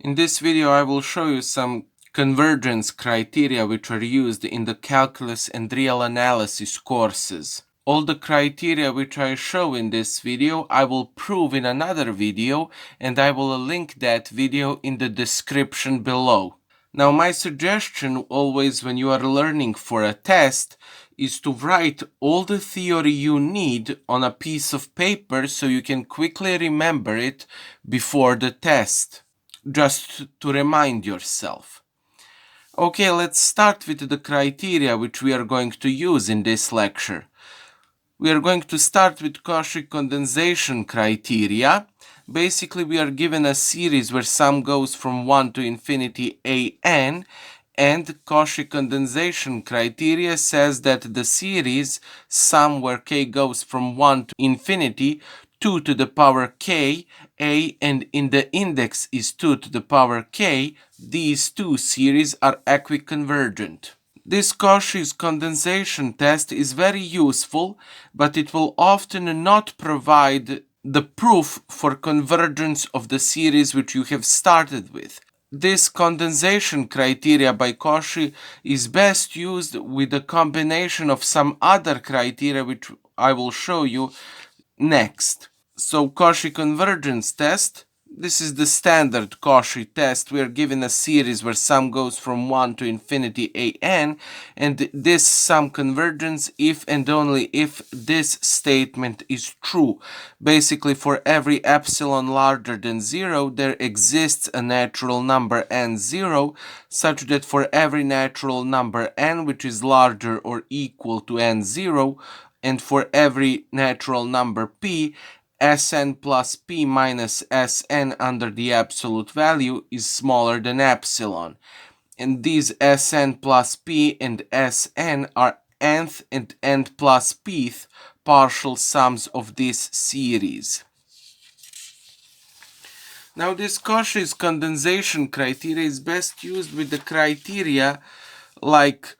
In this video I will show you some convergence criteria which are used in the calculus and real analysis courses. All the criteria which I show in this video I will prove in another video, and I will link that video in the description below. Now my suggestion always when you are learning for a test is to write all the theory you need on a piece of paper so you can quickly remember it before the test, just to remind yourself. Okay, let's start with the criteria which we are going to use in this lecture. We are going to start with Cauchy condensation criteria. Basically, we are given a series where sum goes from 1 to infinity an, and Cauchy condensation criteria says that the series sum where k goes from 1 to infinity 2 to the power k, a, and in the index is 2 to the power k, these two series are equiconvergent. This Cauchy's condensation test is very useful, but it will often not provide the proof for convergence of the series which you have started with. This condensation criteria by Cauchy is best used with a combination of some other criteria which I will show you next. So Cauchy convergence test. This is the standard Cauchy test. We are given a series where sum goes from 1 to infinity an, and this sum convergence if and only if this statement is true. Basically, for every epsilon larger than 0, there exists a natural number n0, such that for every natural number n which is larger or equal to n0, and for every natural number p, Sn plus p minus Sn under the absolute value is smaller than epsilon. And these Sn plus p and Sn are nth and n plus pth partial sums of this series. Now this Cauchy's condensation criteria is best used with the criteria like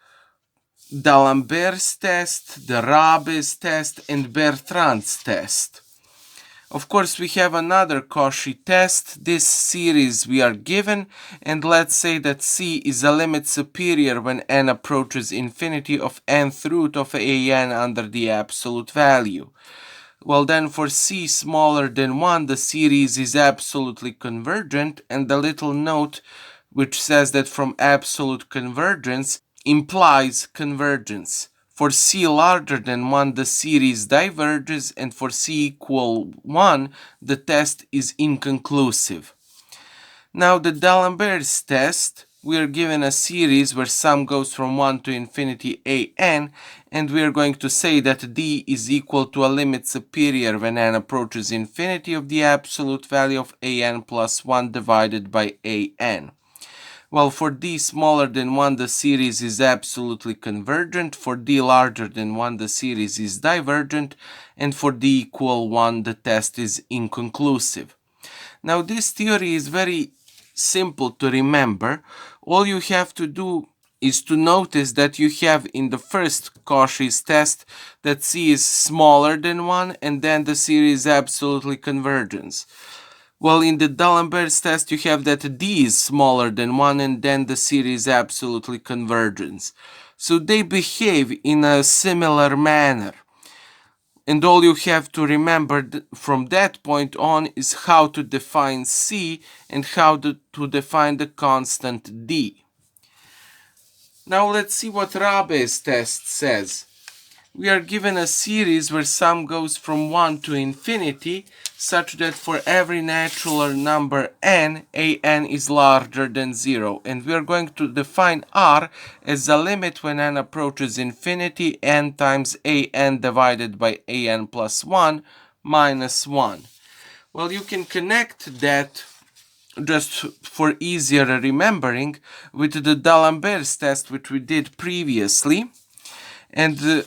D'Alembert's test, the Raabe test, and Bertrand's test. Of course, we have another Cauchy test. This series we are given, and let's say that C is a limit superior when n approaches infinity of nth root of an under the absolute value. Well, then for C smaller than 1, the series is absolutely convergent, and the little note which says that from absolute convergence implies convergence. For C larger than 1, the series diverges, and for C equal 1, the test is inconclusive. Now the D'Alembert's test, we are given a series where sum goes from 1 to infinity an, and we are going to say that D is equal to a limit superior when n approaches infinity of the absolute value of an plus 1 divided by an. Well, for D smaller than 1, the series is absolutely convergent. For D larger than 1, the series is divergent. And for D equal 1, the test is inconclusive. Now, this theory is very simple to remember. All you have to do is to notice that you have in the first Cauchy's test that C is smaller than 1, and then the series absolutely converges. Well, in the D'Alembert's test, you have that D is smaller than 1, and then the series absolutely converges. So they behave in a similar manner. And all you have to remember from that point on is how to define C and how to define the constant D. Now let's see what Raabe's test says. We are given a series where sum goes from 1 to infinity, such that for every natural number n, an is larger than 0. And we are going to define R as a limit when n approaches infinity, n times an divided by an plus 1 minus 1. Well, you can connect that, just for easier remembering, with the D'Alembert's test which we did previously. And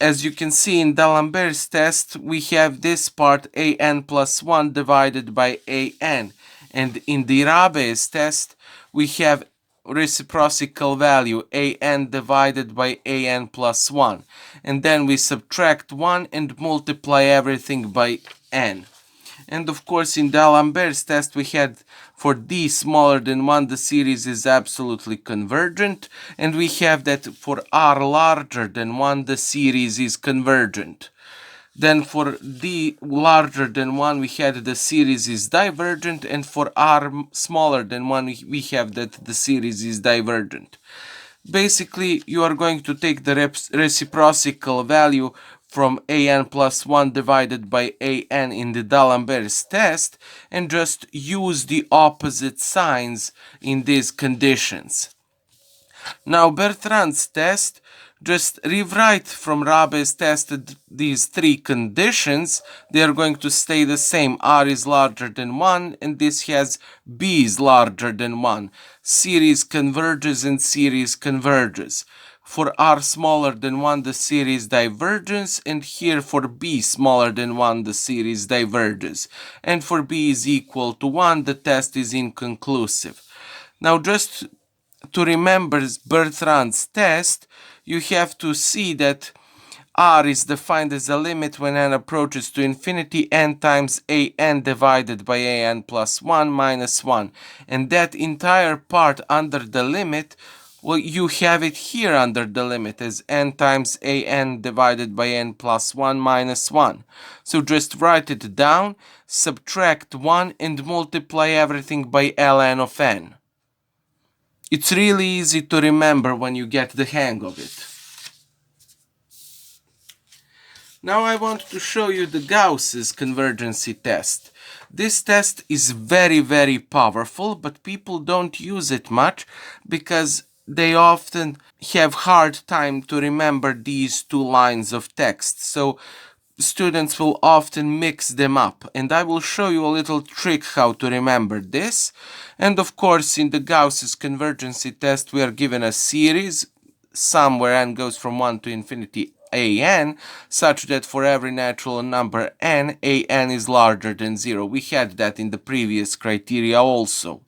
as you can see in D'Alembert's test, we have this part an plus 1 divided by an. And in the Raabe's test, we have reciprocal value an divided by an plus 1. And then we subtract 1 and multiply everything by n. And of course in D'Alembert's test we had For d smaller than 1, the series is absolutely convergent, and we have that for r larger than 1, the series is convergent. Then for d larger than 1, we had the series is divergent, and for r smaller than 1, we have that the series is divergent. Basically, you are going to take the reciprocal value from an plus 1 divided by an in the D'Alembert test and just use the opposite signs in these conditions. Now Bertrand's test, just rewrite from Raabe's test these three conditions. They are going to stay the same. R is larger than 1 and this has B is larger than 1. Series converges and series converges. For R smaller than 1 the series diverges, and here for B smaller than 1 the series diverges. And for B is equal to 1 the test is inconclusive. Now just to remember Bertrand's test, you have to see that R is defined as a limit when n approaches to infinity, n times an divided by an plus 1 minus 1. And that entire part under the limit, well, you have it here under the limit as n times an divided by n plus 1 minus 1. So just write it down, subtract 1 and multiply everything by ln of n. It's really easy to remember when you get the hang of it. Now I want to show you the Gauss's convergence test. This test is very powerful, but people don't use it much because they often have hard time to remember these two lines of text. So students will often mix them up, and I will show you a little trick how to remember this. And of course in the Gauss's convergence test we are given a series, sum where n goes from 1 to infinity an, such that for every natural number n, an is larger than 0. We had that in the previous criteria also.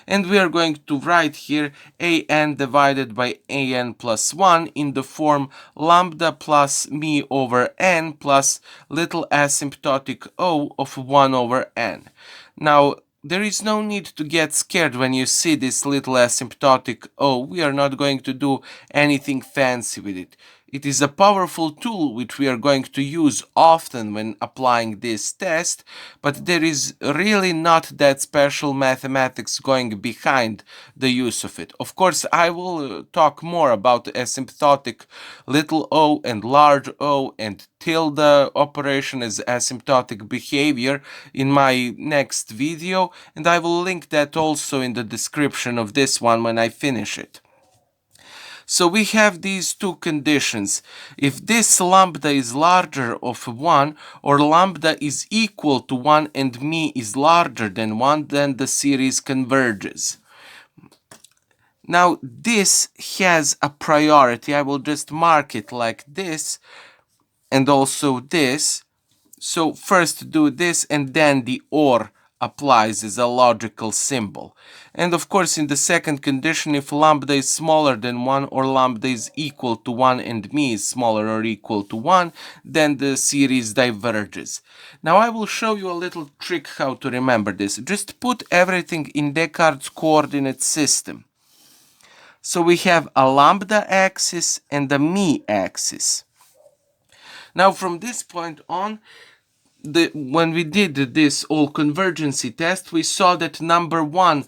And we are going to write here an divided by an plus 1 in the form lambda plus me over n plus little asymptotic o of 1 over n. Now, there is no need to get scared when you see this little asymptotic o. We are not going to do anything fancy with it. It is a powerful tool which we are going to use often when applying this test, but there is really not that special mathematics going behind the use of it. Of course, I will talk more about asymptotic little o and large O and tilde operation as asymptotic behavior in my next video, and I will link that also in the description of this one when I finish it. So we have these two conditions. If this lambda is larger of 1 or lambda is equal to 1 and me is larger than 1, then the series converges. Now this has a priority. I will just mark it like this and also this. So first do this and then the OR applies as a logical symbol. And of course in the second condition, if lambda is smaller than 1 or lambda is equal to 1 and me is smaller or equal to 1, then the series diverges. Now I will show you a little trick how to remember this. Just put everything in Descartes' coordinate system. So we have a lambda axis and a me axis. Now from this point on, when we did this all convergence test, we saw that number 1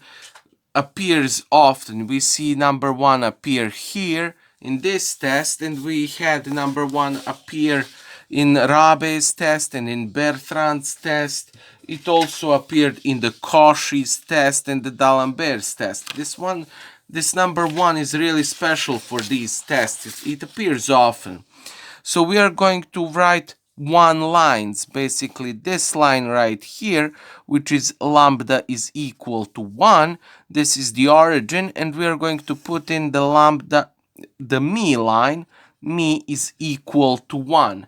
appears often. We see number 1 appear here in this test, and we had number 1 appear in Raabe's test and in Bertrand's test. It also appeared in the Cauchy's test and the D'Alembert's test. This number 1 is really special for these tests. It appears often. So we are going to write one lines, basically this line right here, which is lambda is equal to 1. This is the origin, and we are going to put in the lambda, the me line, me is equal to 1.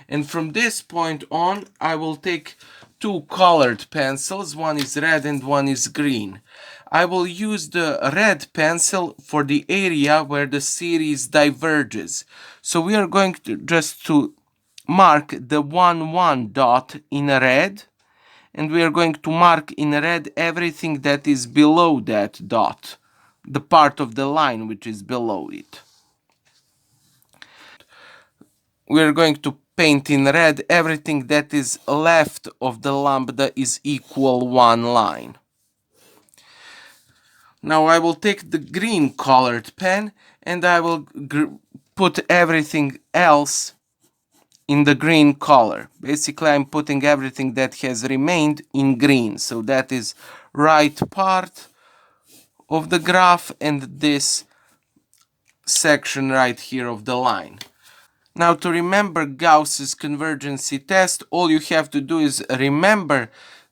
And from this point on, I will take two colored pencils. One is red and one is green. I will use the red pencil for the area where the series diverges. So we are going to just to mark the 1, 1 dot in red, and we are going to mark in red everything that is below that dot, the part of the line which is below it. We are going to paint in red everything that is left of the lambda is equal 1 line. Now I will take the green colored pen and I will put everything else in the green color. Basically, I'm putting everything that has remained in green. So that is right part of the graph and this section right here of the line. Now to remember Gauss's convergence test, all you have to do is remember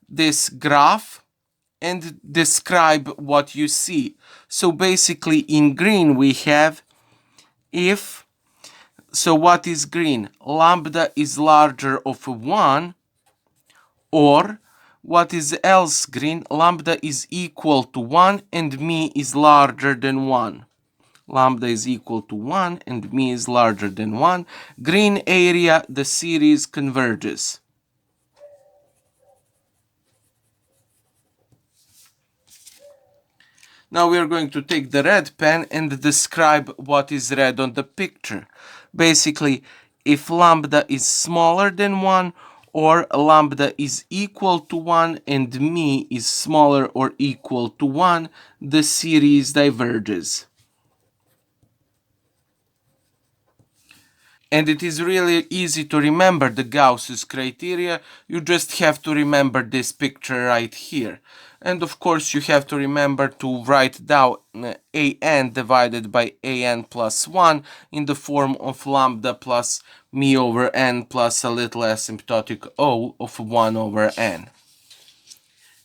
this graph and describe what you see. So basically in green we have if, so what is green? Lambda is larger of 1, or what is else green? Lambda is equal to 1 and me is larger than 1. Lambda is equal to 1 and me is larger than 1. Green area, the series converges. Now we are going to take the red pen and describe what is red on the picture. Basically, if lambda is smaller than 1 or lambda is equal to 1 and me is smaller or equal to 1, the series diverges. And it is really easy to remember the Gauss's criteria. You just have to remember this picture right here. And of course you have to remember to write down an divided by an plus 1 in the form of lambda plus me over n plus a little asymptotic o of 1 over n.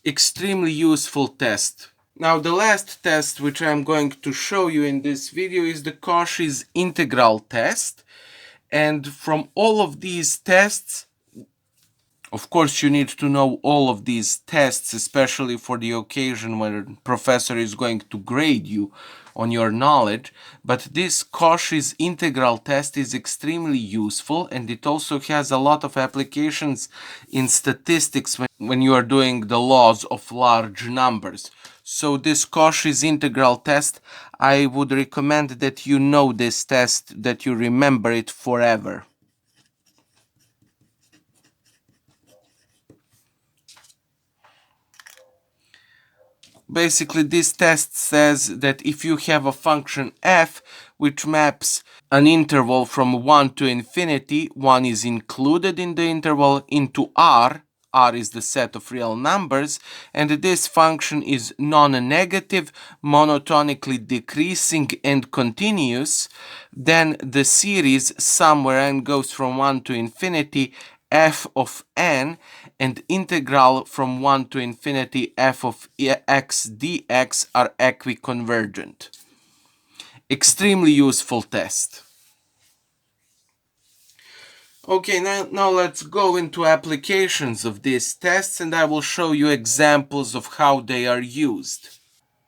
Extremely useful test. Now the last test which I'm going to show you in this video is the Cauchy's Integral Test. And from all of these tests, of course you need to know all of these tests, especially for the occasion where a professor is going to grade you on your knowledge. But this Cauchy's Integral Test is extremely useful, and it also has a lot of applications in statistics when you are doing the laws of large numbers. So this Cauchy's Integral Test, I would recommend that you know this test, that you remember it forever. Basically, this test says that if you have a function f which maps an interval from 1 to infinity, 1 is included in the interval, into R is the set of real numbers, and this function is non-negative, monotonically decreasing and continuous, then the series sum where n goes from 1 to infinity f of n and integral from 1 to infinity f of x dx are equiconvergent. Extremely useful test. Okay, now let's go into applications of these tests, and I will show you examples of how they are used.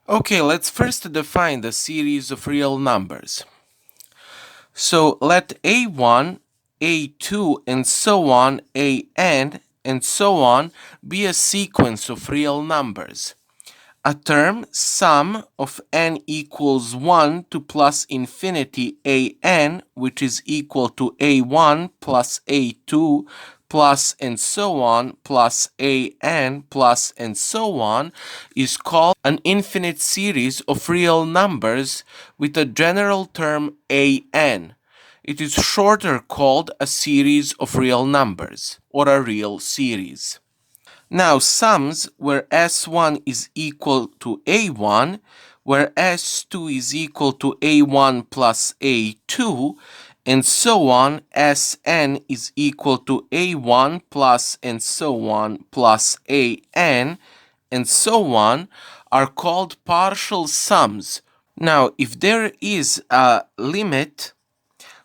Okay, let's first define the series of real numbers. So let a1, a2, and so on, an, and so on be a sequence of real numbers. A term sum of n equals 1 to plus infinity an, which is equal to a1 plus a2 plus and so on plus an plus and so on, is called an infinite series of real numbers with a general term an. It is shorter called a series of real numbers, or a real series. Now sums where S1 is equal to A1, where S2 is equal to A1 plus A2, and so on, Sn is equal to A1 plus and so on plus An, and so on, are called partial sums. Now, if there is a limit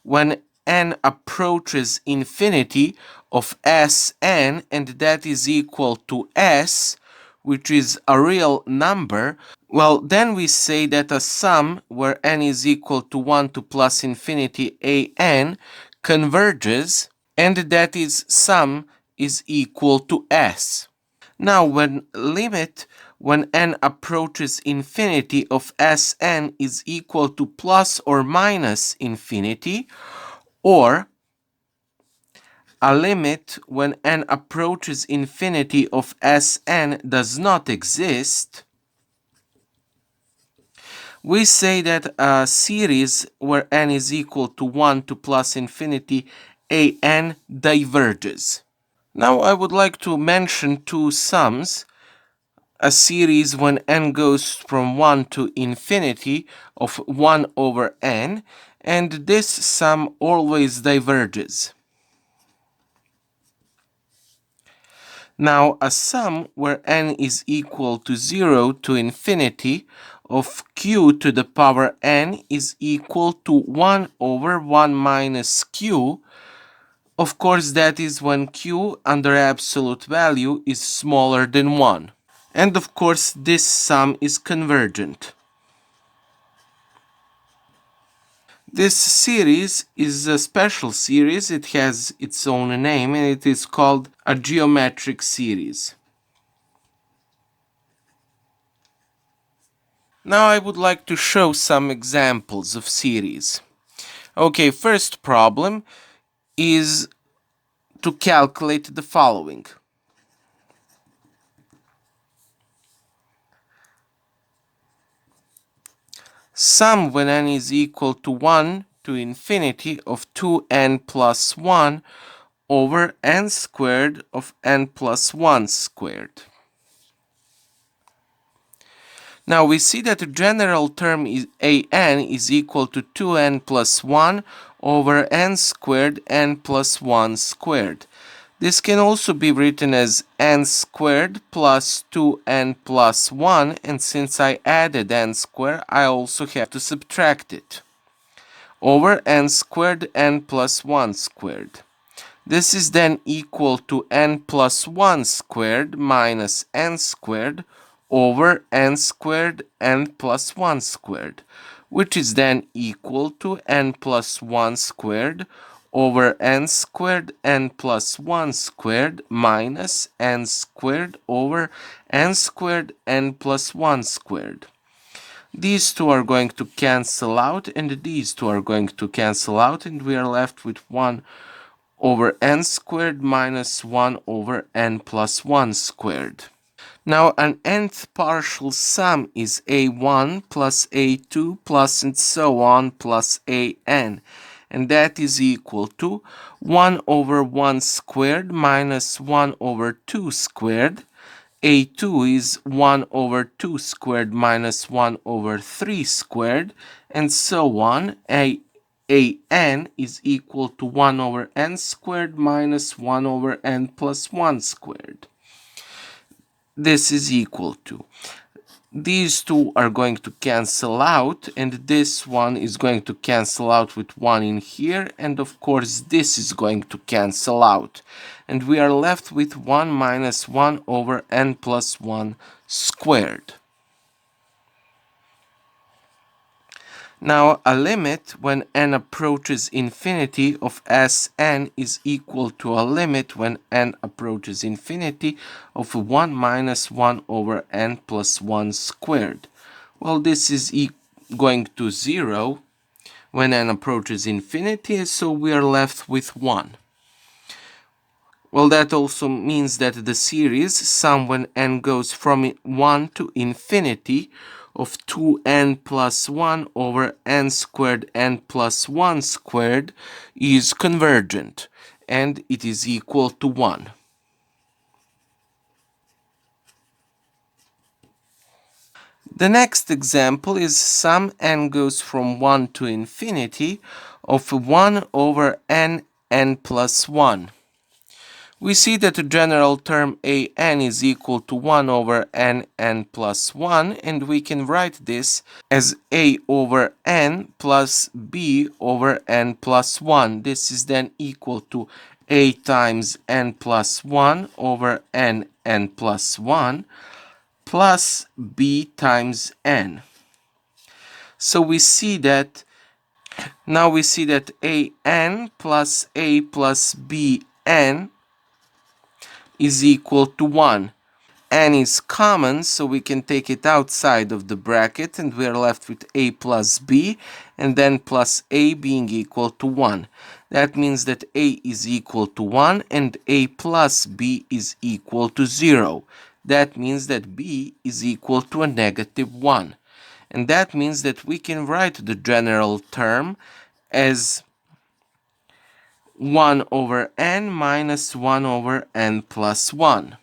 when n approaches infinity of Sn, and that is equal to S, which is a real number, well, then we say that a sum where n is equal to 1 to plus infinity an converges, and that is sum is equal to S. Now, when n approaches infinity of Sn is equal to plus or minus infinity, or a limit when n approaches infinity of Sn does not exist, we say that a series where n is equal to 1 to plus infinity an diverges. Now I would like to mention two sums. A series when n goes from 1 to infinity of 1 over n, and this sum always diverges. Now a sum where n is equal to 0 to infinity of q to the power n is equal to 1 over 1 minus q. Of course, that is when q under absolute value is smaller than 1. And of course, this sum is convergent. This series is a special series. It has its own name and it is called a geometric series. Now I would like to show some examples of series. Okay, first problem is to calculate the following. Sum when n is equal to 1 to infinity of 2n plus 1 over n squared of n plus 1 squared. Now we see that the general term is an is equal to 2n plus 1 over n squared n plus 1 squared. This can also be written as n squared plus 2n plus 1, and since I added n squared, I also have to subtract it, over n squared n plus 1 squared. This is then equal to n plus 1 squared minus n squared over n squared n plus 1 squared, which is then equal to n plus 1 squared over n squared n plus 1 squared minus n squared over n squared n plus 1 squared. These two are going to cancel out, and these two are going to cancel out, and we are left with 1 over n squared minus 1 over n plus 1 squared. Now an nth partial sum is a1 plus a2 plus and so on plus an, and that is equal to 1 over 1 squared minus 1 over 2 squared. A2 is 1 over 2 squared minus 1 over 3 squared, and so on. An is equal to 1 over n squared minus 1 over n plus 1 squared. This is equal to. These two are going to cancel out, and this one is going to cancel out with 1 in here, and of course this is going to cancel out. And we are left with 1 minus 1 over n plus 1 squared. Now a limit when n approaches infinity of Sn is equal to a limit when n approaches infinity of 1 minus 1 over n plus 1 squared. Well, this is going to 0 when n approaches infinity, so we are left with 1. Well, that also means that the series sum when n goes from 1 to infinity of 2n plus 1 over n squared n plus 1 squared is convergent, and it is equal to 1. The next example is sum n goes from 1 to infinity of 1 over n plus 1. We see that the general term an is equal to 1 over n plus 1, and we can write this as a over n plus b over n plus 1. This is then equal to a times n plus 1 over n plus 1 plus b times n. So we see that now we see that an plus a plus bn is equal to 1. n is common, so we can take it outside of the bracket, and we are left with a plus b, and then plus a being equal to 1. That means that a is equal to 1, and a plus b is equal to 0. That means that b is equal to a negative 1. And that means that we can write the general term as 1 over n minus 1 over n plus 1.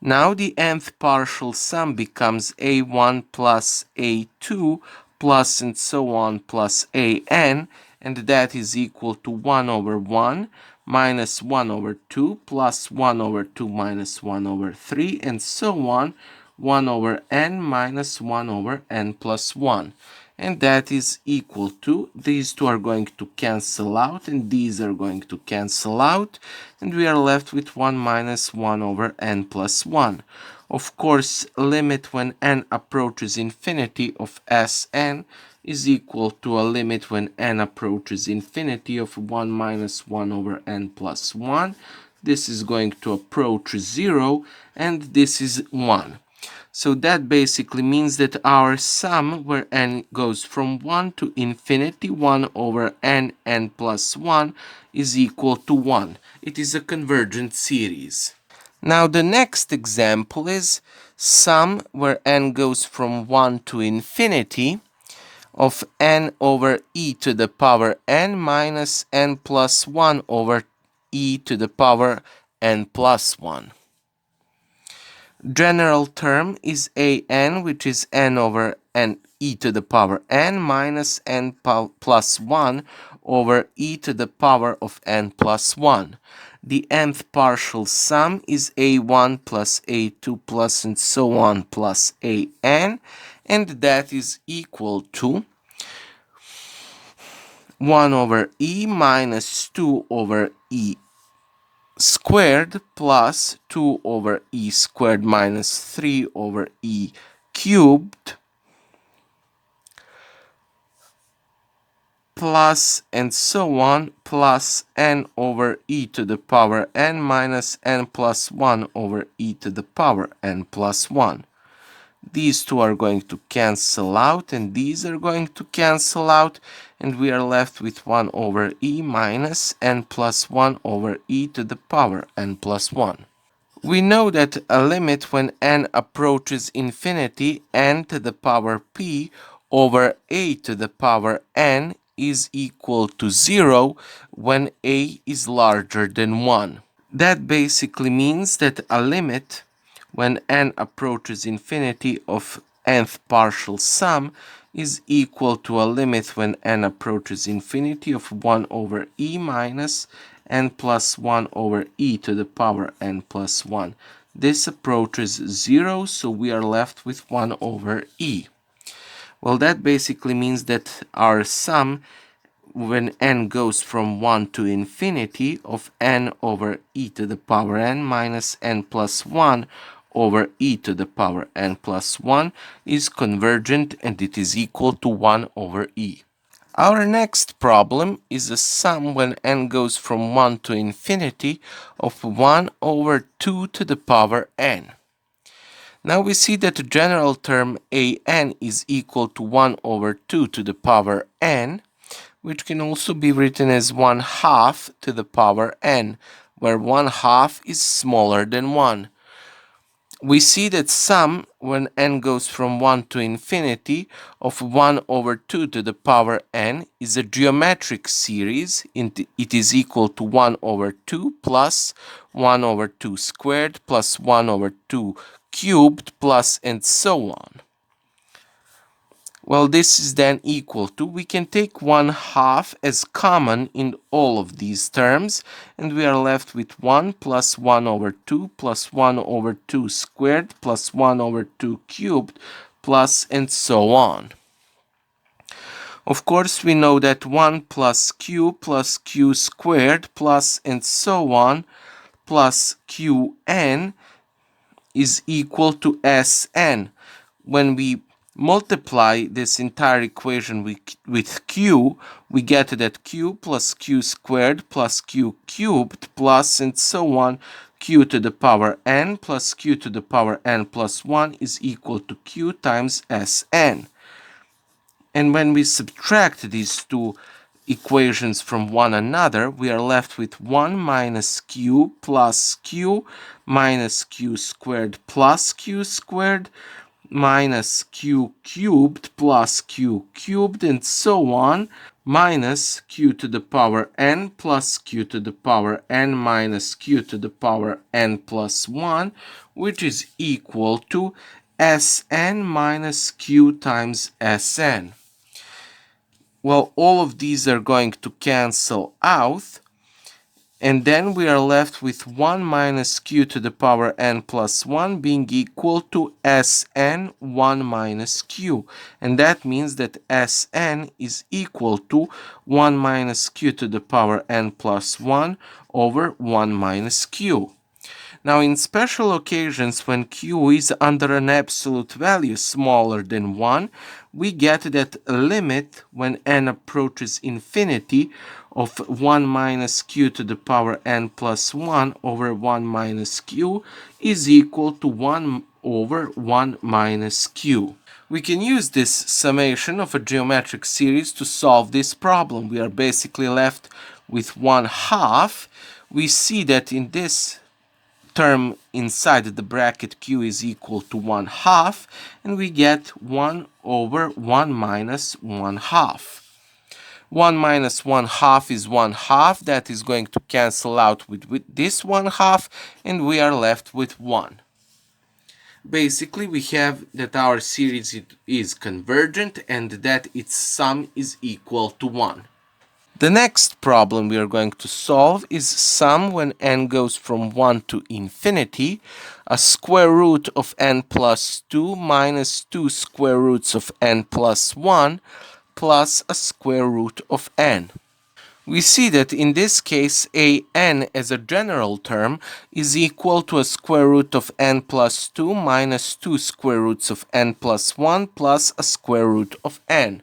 Now the nth partial sum becomes a1 plus a2 plus and so on plus an, and that is equal to 1 over 1 minus 1 over 2 plus 1 over 2 minus 1 over 3 and so on, 1 over n minus 1 over n plus 1. And that is equal to, these two are going to cancel out, and these are going to cancel out, and we are left with 1 minus 1 over n plus 1. Of course, limit when n approaches infinity of Sn is equal to a limit when n approaches infinity of 1 minus 1 over n plus 1. This is going to approach 0, and this is 1. So that basically means that our sum, where n goes from 1 to infinity, 1 over n plus 1, is equal to 1. It is a convergent series. Now the next example is sum where n goes from 1 to infinity of n over e to the power n minus n plus 1 over e to the power n plus 1. General term is an, which is n over n e to the power n minus n plus 1 over e to the power of n plus 1. The nth partial sum is a1 plus a2 plus and so on plus an, and that is equal to 1 over e minus 2 over e squared plus 2 over e squared minus 3 over e cubed plus and so on plus n over e to the power n minus n plus 1 over e to the power n plus 1. These two are going to cancel out, and these are going to cancel out, and we are left with 1 over e minus n plus 1 over e to the power n plus 1. We know that a limit when n approaches infinity, n to the power p over a to the power n is equal to 0 when a is larger than 1. That basically means that a limit when n approaches infinity of nth partial sum is equal to a limit when n approaches infinity of 1 over e minus n plus 1 over e to the power n plus 1. This approaches 0, so we are left with 1 over e. Well, that basically means that our sum when n goes from 1 to infinity of n over e to the power n minus n plus 1 over e to the power n plus 1 is convergent, and it is equal to 1 over e. Our next problem is a sum when n goes from 1 to infinity of 1 over 2 to the power n. Now we see that the general term an is equal to 1 over 2 to the power n, which can also be written as 1/2 to the power n, where 1/2 is smaller than 1. We see that sum when n goes from 1 to infinity of 1 over 2 to the power n is a geometric series. It is equal to 1 over 2 plus 1 over 2 squared plus 1 over 2 cubed plus and so on. Well, this is then equal to, we can take 1/2 as common in all of these terms, and we are left with 1 plus 1 over 2 plus 1 over 2 squared plus 1 over 2 cubed plus and so on. Of course, we know that 1 plus q squared plus and so on plus qn is equal to Sn. When we multiply this entire equation with q, we get that q plus q squared plus q cubed plus and so on q to the power n plus q to the power n plus 1 is equal to q times Sn. And when we subtract these two equations from one another, we are left with 1 minus q plus q minus q squared plus q squared minus q cubed plus q cubed and so on, minus q to the power n plus q to the power n minus q to the power n plus 1, which is equal to Sn minus q times Sn. Well, all of these are going to cancel out, and then we are left with 1 minus q to the power n plus 1 being equal to Sn 1 minus q. And that means that Sn is equal to 1 minus q to the power n plus 1 over 1 minus q. Now, in special occasions when q is under an absolute value smaller than 1, we get that a limit when n approaches infinity of 1 minus q to the power n plus 1 over 1 minus q is equal to 1 over 1 minus q. We can use this summation of a geometric series to solve this problem. We are basically left with 1/2. We see that in this term inside the bracket q is equal to 1/2, and we get 1 over 1 minus 1/2. 1 minus 1/2 is 1/2. That is going to cancel out with this 1/2, and we are left with 1. Basically, we have that our series is convergent and that its sum is equal to 1. The next problem we are going to solve is sum when n goes from 1 to infinity, a square root of n plus 2 minus 2 square roots of n plus 1 plus a square root of n. We see that in this case an as a general term is equal to a square root of n plus 2 minus 2 square roots of n plus 1 plus a square root of n.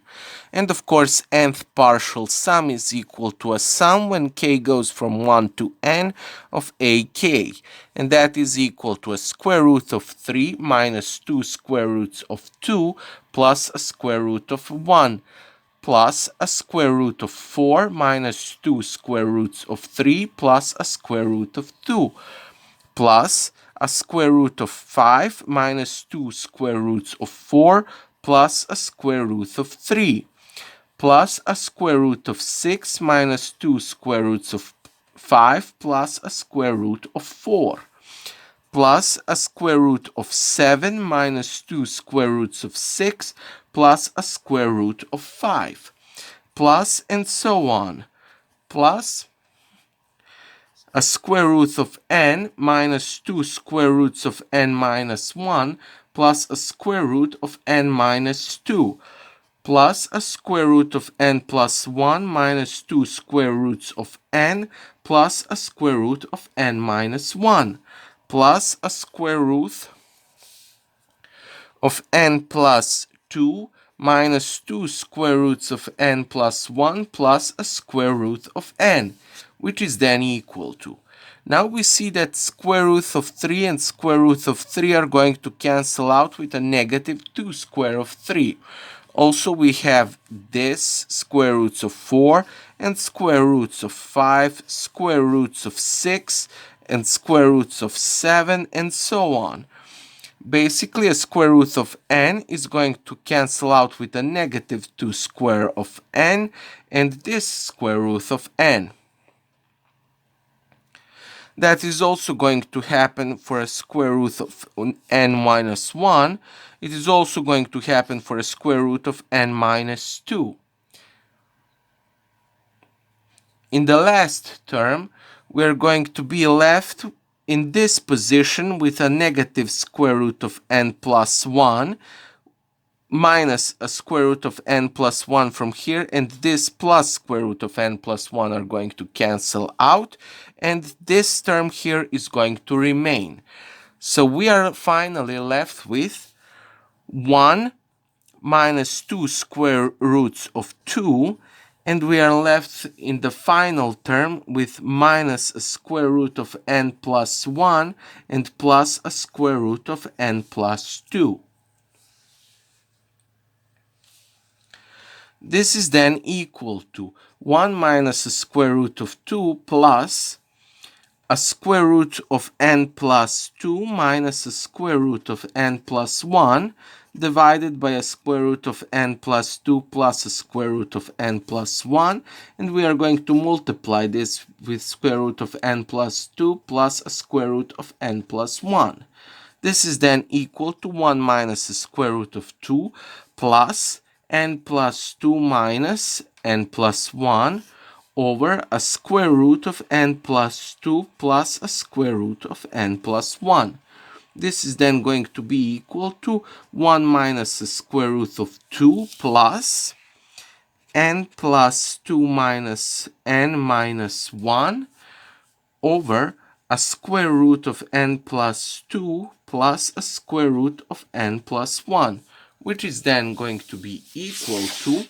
And of course nth partial sum is equal to a sum when k goes from 1 to n of ak. And that is equal to a square root of 3 minus 2 square roots of 2 plus a square root of 1. Plus a square root of 4 minus 2 square roots of 3 plus a square root of 2, plus a square root of 5 minus 2 square roots of 4 plus a square root of 3, plus a square root of 6 minus 2 square roots of 5 plus a square root of 4, plus a square root of 7 minus 2 square roots of 6 plus a square root of 5, plus and so on, plus a square root of n minus 2 square roots of n minus 1 plus a square root of n minus 2, plus a square root of n plus 1 minus 2 square roots of n plus a square root of n minus 1, plus a square root of n plus 2 minus 2 square roots of n plus 1 plus a square root of n, which is then equal to. Now we see that square root of 3 and square root of 3 are going to cancel out with a negative 2 square of 3. Also we have this square roots of 4 and square roots of 5, square roots of 6 and square roots of 7 and so on. Basically, a square root of n is going to cancel out with a negative 2 square of n and this square root of n. That is also going to happen for a square root of n minus 1. It is also going to happen for a square root of n minus 2. In the last term, we are going to be left in this position with a negative square root of n plus 1 minus a square root of n plus 1 from here, and this plus square root of n plus 1 are going to cancel out, and this term here is going to remain. So we are finally left with 1 minus 2 square roots of 2 And we are left in the final term with minus a square root of n plus 1 and plus a square root of n plus 2. This is then equal to 1 minus a square root of 2 plus a square root of n plus 2 minus a square root of n plus 1 divided by a square root of n plus 2 plus a square root of n plus 1, and we are going to multiply this with square root of n plus 2 plus a square root of n plus 1. This is then equal to 1 minus the square root of 2 plus n plus 2 minus n plus 1 over a square root of n plus 2 plus a square root of n plus 1. This is then going to be equal to 1 minus the square root of 2 plus n plus 2 minus n minus 1 over a square root of n plus 2 plus a square root of n plus 1, which is then going to be equal to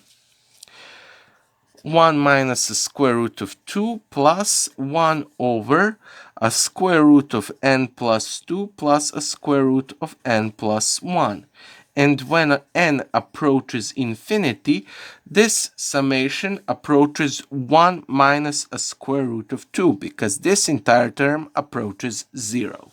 1 minus the square root of 2 plus 1 over a square root of n plus 2 plus a square root of n plus 1. And when n approaches infinity, this summation approaches 1 minus a square root of 2, because this entire term approaches 0.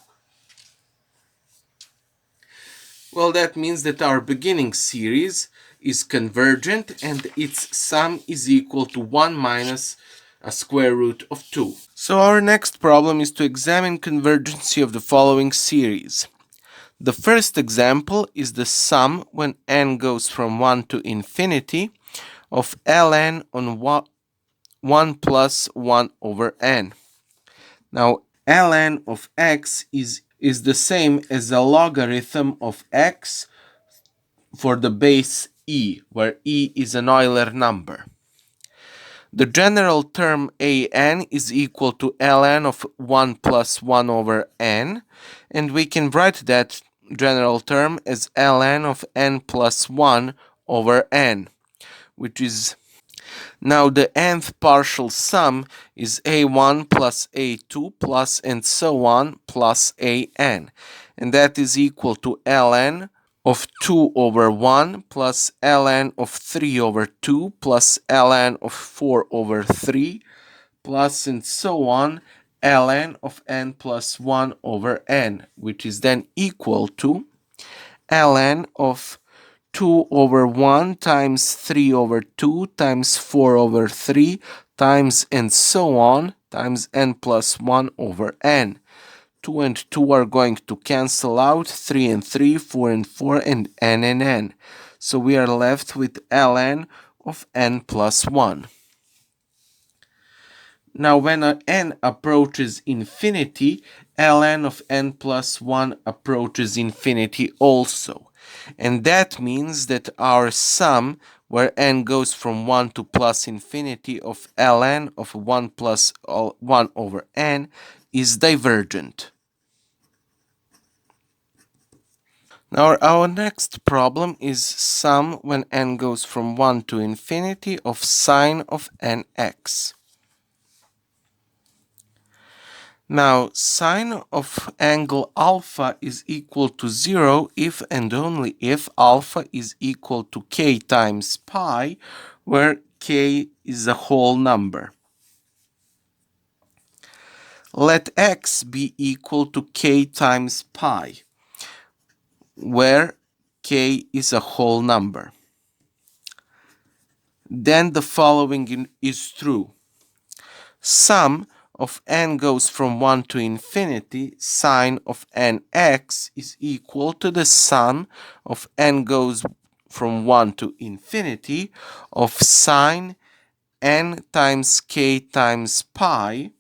Well, that means that our beginning series is convergent and its sum is equal to 1 minus a square root of 2. So our next problem is to examine convergency of the following series. The first example is the sum when n goes from 1 to infinity of ln on 1 plus 1 over n. Now ln of x is the same as the logarithm of x for the base e, where e is an Euler number. The general term an is equal to ln of 1 plus 1 over n, and we can write that general term as ln of n plus 1 over n, which is now the nth partial sum is a1 plus a2 plus and so on plus an, and that is equal to ln of 2 over 1 plus ln of 3 over 2 plus ln of 4 over 3 plus and so on ln of n plus 1 over n, which is then equal to ln of 2 over 1 times 3 over 2 times 4 over 3 times and so on times n plus 1 over n. 2 and 2 are going to cancel out, 3 and 3, 4 and 4, and n. So we are left with ln of n plus 1. Now when n approaches infinity, ln of n plus 1 approaches infinity also. And that means that our sum, where n goes from 1 to plus infinity of ln of 1 plus 1 over n, is divergent. Now our next problem is sum when n goes from 1 to infinity of sine of nx. Now sine of angle alpha is equal to 0 if and only if alpha is equal to k times pi, where k is a whole number. Let x be equal to k times pi, where k is a whole number. Then the following is true. Sum of n goes from 1 to infinity, sine of nx is equal to the sum of n goes from 1 to infinity of sine n times k times pi.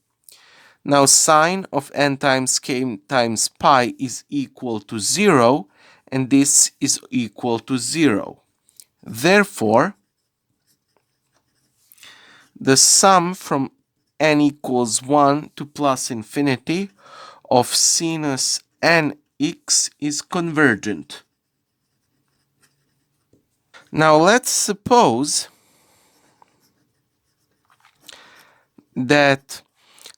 Now sine of n times k times pi is equal to 0, and this is equal to 0. Therefore, the sum from n equals 1 to plus infinity of sinus nx is convergent. Now let's suppose that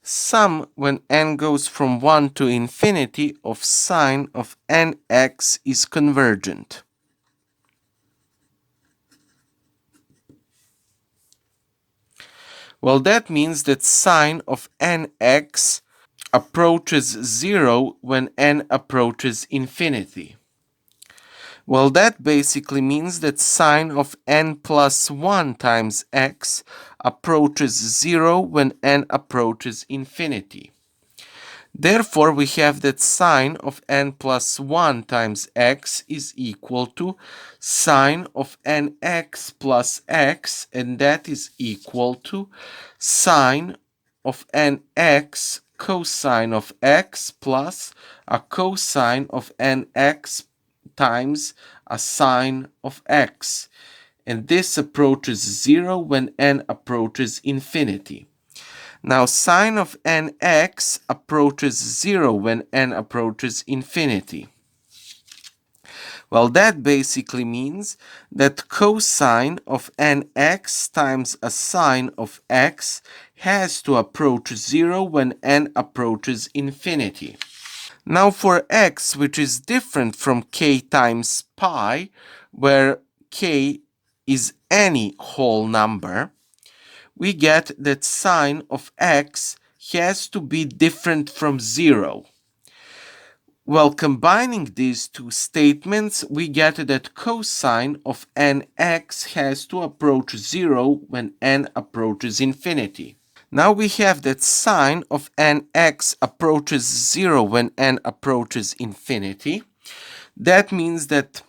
sum when n goes from 1 to infinity of sine of nx is convergent. Well, that means that sine of nx approaches 0 when n approaches infinity. Well, that basically means that sine of n plus 1 times x approaches 0 when n approaches infinity. Therefore, we have that sine of n plus 1 times x is equal to sine of nx plus x, and that is equal to sine of nx cosine of x plus a cosine of nx times a sine of x. And this approaches 0 when n approaches infinity. Now sine of nx approaches 0 when n approaches infinity. Well, that basically means that cosine of nx times a sine of x has to approach 0 when n approaches infinity. Now for x, which is different from k times pi, where k is any whole number, we get that sine of x has to be different from 0. Well, combining these two statements, we get that cosine of nx has to approach 0 when n approaches infinity. Now we have that sine of nx approaches 0 when n approaches infinity. That means that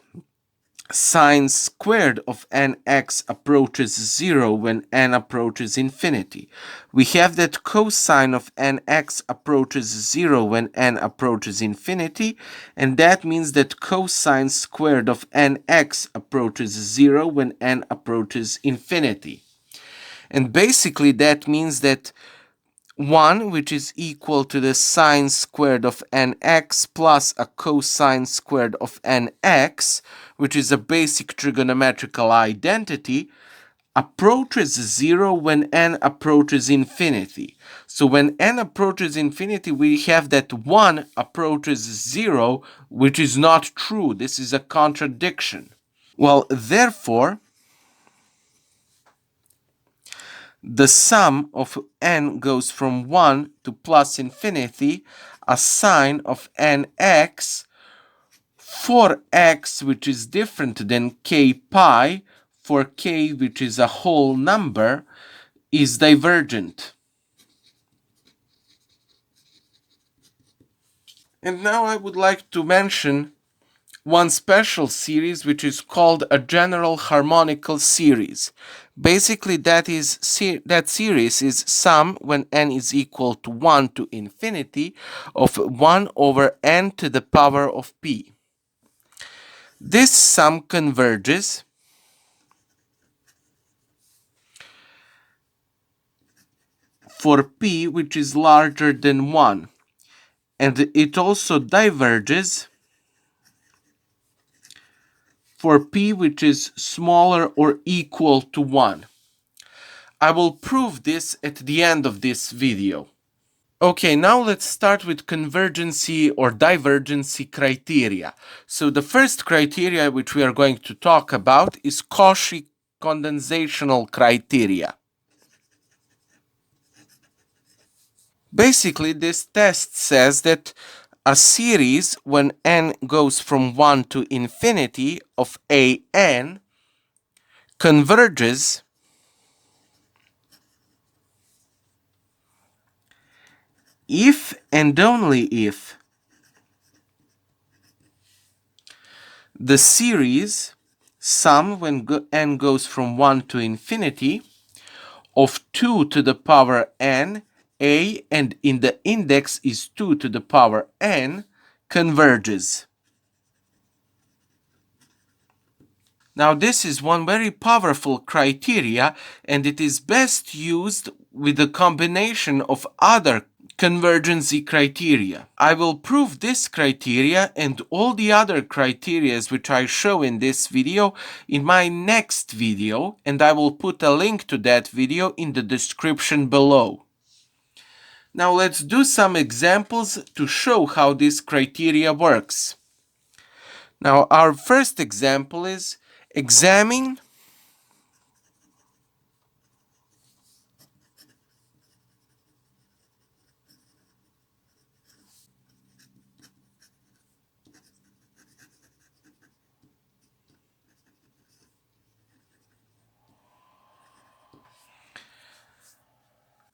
sine squared of nx approaches 0 when n approaches infinity. We have that cosine of nx approaches 0 when n approaches infinity, and that means that cosine squared of nx approaches 0 when n approaches infinity. And basically that means that 1, which is equal to the sine squared of nx plus a cosine squared of nx, which is a basic trigonometrical identity, approaches 0 when n approaches infinity. So when n approaches infinity, we have that 1 approaches 0, which is not true. This is a contradiction. Well, therefore, the sum of n goes from 1 to plus infinity, a sine of nx for x, which is different than k pi, for k, which is a whole number, is divergent. And now I would like to mention one special series which is called a general harmonical series. Basically, that series is sum when n is equal to 1 to infinity of 1 over n to the power of p. This sum converges for p which is larger than 1, and it also diverges for p which is smaller or equal to 1. I will prove this at the end of this video. Okay, now let's start with convergency or divergency criteria. So the first criteria which we are going to talk about is Cauchy condensational criteria. Basically, this test says that a series when n goes from 1 to infinity of an converges if and only if the series sum when n goes from 1 to infinity of 2 to the power n, a, and in the index is 2 to the power n, converges. Now this is one very powerful criteria, and it is best used with a combination of other convergency criteria. I will prove this criteria and all the other criteria which I show in this video in my next video, and I will put a link to that video in the description below. Now let's do some examples to show how this criteria works. Now our first example is examine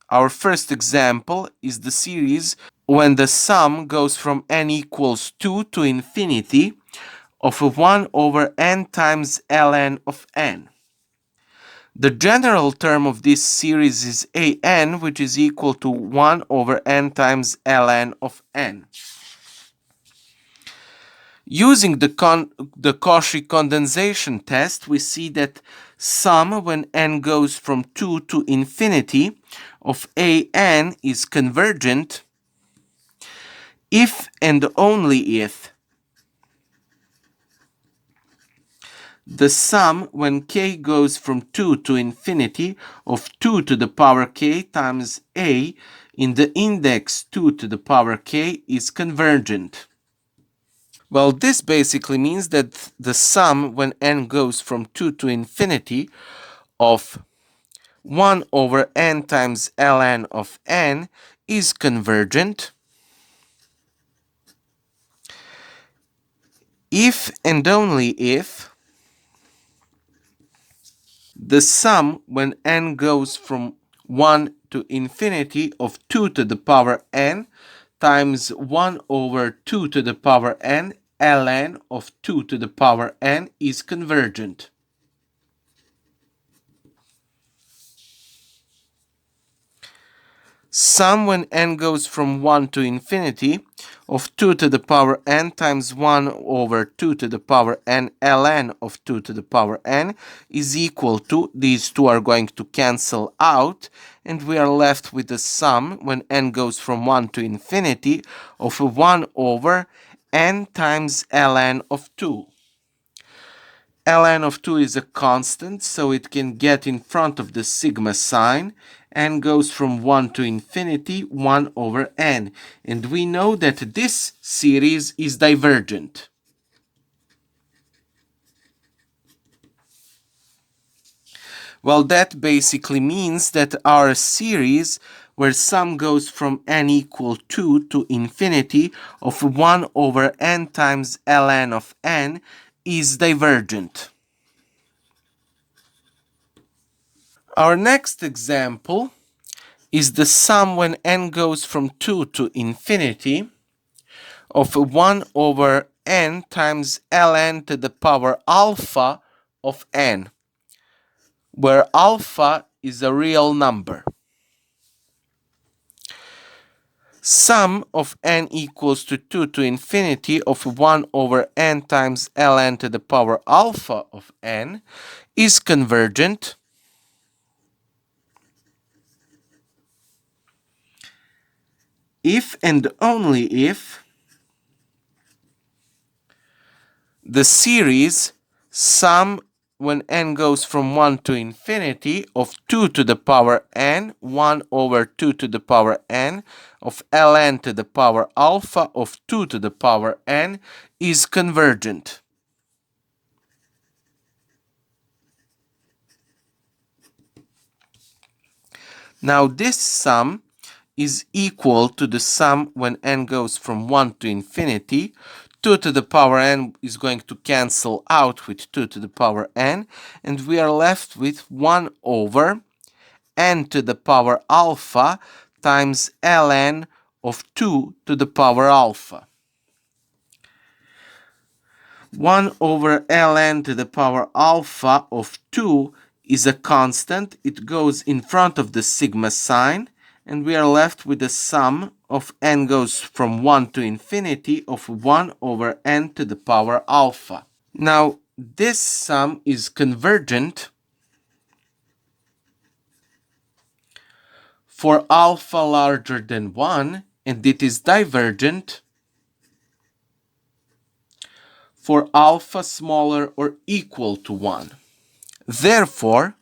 Our first example is the series when the sum goes from n equals 2 to infinity of 1 over n times ln of n. The general term of this series is an, which is equal to 1 over n times ln of n. Using the Cauchy condensation test, we see that sum when n goes from 2 to infinity of an is convergent if and only if the sum when k goes from 2 to infinity of 2 to the power k times a in the index 2 to the power k is convergent. Well, this basically means that the sum when n goes from 2 to infinity of 1 over n times ln of n is convergent if and only if the sum when n goes from 1 to infinity of 2 to the power n times 1 over 2 to the power n ln of 2 to the power n is convergent. Sum when n goes from 1 to infinity of 2 to the power n times 1 over 2 to the power n ln of 2 to the power n is equal to, these two are going to cancel out, and we are left with the sum when n goes from 1 to infinity of 1 over n times ln of 2. ln of 2 is a constant, so it can get in front of the sigma sign. N goes from 1 to infinity, 1 over n. And we know that this series is divergent. Well, that basically means that our series where sum goes from n equal 2 to infinity of 1 over n times ln of n is divergent. Our next example is the sum when n goes from 2 to infinity of 1 over n times ln to the power alpha of n, where alpha is a real number. Sum of n equals to 2 to infinity of 1 over n times ln to the power alpha of n is convergent if and only if the series sum when n goes from 1 to infinity of 2 to the power n, 1 over 2 to the power n of ln to the power alpha of 2 to the power n is convergent. Now this sum is equal to the sum when n goes from 1 to infinity. 2 to the power n is going to cancel out with 2 to the power n, and we are left with 1 over n to the power alpha times ln of 2 to the power alpha. 1 over ln to the power alpha of 2 is a constant. It goes in front of the sigma sign, and we are left with the sum of n goes from 1 to infinity of 1 over n to the power alpha. Now, this sum is convergent for alpha larger than 1, and it is divergent for alpha smaller or equal to 1. Therefore,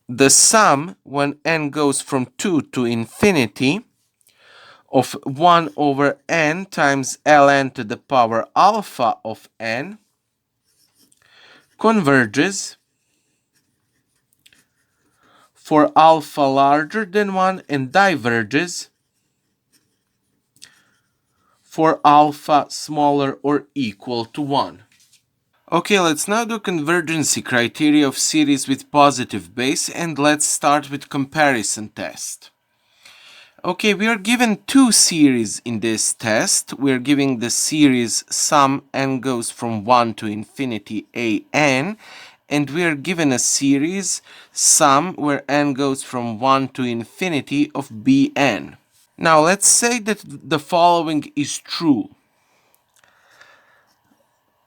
the sum when n goes from 2 to infinity of 1 over n times ln to the power alpha of n converges for alpha larger than 1 and diverges for alpha smaller or equal to 1. Okay, let's now do convergence criteria of series with positive base, and let's start with comparison test. Okay, we are given two series in this test. We are giving the series sum n goes from 1 to infinity an, and we are given a series sum where n goes from 1 to infinity of bn. Now let's say that the following is true.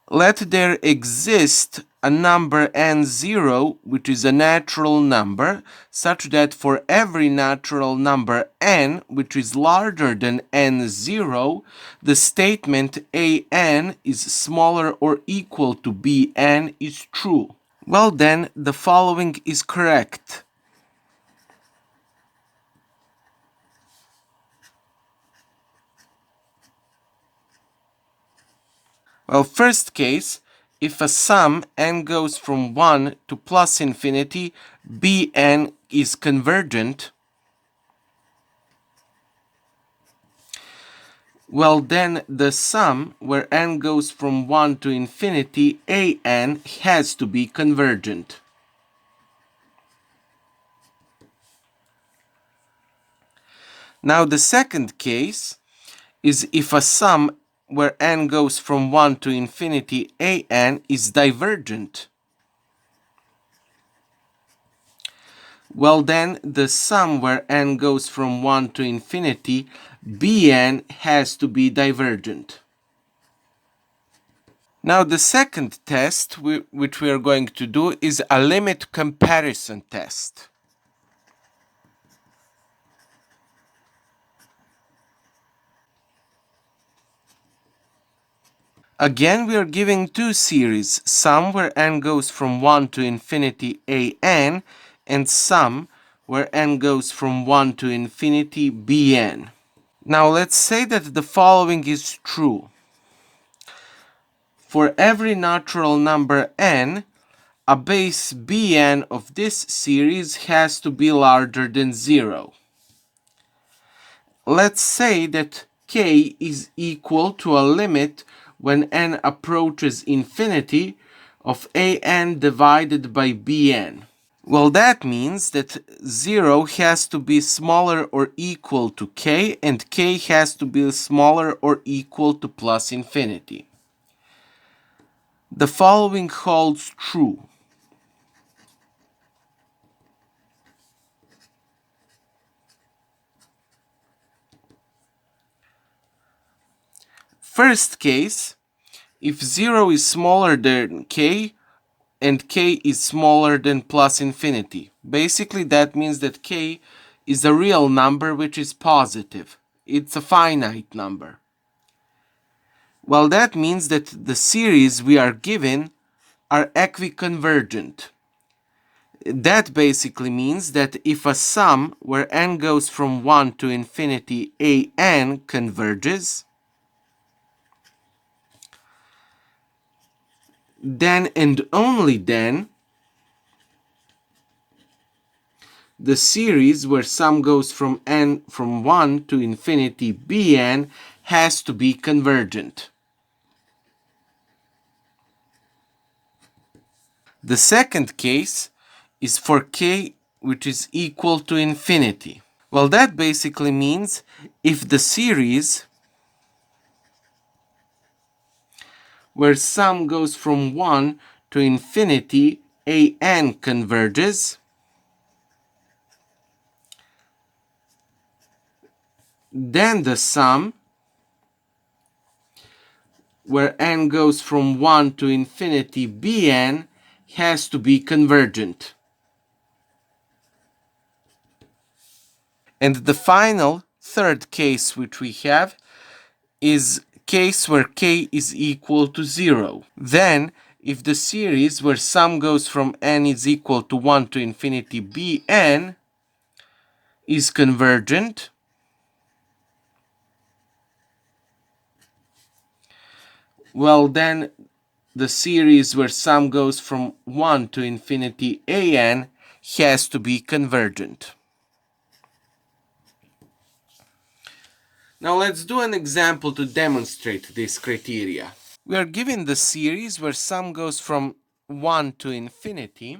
Let there exist a number n0, which is a natural number, such that for every natural number n, which is larger than n0, the statement an is smaller or equal to bn is true. Well then, the following is correct. Well, first case, if a sum n goes from 1 to plus infinity, bn is convergent, well then the sum where n goes from 1 to infinity, an, has to be convergent. Now the second case is if a sum where n goes from 1 to infinity, an, is divergent. Well then, the sum where n goes from 1 to infinity, bn, has to be divergent. Now the second test which we are going to do is a limit comparison test. Again, we are giving two series, sum where n goes from 1 to infinity an, and sum where n goes from 1 to infinity bn. Now let's say that the following is true. For every natural number n, a base bn of this series has to be larger than 0. Let's say that k is equal to a limit when n approaches infinity of an divided by bn. Well, that means that 0 has to be smaller or equal to k, and k has to be smaller or equal to plus infinity. The following holds true. First case, if 0 is smaller than k and k is smaller than plus infinity. Basically, that means that k is a real number which is positive. It's a finite number. Well, that means that the series we are given are equiconvergent. That basically means that if a sum where n goes from 1 to infinity an converges, then and only then the series where sum goes from 1 to infinity bn has to be convergent. The second case is for k which is equal to infinity. Well, that basically means if the series where sum goes from 1 to infinity an converges, then the sum where n goes from 1 to infinity bn has to be convergent. And the final third case which we have is case where k is equal to 0. Then if the series where sum goes from n is equal to 1 to infinity bn is convergent, well then the series where sum goes from 1 to infinity an has to be convergent. Now let's do an example to demonstrate this criteria. We are given the series where sum goes from 1 to infinity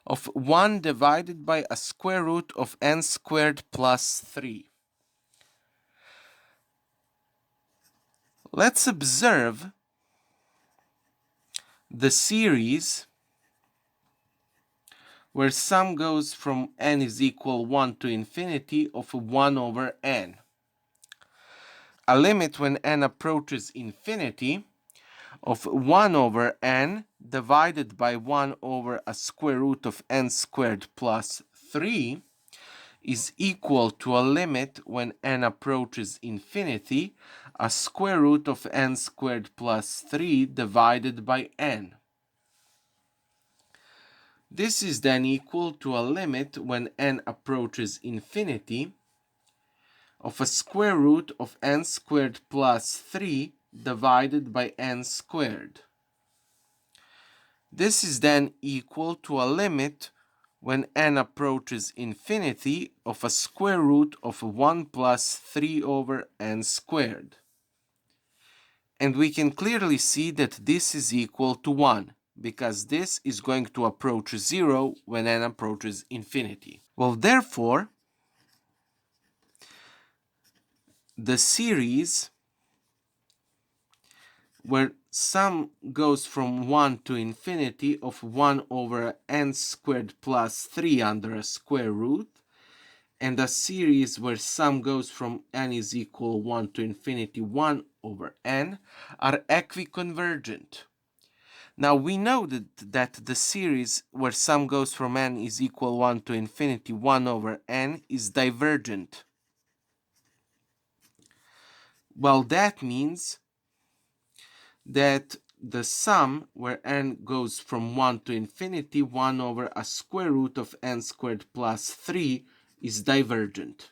of 1 divided by a square root of n squared plus 3. Let's observe the series where sum goes from n is equal 1 to infinity of 1 over n. A limit when n approaches infinity of 1 over n divided by 1 over a square root of n squared plus 3 is equal to a limit when n approaches infinity, a square root of n squared plus 3 divided by n. This is then equal to a limit when n approaches infinity of a square root of n squared plus 3 divided by n squared. This is then equal to a limit when n approaches infinity of a square root of 1 plus 3 over n squared. And we can clearly see that this is equal to 1, because this is going to approach 0 when n approaches infinity. Well, therefore, the series where sum goes from 1 to infinity of 1 over n squared plus 3 under a square root, and a series where sum goes from n is equal 1 to infinity 1 over n are equiconvergent. Now we know that the series where sum goes from n is equal 1 to infinity 1 over n is divergent. Well, that means that the sum where n goes from 1 to infinity 1 over a square root of n squared plus 3 is divergent.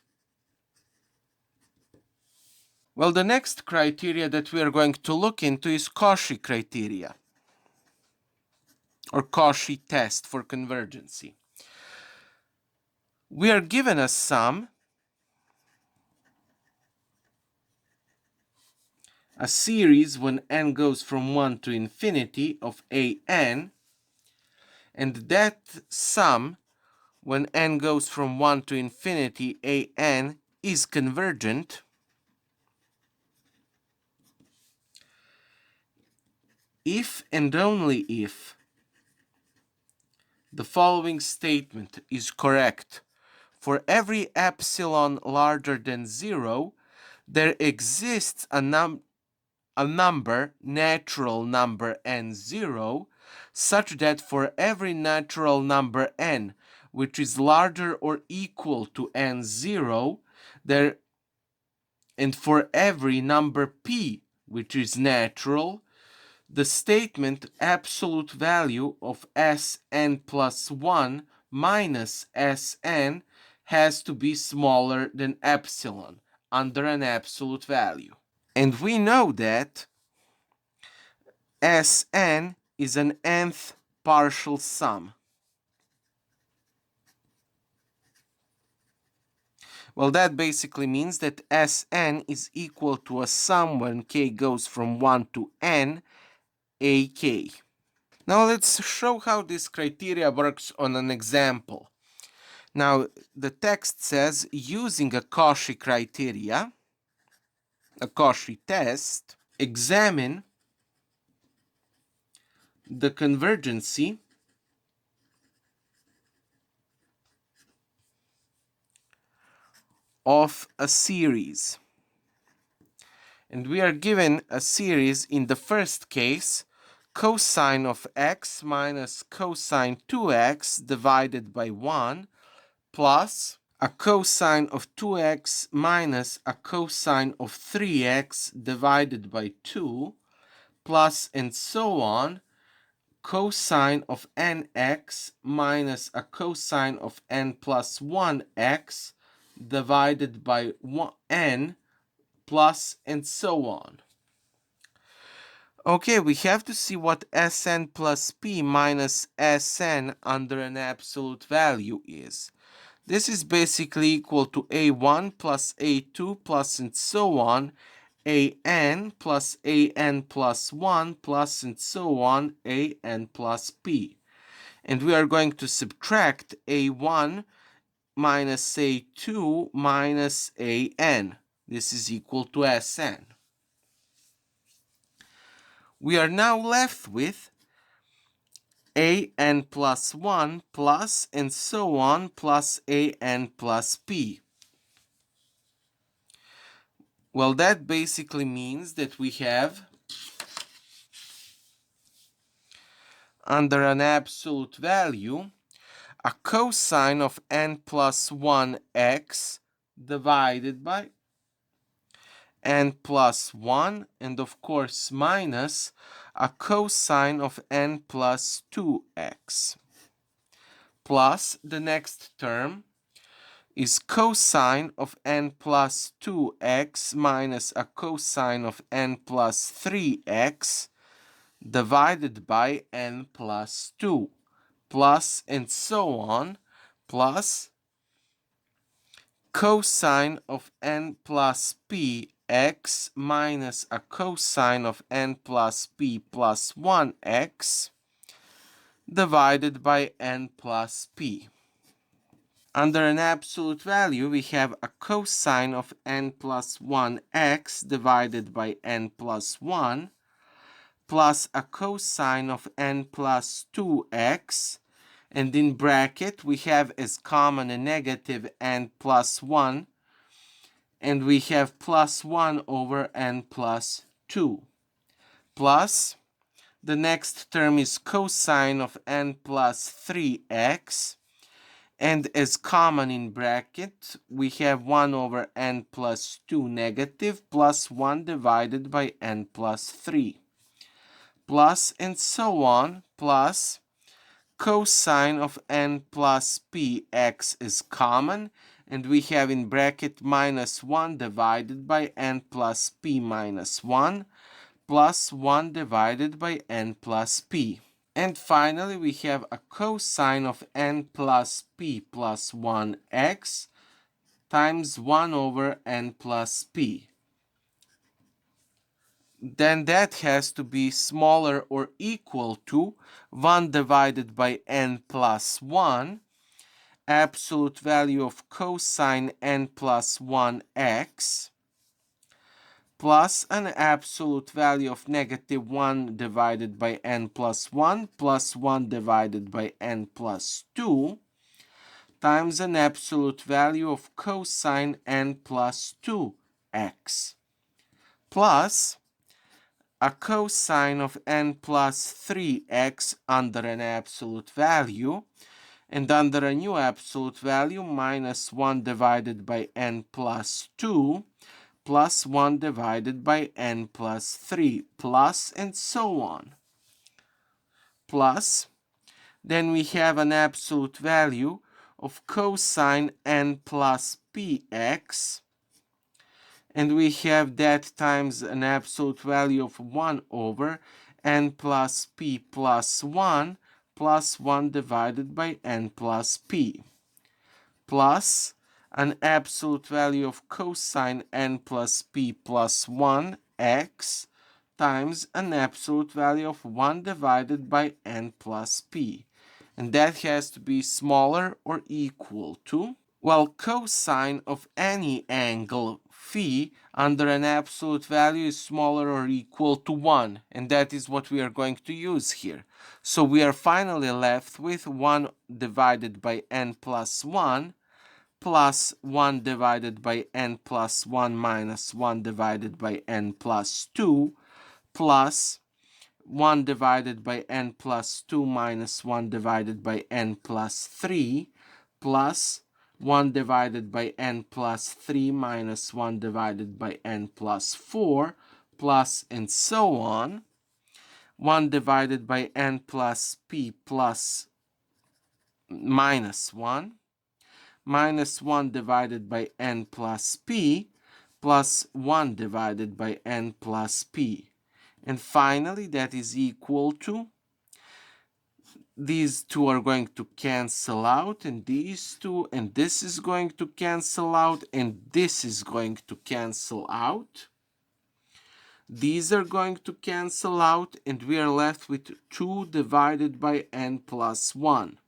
Well, the next criteria that we are going to look into is Cauchy criteria, or Cauchy test for convergency. We are given a sum, a series when n goes from 1 to infinity of an, and that sum when n goes from 1 to infinity an is convergent if and only if the following statement is correct. For every epsilon larger than 0, there exists a number, natural number n0, such that for every natural number n which is larger or equal to n0, and for every number p which is natural, the statement absolute value of Sn plus 1 minus Sn has to be smaller than epsilon under an absolute value. And we know that Sn is an nth partial sum. Well, that basically means that Sn is equal to a sum when k goes from 1 to n, ak. Now let's show how this criteria works on an example. Now the text says, using a Cauchy criteria, a Cauchy test, examine the convergency of a series. And we are given a series in the first case, cosine of x minus cosine 2x divided by 1 plus a cosine of 2x minus a cosine of 3x divided by 2 plus, and so on, cosine of nx minus a cosine of n plus 1x divided by n plus and so on. Okay, we have to see what Sn plus p minus Sn under an absolute value is. This is basically equal to a1 plus a2 plus and so on, an plus an plus 1 plus and so on, an plus p. And we are going to subtract a1 minus a2 minus an. This is equal to Sn. We are now left with an plus 1 plus and so on plus an plus p. Well, that basically means that we have, under an absolute value, a cosine of n plus 1x divided by n plus 1, and of course minus a cosine of n plus 2x, plus the next term is cosine of n plus 2x minus a cosine of n plus 3x divided by n plus 2, plus and so on, plus cosine of n plus p x minus a cosine of n plus p plus 1x divided by n plus p. Under an absolute value, we have a cosine of n plus 1x divided by n plus 1 plus a cosine of n plus 2x, and in bracket we have as common a negative n plus 1, and we have plus 1 over n plus 2, plus the next term is cosine of n plus 3x, and as common in bracket we have 1 over n plus 2 negative plus 1 divided by n plus 3, plus and so on, plus cosine of n plus px is common, and we have in bracket minus 1 divided by n plus p minus 1 plus 1 divided by n plus p. And finally we have a cosine of n plus p plus 1x times 1 over n plus p. Then that has to be smaller or equal to 1 divided by n plus 1, absolute value of cosine n plus 1x, plus an absolute value of negative 1 divided by n plus 1 plus 1 divided by n plus 2 times an absolute value of cosine n plus 2x, plus a cosine of n plus 3x under an absolute value, and under a new absolute value minus 1 divided by n plus 2 plus 1 divided by n plus 3, plus and so on. Plus, then we have an absolute value of cosine n plus px, and we have that times an absolute value of 1 over n plus p plus 1 plus 1 divided by n plus p, plus an absolute value of cosine n plus p plus 1 x times an absolute value of 1 divided by n plus p. And that has to be smaller or equal to, well, cosine of any angle phi under an absolute value is smaller or equal to 1, and that is what we are going to use here. So we are finally left with 1 divided by n plus 1 plus 1 divided by n plus 1 minus 1 divided by n plus 2 plus 1 divided by n plus 2 minus 1 divided by n plus 3 plus 1 divided by n plus 3 minus 1 divided by n plus 4 plus and so on, 1 divided by n plus p plus minus 1, minus 1 divided by n plus p plus 1 divided by n plus p. And finally, that is equal to, these two are going to cancel out, and these two, and this is going to cancel out, and this is going to cancel out. These are going to cancel out, and we are left with 2 divided by n plus 1.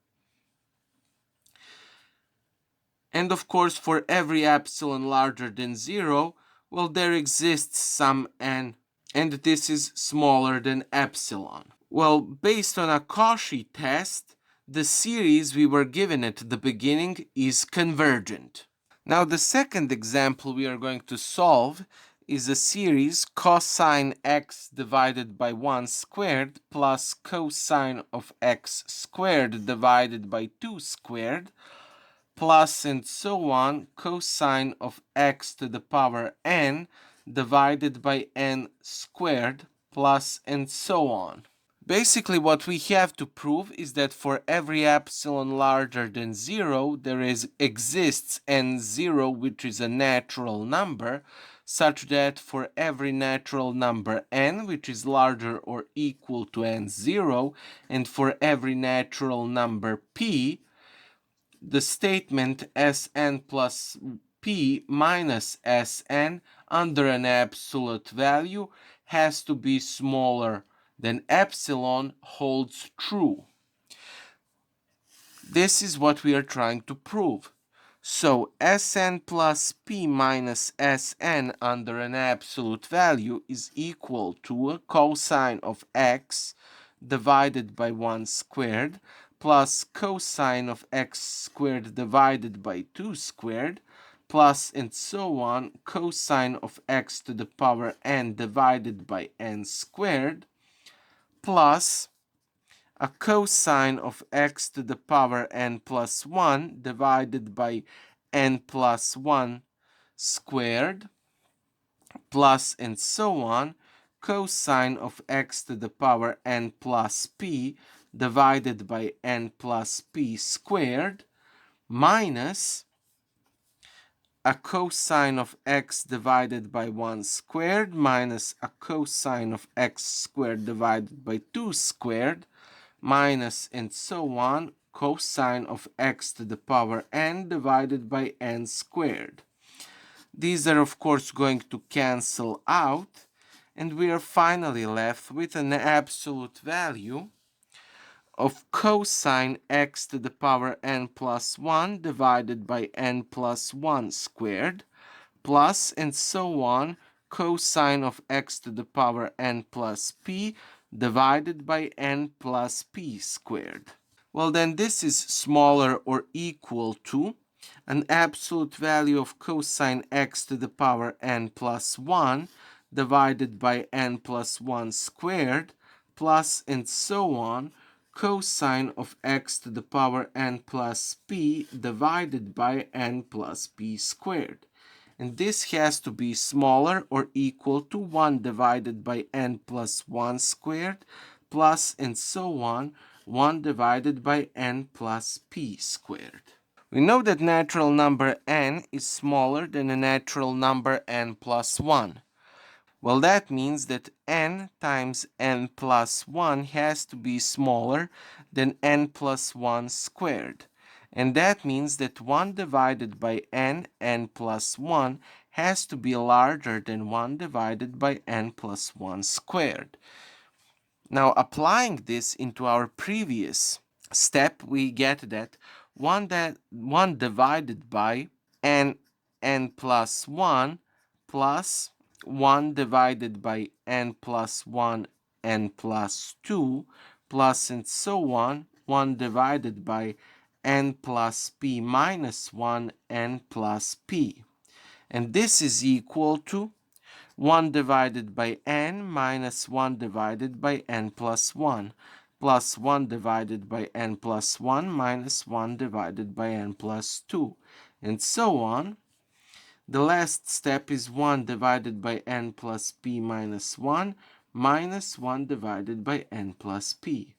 And of course, for every epsilon larger than 0, well, there exists some n, and this is smaller than epsilon. Well, based on a Cauchy test, the series we were given at the beginning is convergent. Now, the second example we are going to solve is a series cosine x divided by 1 squared plus cosine of x squared divided by 2 squared plus and so on cosine of x to the power n divided by n squared plus and so on. Basically, what we have to prove is that for every epsilon larger than 0, there exists n0, which is a natural number, such that for every natural number n, which is larger or equal to n0, and for every natural number p, the statement Sn plus p minus Sn under an absolute value has to be smaller than epsilon holds true. This is what we are trying to prove. So Sn plus p minus Sn under an absolute value is equal to a cosine of x divided by 1 squared plus cosine of x squared divided by 2 squared plus and so on cosine of x to the power n divided by n squared plus a cosine of x to the power n plus 1 divided by n plus 1 squared plus and so on cosine of x to the power n plus p divided by n plus p squared minus a cosine of x divided by 1 squared minus a cosine of x squared divided by 2 squared minus and so on cosine of x to the power n divided by n squared. These are of course going to cancel out, and we are finally left with an absolute value of cosine x to the power n plus 1 divided by n plus 1 squared plus and so on cosine of x to the power n plus p divided by n plus p squared. Well, then this is smaller or equal to an absolute value of cosine x to the power n plus 1 divided by n plus 1 squared plus and so on cosine of x to the power n plus p divided by n plus p squared. And this has to be smaller or equal to 1 divided by n plus 1 squared plus and so on 1 divided by n plus p squared. We know that natural number n is smaller than a natural number n plus 1. Well, that means that n times n plus 1 has to be smaller than n plus 1 squared. And that means that 1 divided by n plus 1 has to be larger than 1 divided by n plus 1 squared. Now, applying this into our previous step, we get that 1 divided by n plus 1 plus 1 divided by n plus 1 n plus 2 plus and so on 1 divided by n plus p minus 1 n plus p. And this is equal to 1 divided by n minus 1 divided by n plus 1 plus 1 divided by n plus 1 minus 1 divided by n plus 2 and so on. The last step is 1 divided by n plus p minus 1 minus 1 divided by n plus p.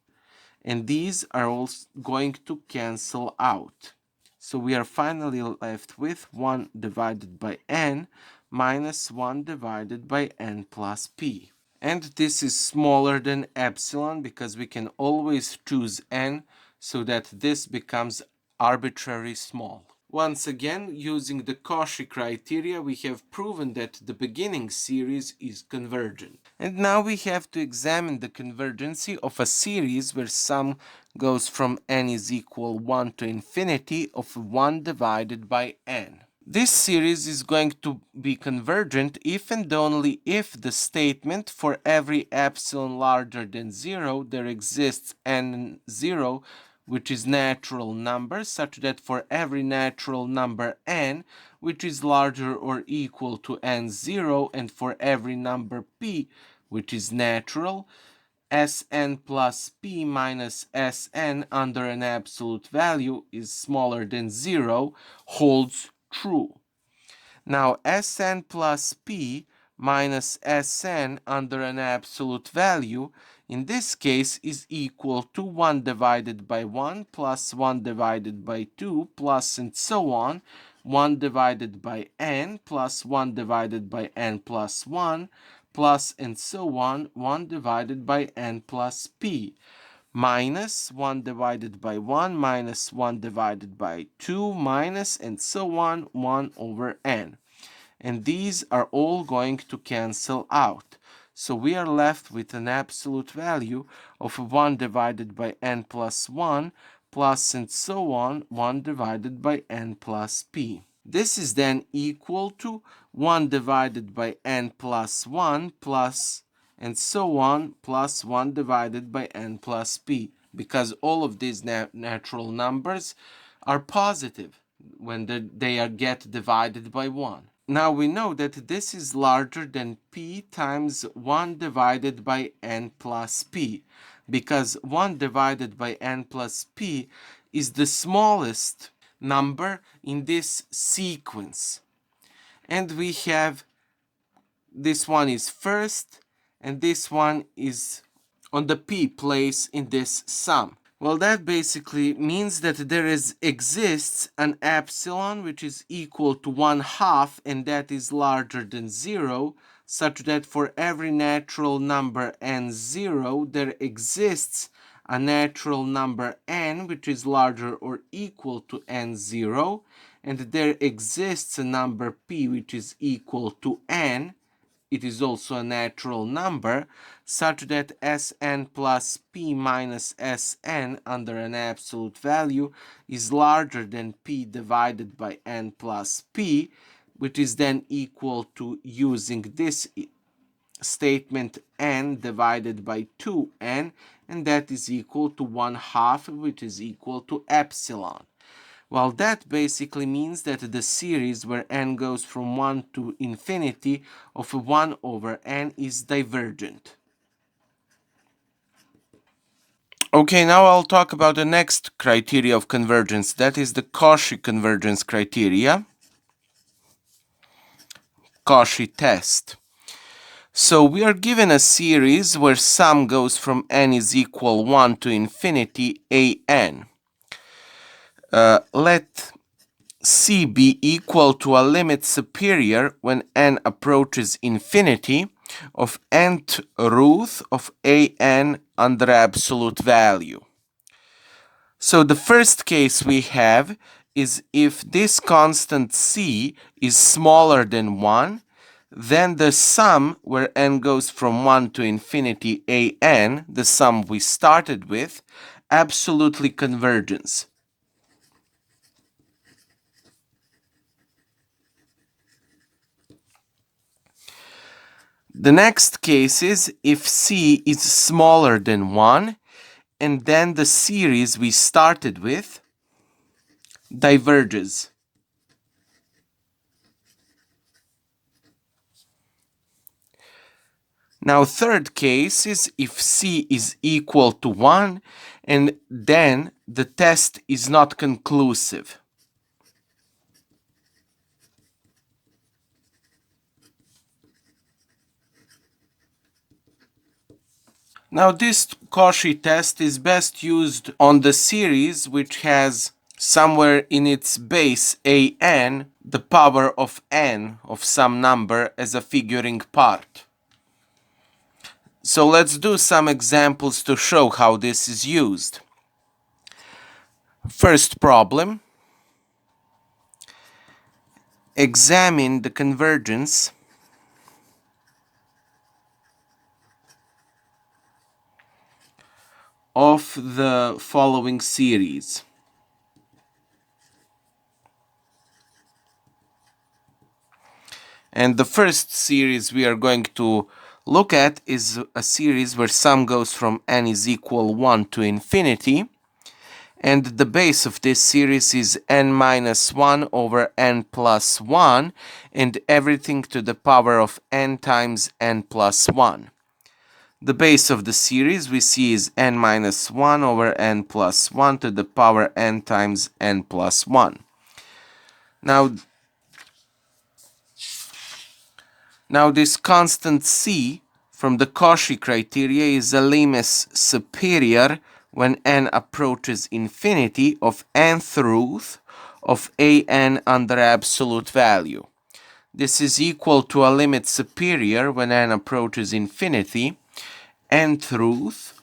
And these are all going to cancel out. So we are finally left with 1 divided by n minus 1 divided by n plus p. And this is smaller than epsilon because we can always choose n so that this becomes arbitrarily small. Once again, using the Cauchy criteria, we have proven that the beginning series is convergent. And now we have to examine the convergency of a series where sum goes from n is equal 1 to infinity of 1 divided by n. This series is going to be convergent if and only if the statement for every epsilon larger than 0 there exists n0 which is natural number, such that for every natural number n which is larger or equal to n0 and for every number p which is natural, Sn plus p minus Sn under an absolute value is smaller than 0 holds true. Now Sn plus p minus Sn under an absolute value in this case is equal to 1 divided by 1 plus 1 divided by 2 plus and so on, 1 divided by n plus 1 divided by n plus 1 plus and so on, 1 divided by n plus p, minus 1 divided by 1 minus 1 divided by 2 minus and so on, 1 over n. And these are all going to cancel out. So we are left with an absolute value of 1 divided by n plus 1 plus and so on, 1 divided by n plus p. This is then equal to 1 divided by n plus 1 plus and so on plus 1 divided by n plus p, because all of these natural numbers are positive when they get divided by 1. Now we know that this is larger than p times 1 divided by n plus p, because 1 divided by n plus p is the smallest number in this sequence. And we have this one is first and this one is on the p place in this sum. Well, that basically means that there exists an epsilon which is equal to 1/2 and that is larger than 0, such that for every natural number n0 there exists a natural number n which is larger or equal to n0, and there exists a number p which is equal to n. It is also a natural number, such that Sn plus p minus Sn under an absolute value is larger than p divided by n plus p, which is then equal to, using this statement, n divided by 2n, and that is equal to 1/2, which is equal to epsilon. Well, that basically means that the series where n goes from 1 to infinity of 1 over n is divergent. Okay, now I'll talk about the next criteria of convergence. That is the Cauchy convergence criteria. Cauchy Test. So we are given a series where sum goes from n is equal 1 to infinity an. Let C be equal to a limit superior when n approaches infinity of nth root of an under absolute value. So the first case we have is if this constant c is smaller than 1, then the sum where n goes from 1 to infinity an, the sum we started with, absolutely converges. The next case is if c is smaller than 1, and then the series we started with diverges. Now, third case is if c is equal to 1, and then the test is not conclusive. Now this Cauchy test is best used on the series which has somewhere in its base an the power of n of some number as a figuring part. So let's do some examples to show how this is used. First problem. Examine the convergence of the following series. And the first series we are going to look at is a series where sum goes from n is equal 1 to infinity. And the base of this series is n minus 1 over n plus 1, and everything to the power of n times n plus 1. The base of the series we see is n minus 1 over n plus 1 to the power n times n plus 1. Now this constant c from the Cauchy criteria is a limit superior when n approaches infinity of nth root of an under absolute value. This is equal to a limit superior when n approaches infinity nth root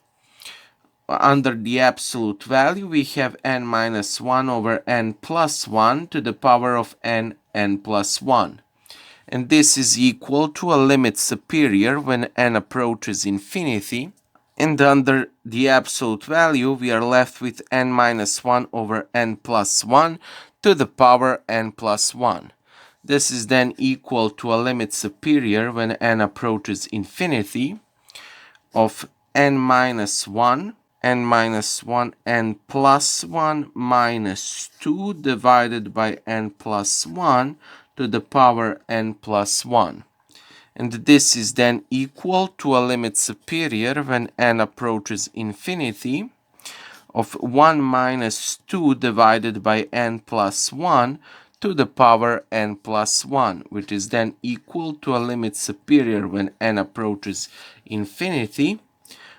under the absolute value we have n minus 1 over n plus 1 to the power of n plus 1. And this is equal to a limit superior when n approaches infinity. And under the absolute value, we are left with n minus 1 over n plus 1 to the power n plus 1. This is then equal to a limit superior when n approaches infinity of n minus 1, n minus 1, n plus 1 minus 2 divided by n plus 1 to the power n plus 1. And this is then equal to a limit superior when n approaches infinity of 1 minus 2 divided by n plus 1 to the power n plus 1, which is then equal to a limit superior when n approaches infinity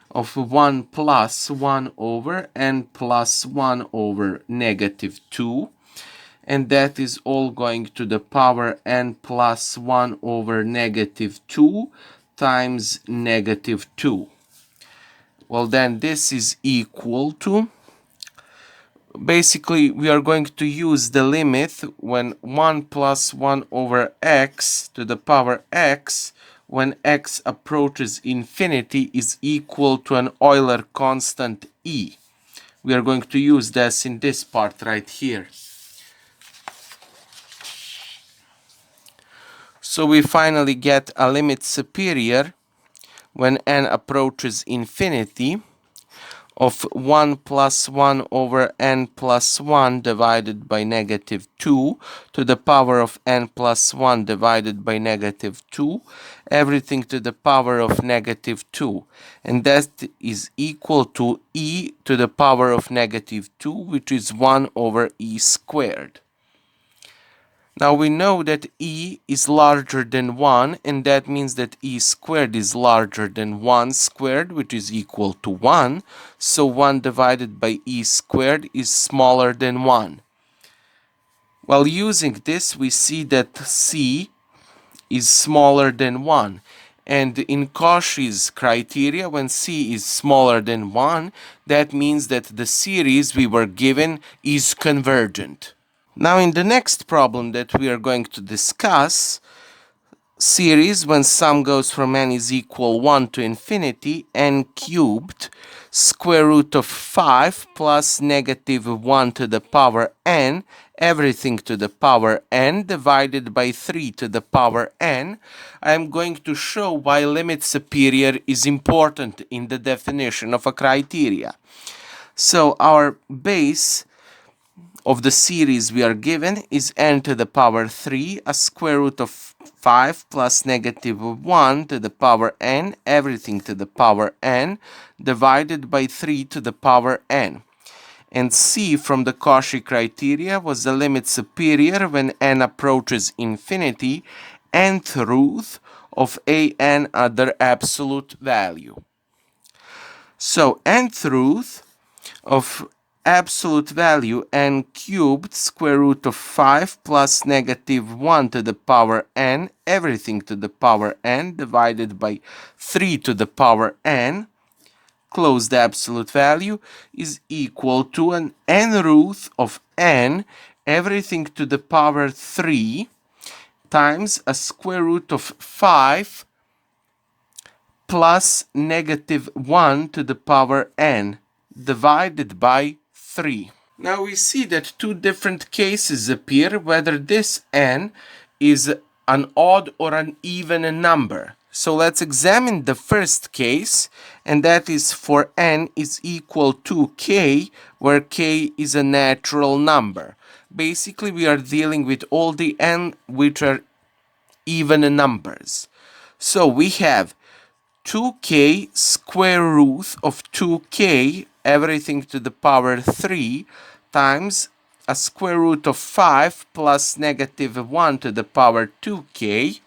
of 1 plus 1 over n plus 1 over negative 2. And that is all going to the power n plus 1 over negative 2 times negative 2. Well, then this is equal to, basically we are going to use the limit when 1 plus 1 over x to the power x when x approaches infinity is equal to an Euler constant e. We are going to use this in this part right here. So we finally get a limit superior when n approaches infinity of 1 plus 1 over n plus 1 divided by negative 2 to the power of n plus 1 divided by negative 2, everything to the power of negative 2. And that is equal to e to the power of negative 2, which is 1 over e squared. Now we know that e is larger than 1, and that means that e squared is larger than 1 squared, which is equal to 1. So 1 divided by e squared is smaller than 1. While using this, we see that c is smaller than 1. And in Cauchy's criteria, when c is smaller than 1, that means that the series we were given is convergent. Now in the next problem that we are going to discuss, series when sum goes from n is equal 1 to infinity, n cubed square root of 5 plus negative 1 to the power n, everything to the power n divided by 3 to the power n. I am going to show why limit superior is important in the definition of a criteria. So our base of the series we are given is n to the power 3, a square root of 5 plus negative 1 to the power n, everything to the power n, divided by 3 to the power n. And c from the Cauchy criteria was the limit superior when n approaches infinity, nth root of an other absolute value. So nth root of absolute value n cubed square root of 5 plus negative 1 to the power n, everything to the power n, divided by 3 to the power n, close the absolute value, is equal to an n root of n, everything to the power 3, times a square root of 5 plus negative 1 to the power n, divided by 3. Now we see that two different cases appear whether this n is an odd or an even number. So let's examine the first case, and that is for n is equal to k, where k is a natural number. Basically, we are dealing with all the n which are even numbers. So we have 2k square root of 2k, everything to the power 3, times a square root of 5 plus negative 1 to the power 2k,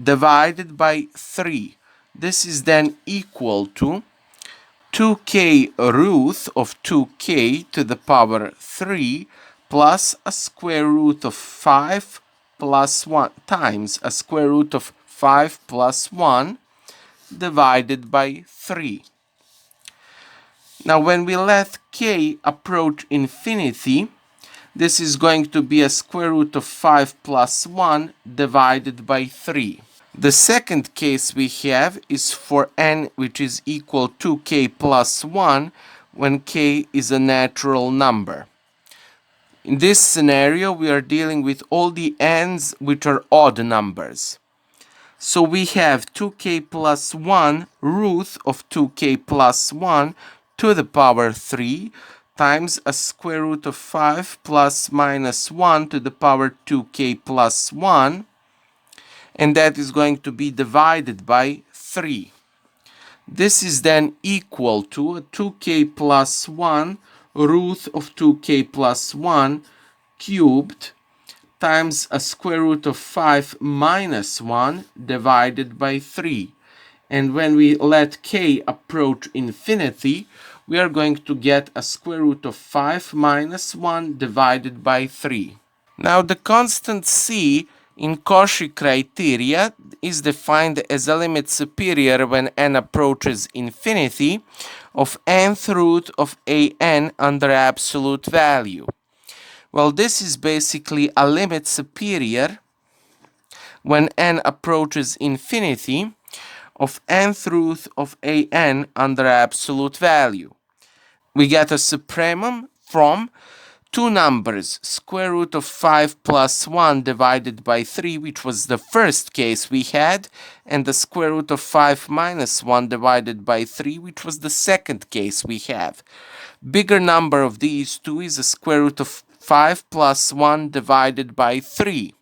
divided by 3. This is then equal to 2k root of 2k to the power 3 plus a square root of 5 plus 1 times a square root of 5 plus 1 divided by 3. Now when we let k approach infinity, this is going to be a square root of 5 plus 1 divided by 3. The second case we have is for n which is equal to k plus 1 when k is a natural number. In this scenario, we are dealing with all the n's which are odd numbers. So we have 2k plus 1 root of 2k plus 1 to the power 3 times a square root of 5 plus minus 1 to the power 2k plus 1, and that is going to be divided by 3. This is then equal to 2k plus 1 root of 2k plus 1 cubed times a square root of 5 minus 1 divided by 3. And when we let k approach infinity, we are going to get a square root of 5 minus 1 divided by 3. Now the constant c in Cauchy criteria is defined as a limit superior when n approaches infinity of nth root of an under absolute value. Well, this is basically a limit superior when n approaches infinity of nth root of an under absolute value. We get a supremum from two numbers, square root of 5 plus 1 divided by 3, which was the first case we had, and the square root of 5 minus 1 divided by 3, which was the second case we have. Bigger number of these two is the square root of 5 plus 1 divided by 3.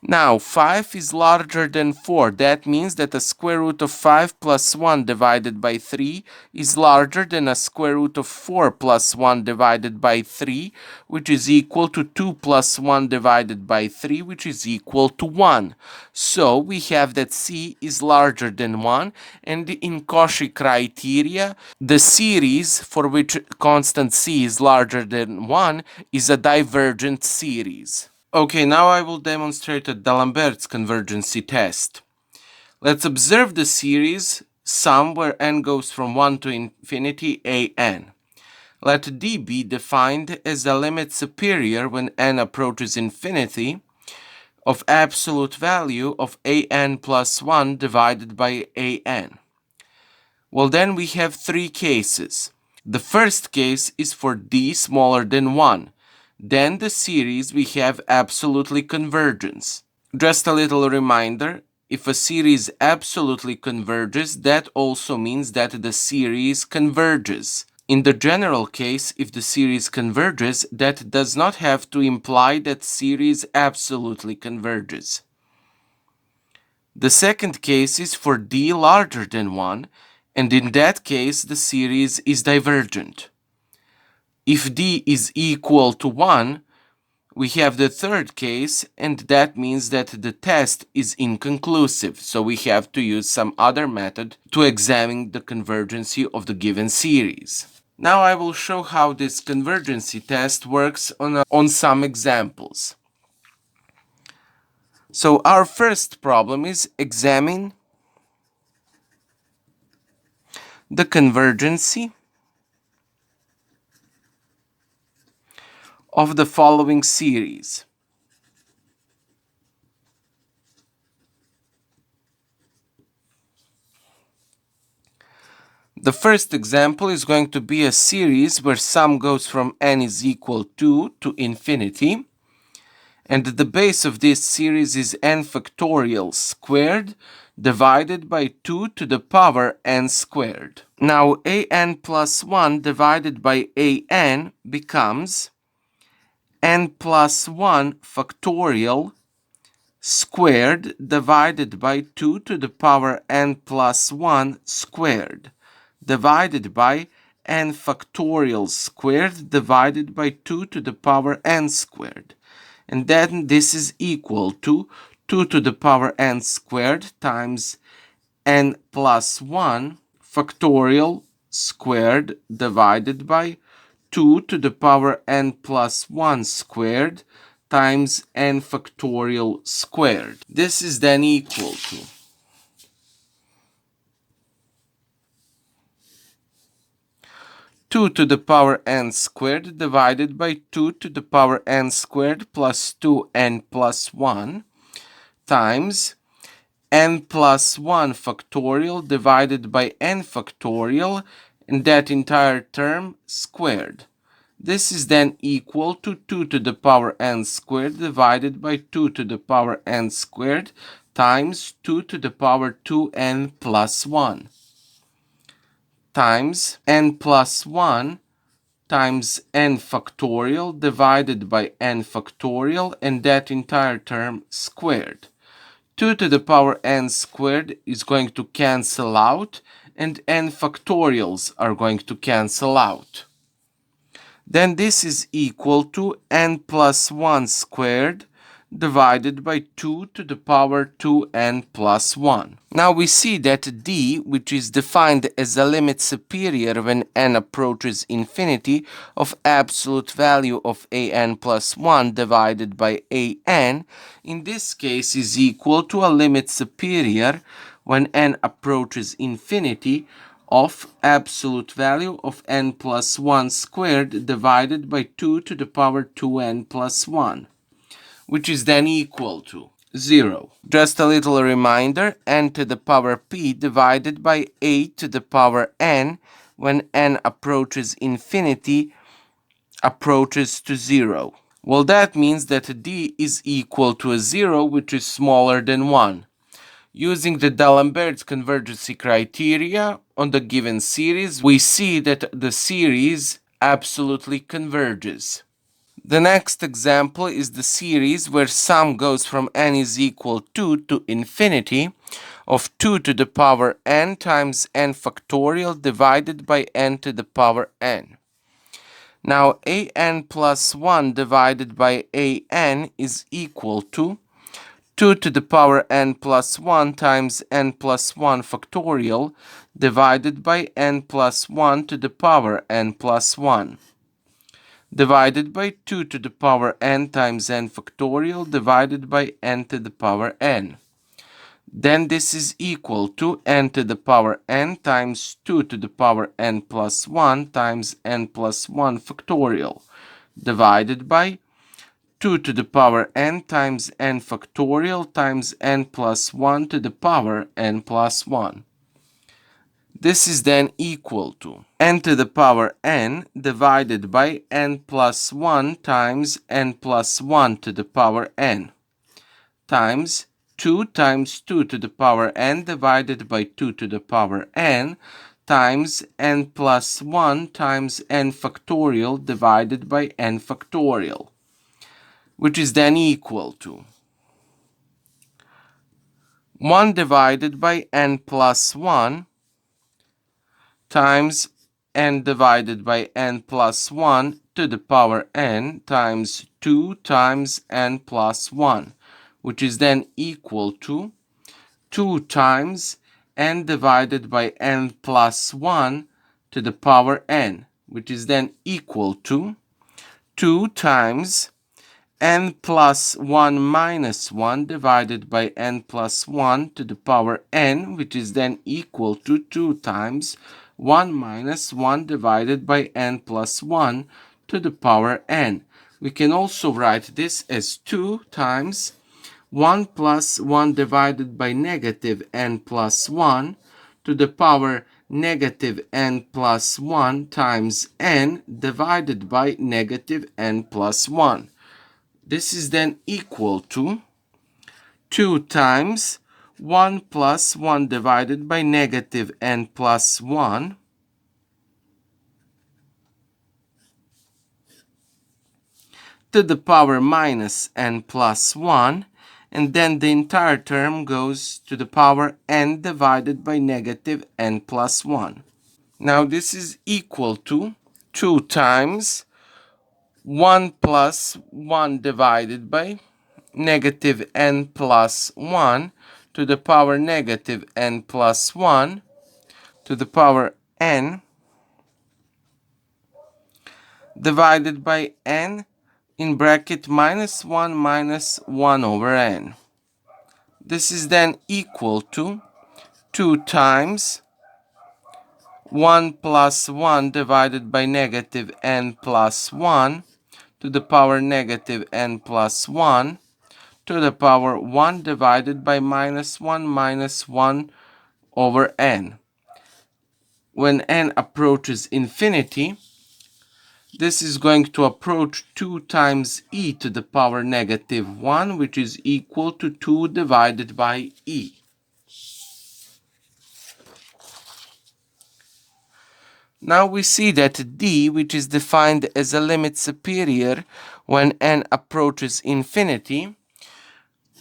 Now, 5 is larger than 4. That means that a square root of 5 plus 1 divided by 3 is larger than a square root of 4 plus 1 divided by 3, which is equal to 2 plus 1 divided by 3, which is equal to 1. So, we have that c is larger than 1, and in Cauchy criteria, the series for which constant c is larger than 1 is a divergent series. Okay, now I will demonstrate D'Alembert's convergence test. Let's observe the series sum where n goes from 1 to infinity an. Let d be defined as a limit superior when n approaches infinity of absolute value of an plus 1 divided by an. Well, then we have three cases. The first case is for d smaller than 1. Then the series we have absolutely convergence. Just a little reminder, if a series absolutely converges, that also means that the series converges. In the general case, if the series converges, that does not have to imply that series absolutely converges. The second case is for d larger than 1, and in that case the series is divergent. If d is equal to 1, we have the third case, and that means that the test is inconclusive, so we have to use some other method to examine the convergency of the given series. Now I will show how this convergency test works on some examples. So our first problem is examine the convergency of the following series. The first example is going to be a series where sum goes from n is equal to infinity, and the base of this series is n factorial squared divided by 2 to the power n squared. Now an plus 1 divided by an becomes n plus 1 factorial squared divided by 2 to the power n plus 1 squared divided by n factorial squared divided by 2 to the power n squared. And then this is equal to 2 to the power n squared times n plus 1 factorial squared divided by 2 to the power n plus 1 squared times n factorial squared. This is then equal to 2 to the power n squared divided by 2 to the power n squared plus 2n plus 1 times n plus 1 factorial divided by n factorial, and that entire term squared. This is then equal to 2 to the power n squared divided by 2 to the power n squared times 2 to the power 2n plus 1 times n plus 1 times n factorial divided by n factorial, and that entire term squared. 2 to the power n squared is going to cancel out, and n factorials are going to cancel out. Then this is equal to n plus 1 squared divided by 2 to the power 2n plus 1. Now we see that d, which is defined as a limit superior when n approaches infinity of absolute value of an plus 1 divided by an, in this case is equal to a limit superior when n approaches infinity of absolute value of n plus 1 squared divided by 2 to the power 2n plus 1, which is then equal to 0. Just a little reminder, n to the power p divided by a to the power n when n approaches infinity approaches to 0. Well, that means that d is equal to a 0, which is smaller than 1. Using the D'Alembert convergency criteria on the given series, we see that the series absolutely converges. The next example is the series where sum goes from n is equal to infinity of 2 to the power n times n factorial divided by n to the power n. Now an plus 1 divided by an is equal to 2 to the power n plus 1 times n plus 1 factorial divided by n plus 1 to the power n plus 1 divided by 2 to the power n times n factorial divided by n to the power n. Then this is equal to n to the power n times 2 to the power n plus 1 times n plus 1 factorial divided by 2 to the power n times n factorial times n plus 1 to the power n plus 1. This is then equal to n to the power n divided by n plus 1 times n plus 1 to the power n times 2 times 2 to the power n divided by 2 to the power n times n plus 1 times n factorial divided by n factorial, which is then equal to 1 divided by n plus 1 times n divided by n plus 1 to to the power n times 2 times n plus 1, which is then equal to 2 times n divided by n plus 1 to the power n, which is then equal to 2 times n plus 1 minus 1 divided by n plus 1 to the power n, which is then equal to 2 times 1 minus 1 divided by n plus 1 to the power n. We can also write this as 2 times 1 plus 1 divided by negative n plus 1 to the power negative n plus 1 times n divided by negative n plus 1. This is then equal to 2 times 1 plus 1 divided by negative n plus 1 to the power minus n plus 1, and then the entire term goes to the power n divided by negative n plus 1. Now this is equal to 2 times 1 plus 1 divided by negative n plus 1 to the power negative n plus 1 to the power n divided by n in bracket minus 1 over n. This is then equal to 2 times 1 plus 1 divided by negative n plus 1 to the power negative n plus 1 to the power 1 divided by minus 1 over n. When n approaches infinity, this is going to approach 2 times e to the power negative 1, which is equal to 2 divided by e. Now we see that d, which is defined as a limit superior when n approaches infinity,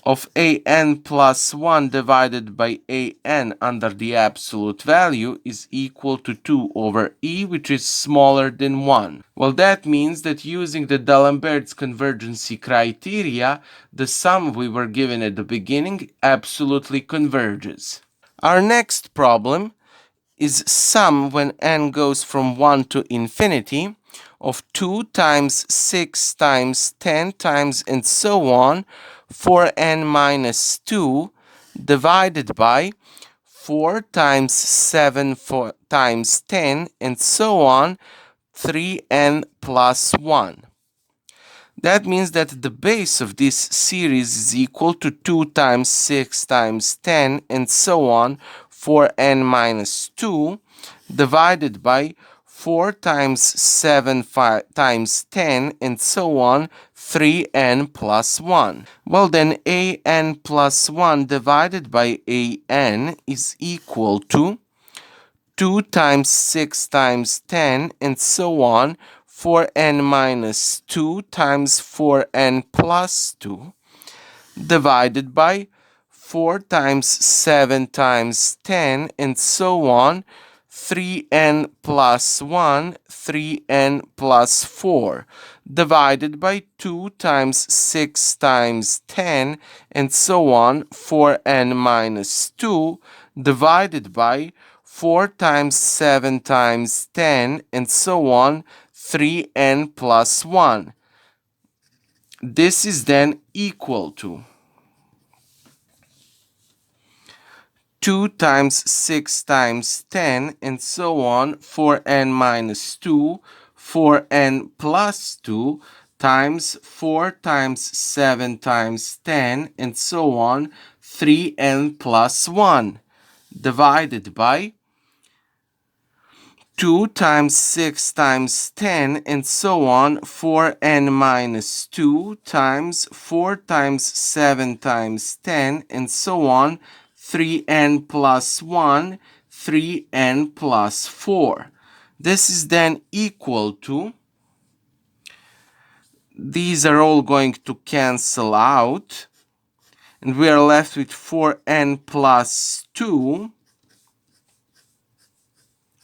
of an plus 1 divided by an under the absolute value is equal to 2 over e, which is smaller than 1. Well, that means that using the D'Alembert's convergence criteria, the sum we were given at the beginning absolutely converges. Our next problem is sum when n goes from 1 to infinity of 2 times 6 times 10 times and so on for n minus 2 divided by 4 times 7 times 10 and so on 3n plus 1. That means that the base of this series is equal to 2 times 6 times 10 and so on for n minus 2 divided by 4 times 7 times 10 and so on 3n plus 1. Well then an plus 1 divided by an is equal to 2 times 6 times 10 and so on for n minus 2 times 4n plus 2 divided by 4 times 7 times 10 and so on 3n plus 1 3n plus 4 divided by 2 times 6 times 10 and so on 4n minus 2 divided by 4 times 7 times 10 and so on 3n plus 1. This is then equal to 2 times 6 times 10 and so on 4n minus 2 4n plus 2 times 4 times 7 times 10 and so on 3n plus 1 divided by 2 times 6 times 10 and so on 4n minus 2 times 4 times 7 times 10 and so on 3n plus 1 3n plus 4. This is then equal to, these are all going to cancel out and we are left with 4n plus 2.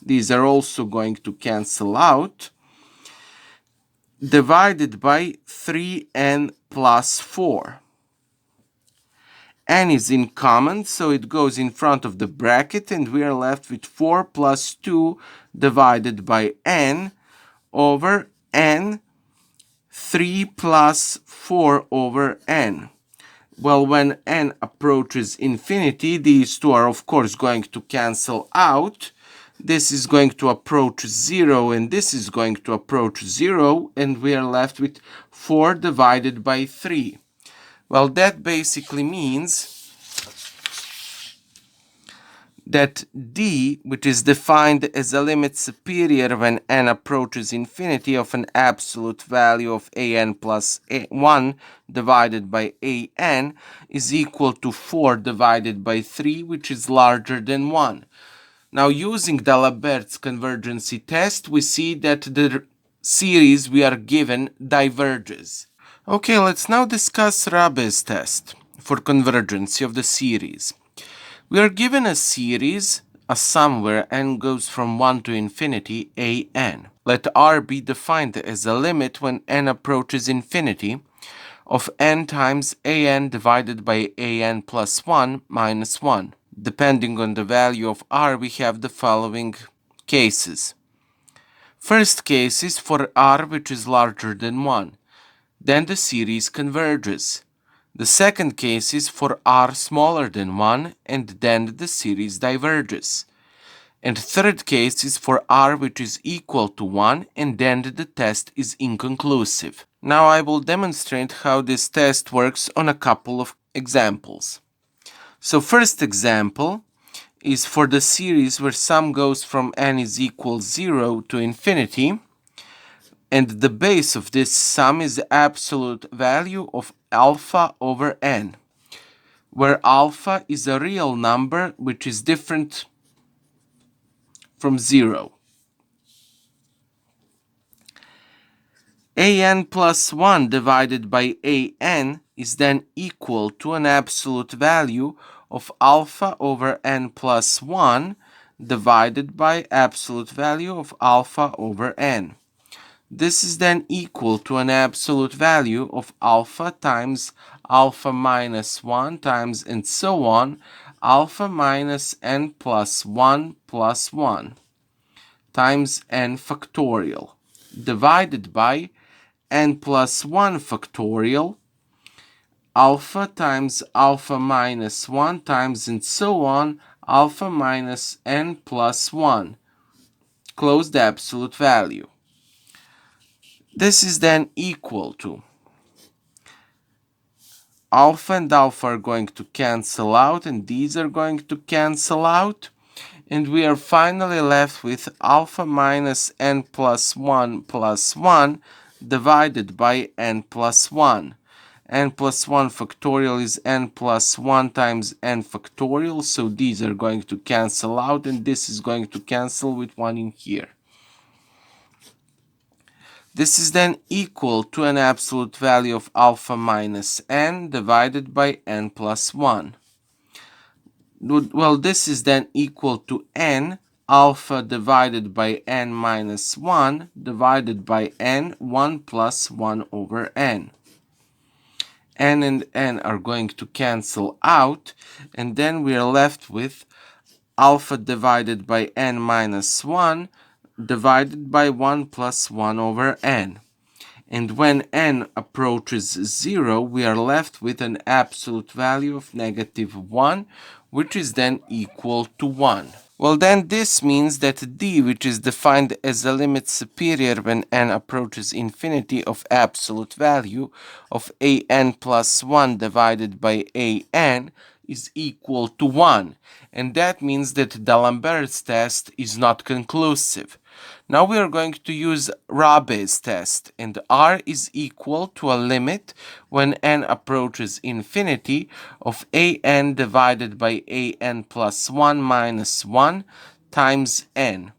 These are also going to cancel out. divided by 3n plus 4. N is in common, so it goes in front of the bracket, and we are left with 4 plus 2 divided by n over n, 3 plus 4 over n. Well, when n approaches infinity, these two are of course going to cancel out. This is going to approach 0, and this is going to approach 0, and we are left with 4 divided by 3. Well, that basically means that d, which is defined as a limit superior when n approaches infinity of an absolute value of an plus 1 divided by an, is equal to 4 divided by 3, which is larger than 1. Now, using the Alembert's convergence test, we see that the series we are given diverges. Okay, let's now discuss Raabe's test for convergence of the series. We are given a series, a sum where n goes from 1 to infinity, an. Let R be defined as a limit when n approaches infinity of n times an divided by an plus 1 minus 1. Depending on the value of R, we have the following cases. First case is for R which is larger than 1. Then the series converges. The second case is for R smaller than 1, and then the series diverges. And third case is for R which is equal to 1, and then the test is inconclusive. Now I will demonstrate how this test works on a couple of examples. So first example is for the series where sum goes from n is equal 0 to infinity, and the base of this sum is the absolute value of alpha over n, where alpha is a real number which is different from 0. An plus 1 divided by an is then equal to an absolute value of alpha over n plus 1 divided by absolute value of alpha over n. This is then equal to an absolute value of alpha times alpha minus 1 times and so on, alpha minus n plus 1 times n factorial divided by n plus 1 factorial, alpha times alpha minus 1 times and so on, alpha minus n plus 1, close the absolute value. This is then equal to alpha and alpha are going to cancel out, and these are going to cancel out, and we are finally left with alpha minus n plus 1 divided by n plus 1. N plus 1 factorial is n plus 1 times n factorial, so these are going to cancel out, and this is going to cancel with 1 in here. This is then equal to an absolute value of alpha minus n divided by n plus 1. Well, this is then equal to n alpha divided by n minus 1 divided by n 1 plus 1 over n. N and n are going to cancel out, and then we are left with alpha divided by n minus 1 divided by 1 plus 1 over n. And when n approaches 0, we are left with an absolute value of -1, which is then equal to 1. Well, then this means that d, which is defined as a limit superior when n approaches infinity of absolute value of an plus 1 divided by an, is equal to 1. And that means that the Alembert's test is not conclusive. Now we are going to use Raabe's test, and R is equal to a limit when n approaches infinity of an divided by an plus 1 minus 1 times n.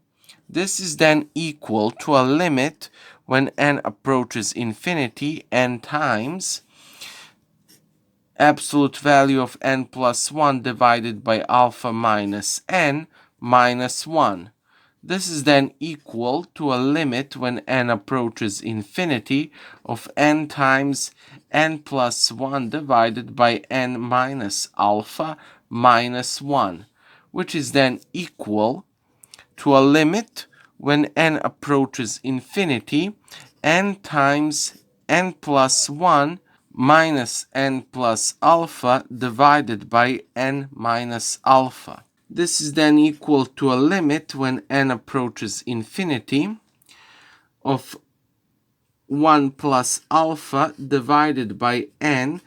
This is then equal to a limit when n approaches infinity, n times absolute value of n plus 1 divided by alpha minus n minus 1. This is then equal to a limit when n approaches infinity of n times n plus 1 divided by n minus alpha minus 1, which is then equal to a limit when n approaches infinity n times n plus 1 minus n plus alpha divided by n minus alpha. This is then equal to a limit when n approaches infinity of 1 plus alpha divided by n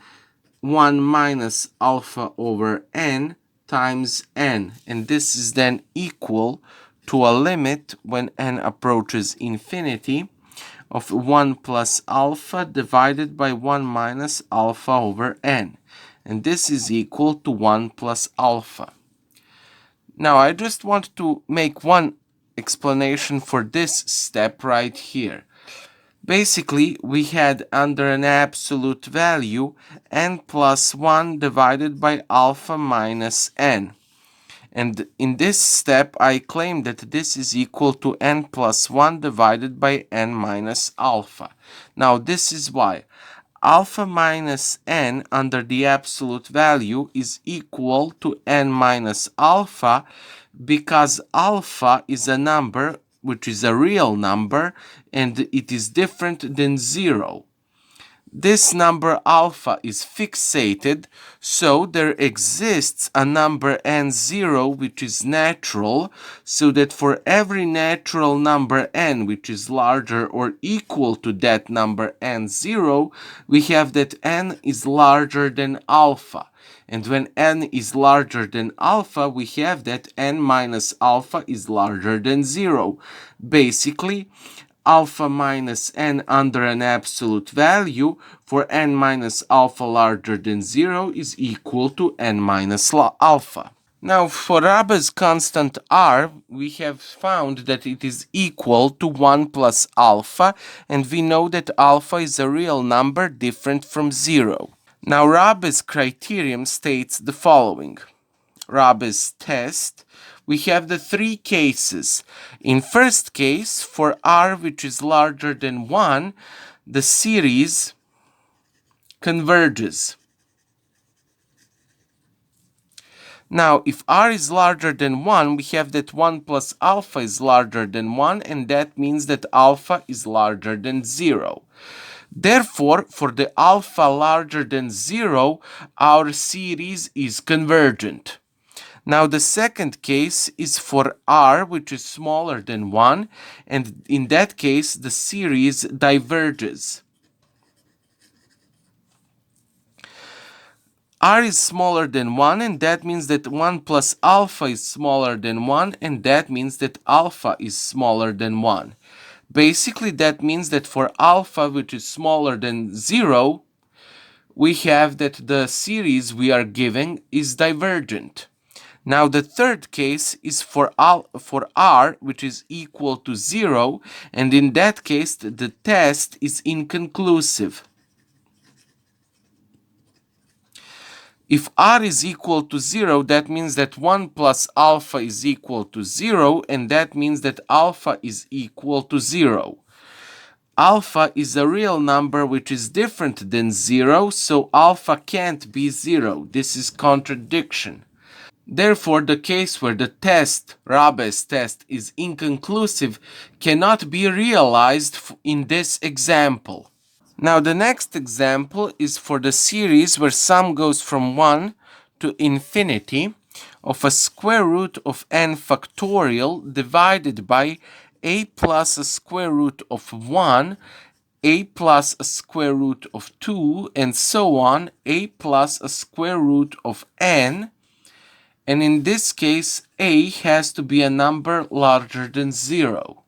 1 minus alpha over n times n, and this is then equal to a limit when n approaches infinity of 1 plus alpha divided by 1 minus alpha over n, and this is equal to 1 plus alpha. Now I just want to make one explanation for this step right here. Basically, we had under an absolute value n plus 1 divided by alpha minus n. And in this step, I claim that this is equal to n plus 1 divided by n minus alpha. Now, this is why alpha minus n under the absolute value is equal to n minus alpha, because alpha is a number which is a real number and it is different than 0. This number alpha is fixated, so there exists a number n0 which is natural, so that for every natural number n which is larger or equal to that number n0, we have that n is larger than alpha. And when n is larger than alpha, we have that n minus alpha is larger than 0. Basically, alpha minus n under an absolute value for n minus alpha larger than 0 is equal to n minus alpha. Now, for Raabe's constant r, we have found that it is equal to 1 plus alpha, and we know that alpha is a real number different from 0. Now, Raabe's criterion states the following. Raabe's test, we have the three cases. In first case, for r which is larger than 1, the series converges. Now, if r is larger than 1, we have that 1 plus alpha is larger than 1, and that means that alpha is larger than 0. Therefore, for the alpha larger than 0, our series is convergent. Now, the second case is for r which is smaller than 1, and in that case, the series diverges. R is smaller than 1, and that means that 1 plus alpha is smaller than 1, and that means that alpha is smaller than 1. Basically, that means that for alpha which is smaller than 0, we have that the series we are giving is divergent. Now, the third case is for r which is equal to 0, and in that case, the test is inconclusive. If r is equal to 0, that means that 1 plus alpha is equal to 0, and that means that alpha is equal to 0. Alpha is a real number which is different than 0, so alpha can't be 0. This is contradiction. Therefore, the case where the test, Raabe's test, is inconclusive cannot be realized in this example. Now, the next example is for the series where sum goes from 1 to infinity of a square root of n factorial divided by a plus a square root of 1, a plus a square root of 2, and so on, a plus a square root of n. And in this case, a has to be a number larger than 0.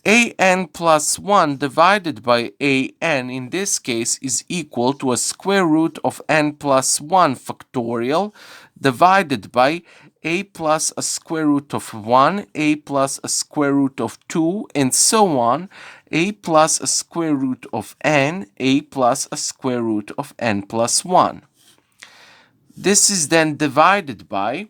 an plus 1 divided by an in this case is equal to a square root of n plus 1 factorial divided by a plus a square root of 1, a plus a square root of 2, and so on, a plus a square root of n, a plus a square root of n plus 1. This is then divided by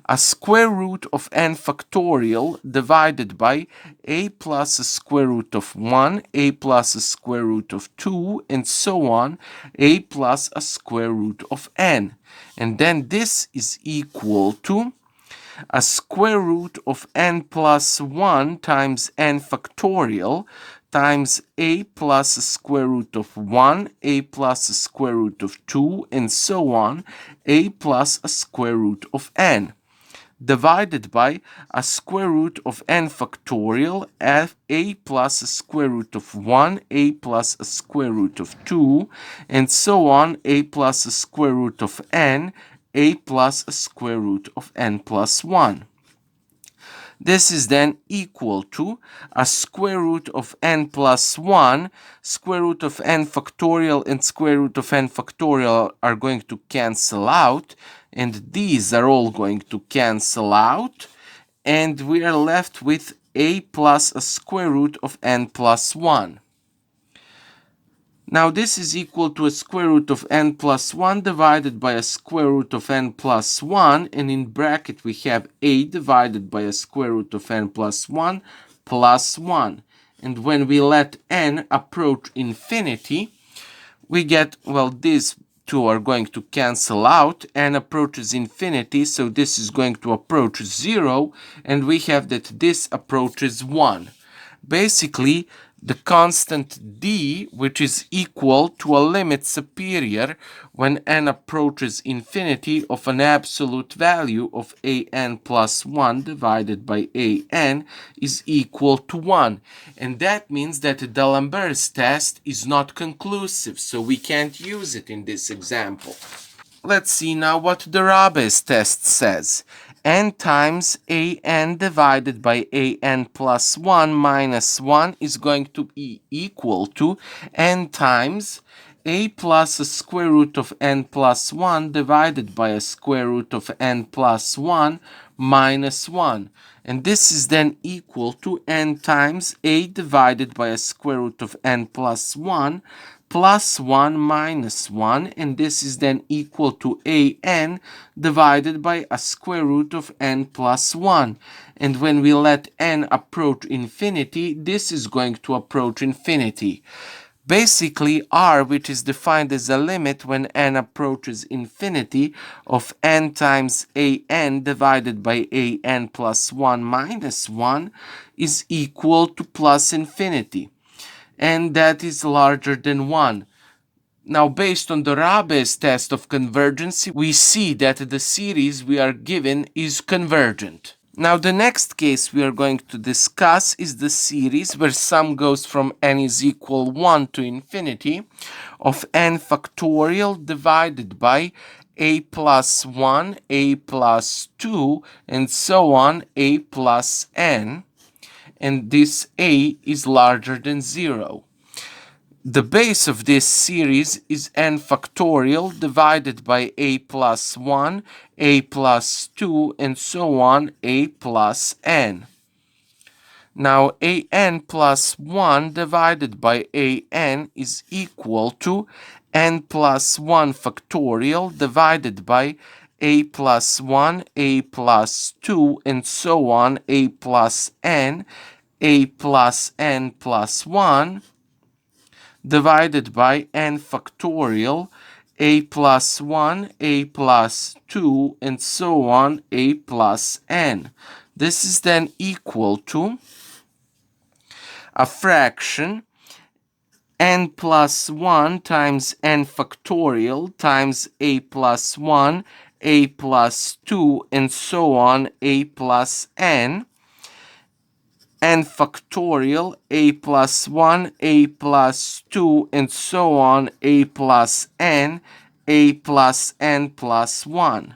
a square root of n factorial divided by a plus a square root of 1, a plus a square root of 2, and so on, a plus a square root of n. And then this is equal to a square root of n plus 1 times n factorial times a plus a square root of 1, a plus a square root of 2, and so on, a plus a square root of n, divided by a square root of n factorial a plus a square root of 1, a plus a square root of 2, and so on, a plus a square root of n, a plus a square root of n plus 1. This is then equal to a square root of n plus 1, square root of n factorial and square root of n factorial are going to cancel out, and these are all going to cancel out, and we are left with a plus a square root of n plus 1. Now this is equal to a square root of n plus 1 divided by a square root of n plus 1, and in bracket we have a divided by a square root of n plus 1 plus 1. And when we let n approach infinity, we get, well, these two are going to cancel out. N approaches infinity, so this is going to approach 0, and we have that this approaches 1. Basically, the constant d, which is equal to a limit superior when n approaches infinity of an absolute value of an plus 1 divided by an, is equal to 1. And that means that the Alembert test is not conclusive, so we can't use it in this example. Let's see now what the Raabe test says. N times an divided by an plus 1 minus 1 is going to be equal to n times a plus a square root of n plus 1 divided by a square root of n plus 1 minus 1. And this is then equal to n times a divided by a square root of n plus 1 plus 1 minus 1, and this is then equal to an divided by a square root of n plus 1. And when we let n approach infinity, this is going to approach infinity. Basically, r, which is defined as a limit when n approaches infinity of n times an divided by an plus 1 minus 1, is equal to plus infinity, and that is larger than 1. Now, based on the Raabe test of convergence, we see that the series we are given is convergent. Now, the next case we are going to discuss is the series where sum goes from n is equal 1 to infinity of n factorial divided by a plus 1, a plus 2, and so on, a plus n, and this a is larger than 0. The base of this series is n factorial divided by a plus 1, a plus 2, and so on, a plus n. Now, an plus 1 divided by an is equal to n plus 1 factorial divided by a plus 1, a plus 2, and so on, a plus n plus 1, divided by n factorial a plus 1, a plus 2, and so on, a plus n. This is then equal to a fraction n plus 1 times n factorial times a plus 1, a plus 2, and so on, a plus n factorial a plus 1, a plus 2, and so on, a plus n plus 1.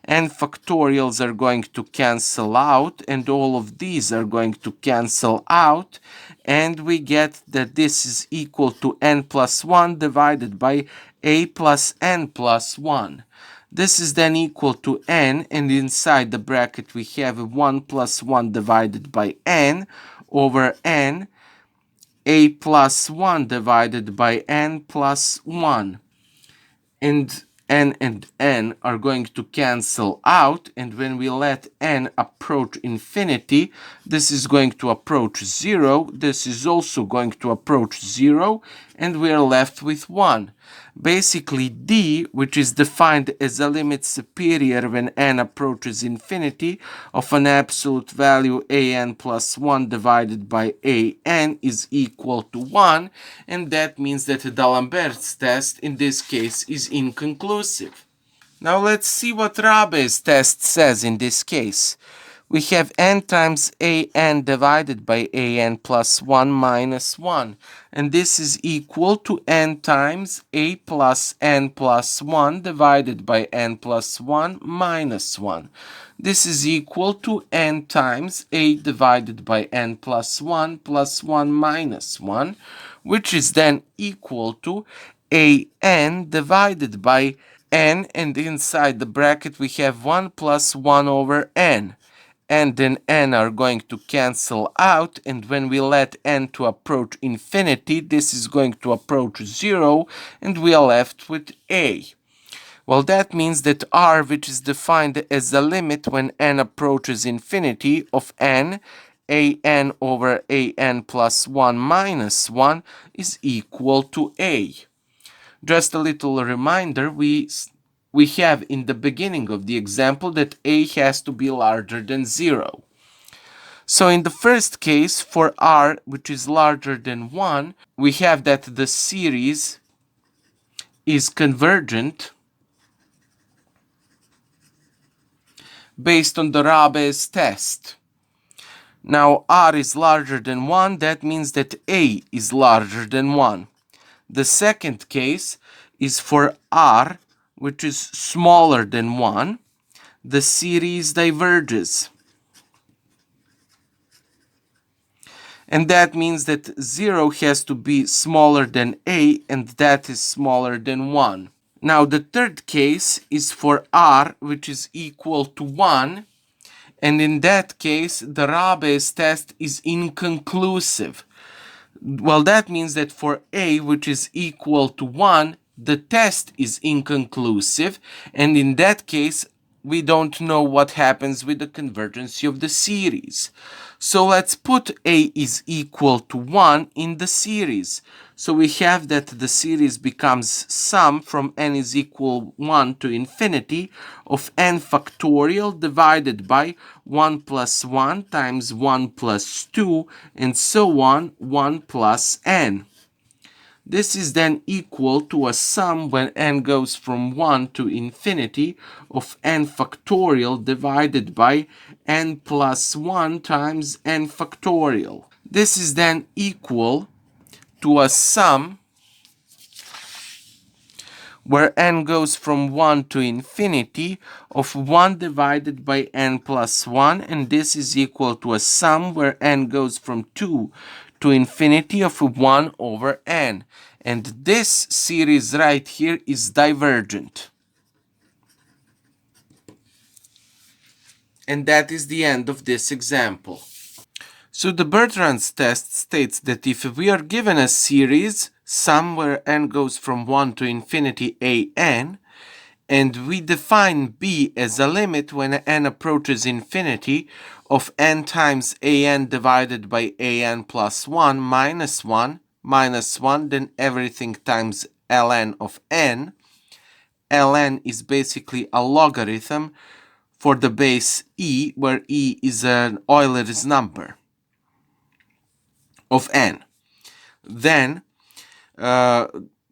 N factorials are going to cancel out, and all of these are going to cancel out, and we get that this is equal to n plus 1 divided by a plus n plus 1. This is then equal to n, and inside the bracket we have 1 plus 1 divided by n over n, a plus 1 divided by n plus 1. And n and n are going to cancel out, and when we let n approach infinity, this is going to approach 0, this is also going to approach 0, and we are left with 1. Basically, d, which is defined as a limit superior when n approaches infinity of an absolute value an plus 1 divided by an, is equal to 1, and that means that the Alembert test in this case is inconclusive. Now let's see what Raabe's test says in this case. We have n times an divided by an plus 1 minus 1, and this is equal to n times a plus n plus 1 divided by n plus 1 minus 1. This is equal to n times a divided by n plus 1 minus 1, which is then equal to an divided by n, and inside the bracket we have 1 plus 1 over n. And then n are going to cancel out, and when we let n to approach infinity, this is going to approach 0, and we are left with a. Well, that means that r, which is defined as a limit when n approaches infinity of n, an over an plus 1 minus 1, is equal to a. Just a little reminder, we have in the beginning of the example that a has to be larger than 0. So in the first case, for r which is larger than 1, we have that the series is convergent based on the Raabe's test. Now r is larger than 1, that means that a is larger than 1. The second case is for r which is smaller than 1, the series diverges. And that means that 0 has to be smaller than a, and that is smaller than 1. Now the third case is for r which is equal to 1, and in that case the Raabe's test is inconclusive. Well, that means that for a which is equal to 1, the test is inconclusive, and in that case we don't know what happens with the convergence of the series. So let's put a is equal to 1 in the series. So we have that the series becomes sum from n is equal 1 to infinity of n factorial divided by 1 plus 1 times 1 plus 2 and so on, 1 plus n. This is then equal to a sum when n goes from 1 to infinity of n factorial divided by n plus 1 times n factorial. This is then equal to a sum where n goes from 1 to infinity of 1 divided by n plus 1, and this is equal to a sum where n goes from 2 to infinity of 1 over n. And this series right here is divergent. And that is the end of this example. So the Bertrand test states that if we are given a series, sum where n goes from 1 to infinity an, and we define b as a limit when n approaches infinity of n times an divided by an plus 1 minus 1, then everything times ln of n. ln is basically a logarithm for the base e, where e is an Euler's number of n. Then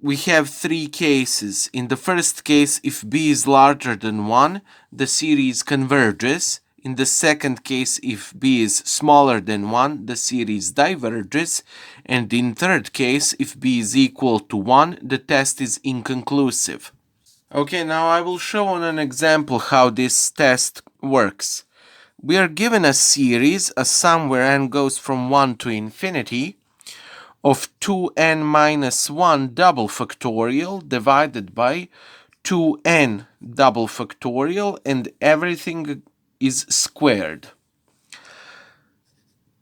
we have three cases. In the first case, if b is larger than 1, the series converges. In the second case, if b is smaller than 1, the series diverges. And in third case, if b is equal to 1, the test is inconclusive. Okay, now I will show on an example how this test works. We are given a series, a sum where n goes from 1 to infinity, of 2n minus 1 double factorial divided by 2n double factorial, and everything is squared.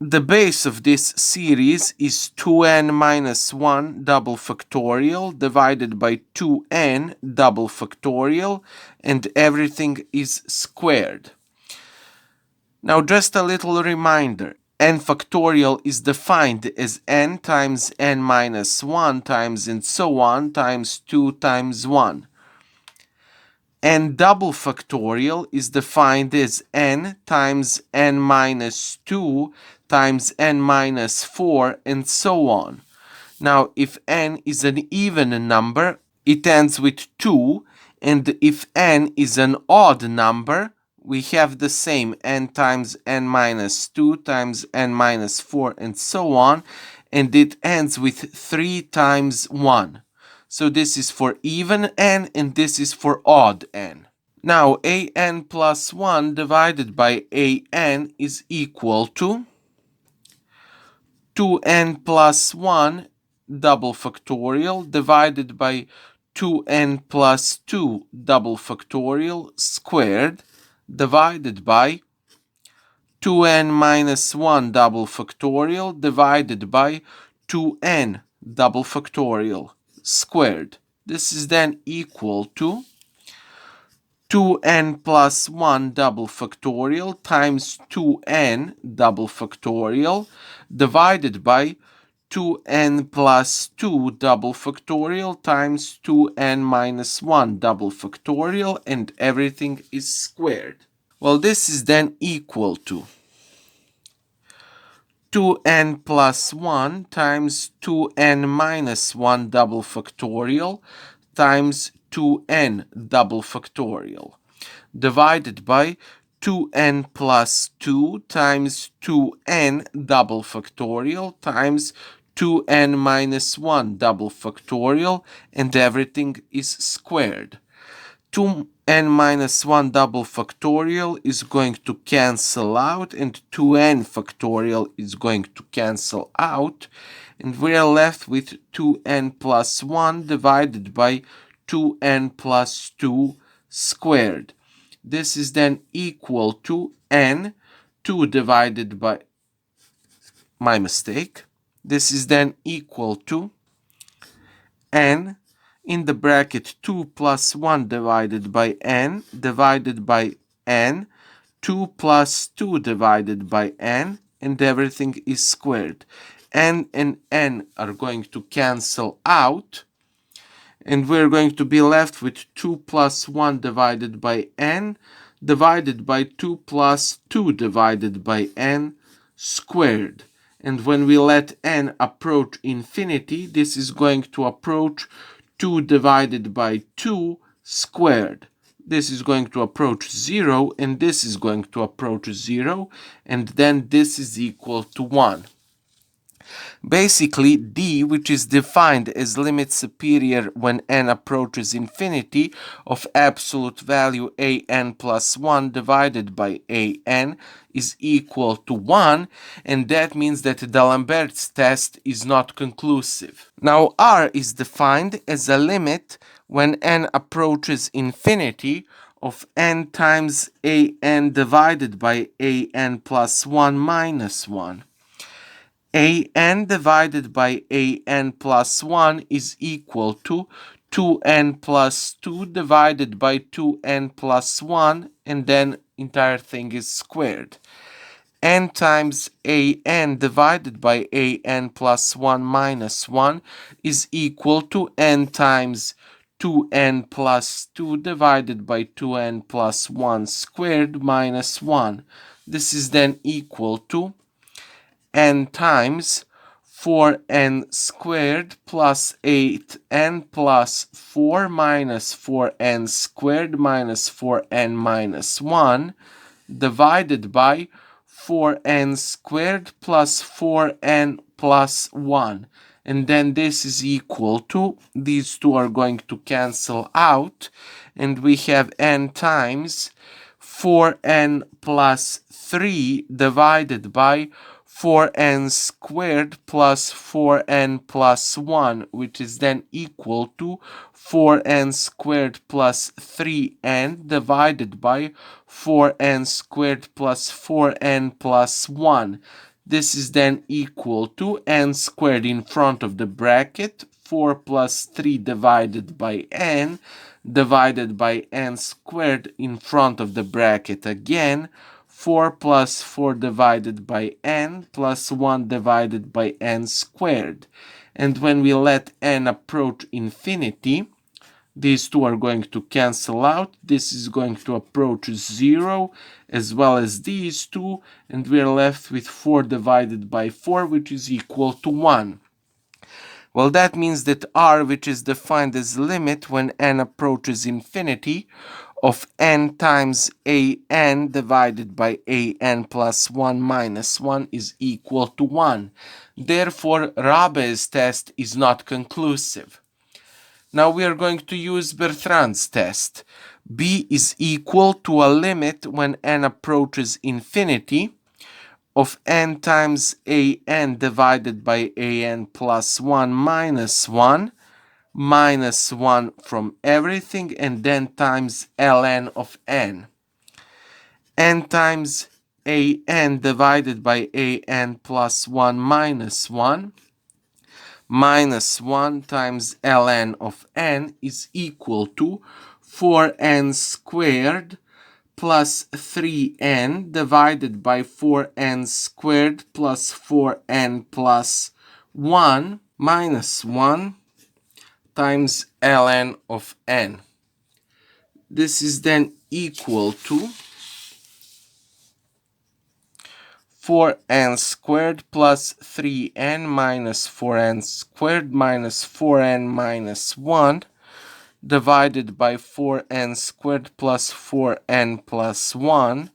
The base of this series is 2n minus 1 double factorial divided by 2n double factorial, and everything is squared. Now just a little reminder, n factorial is defined as n times n minus 1 times and so on times 2 times 1. N double factorial is defined as n times n minus 2 times n minus 4 and so on. Now, if n is an even number, it ends with 2, and if n is an odd number, we have the same n times n minus 2 times n minus 4 and so on, and it ends with 3 times 1. So this is for even n and this is for odd n. Now an plus 1 divided by an is equal to 2n plus 1 double factorial divided by 2n plus 2 double factorial squared divided by 2n minus 1 double factorial divided by 2n double factorial squared. This is then equal to 2n plus 1 double factorial times 2n double factorial divided by 2n plus 2 double factorial times 2n minus 1 double factorial, and everything is squared. Well, this is then equal to 2n plus 1 times 2n minus 1 double factorial times 2n double factorial divided by 2n plus 2 times 2n double factorial times 2n minus 1 double factorial, and everything is squared. 2n minus 1 double factorial is going to cancel out, and 2n factorial is going to cancel out, and we are left with 2n plus 1 divided by 2n plus 2 squared. This is then equal to n, 2 divided by, my mistake, this is then equal to n in the bracket 2 plus 1 divided by n divided by n, 2 plus 2 divided by n, and everything is squared. N and n are going to cancel out, and we're going to be left with 2 plus 1 divided by n divided by 2 plus 2 divided by n squared. And when we let n approach infinity, this is going to approach 2 divided by 2 squared. This is going to approach 0, and this is going to approach 0, and then this is equal to 1. Basically, d, which is defined as limit superior when n approaches infinity of absolute value an plus 1 divided by an, is equal to 1, and that means that the Alembert test is not conclusive. Now, r is defined as a limit when n approaches infinity of n times an divided by an plus 1 minus 1. an divided by an plus 1 is equal to 2n plus 2 divided by 2n plus 1, and then entire thing is squared. N times an divided by an plus 1 minus 1 is equal to n times 2n plus 2 divided by 2n plus 1 squared minus 1. This is then equal to n times 4n squared plus 8n plus 4 minus 4n squared minus 4n minus 1 divided by 4n squared plus 4n plus 1. And then this is equal to, these two are going to cancel out, and we have n times 4n plus 3 divided by 4n squared plus 4n plus 1, which is then equal to 4n squared plus 3n divided by 4n squared plus 4n plus 1. This is then equal to n squared in front of the bracket, 4 plus 3 divided by n squared in front of the bracket again, 4 plus 4 divided by n plus 1 divided by n squared. And when we let n approach infinity, these two are going to cancel out. This is going to approach 0 as well as these two, and we're left with 4 divided by 4, which is equal to 1. Well, that means that r, which is defined as limit when n approaches infinity, of n times an divided by an plus 1 minus 1 is equal to 1. Therefore, Raabe's test is not conclusive. Now we are going to use Bertrand's test. B is equal to a limit when n approaches infinity of n times an divided by an plus 1 minus 1 from everything, and then times ln of n. N times an divided by an plus 1 minus 1 times ln of n is equal to 4n squared plus 3n divided by 4n squared plus 4n plus 1 minus 1 times ln of n. This is then equal to 4n squared plus 3n minus 4n squared minus 4n minus 1 divided by 4n squared plus 4n plus 1.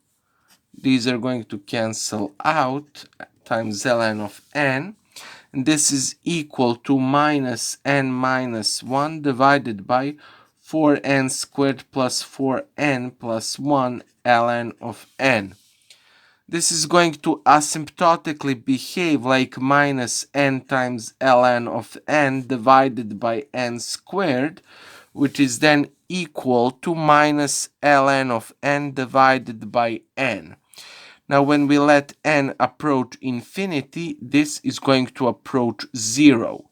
These are going to cancel out times ln of n. And this is equal to minus n minus 1 divided by 4n squared plus 4n plus 1 ln of n. This is going to asymptotically behave like minus n times ln of n divided by n squared, which is then equal to minus ln of n divided by n. Now when we let n approach infinity, this is going to approach 0.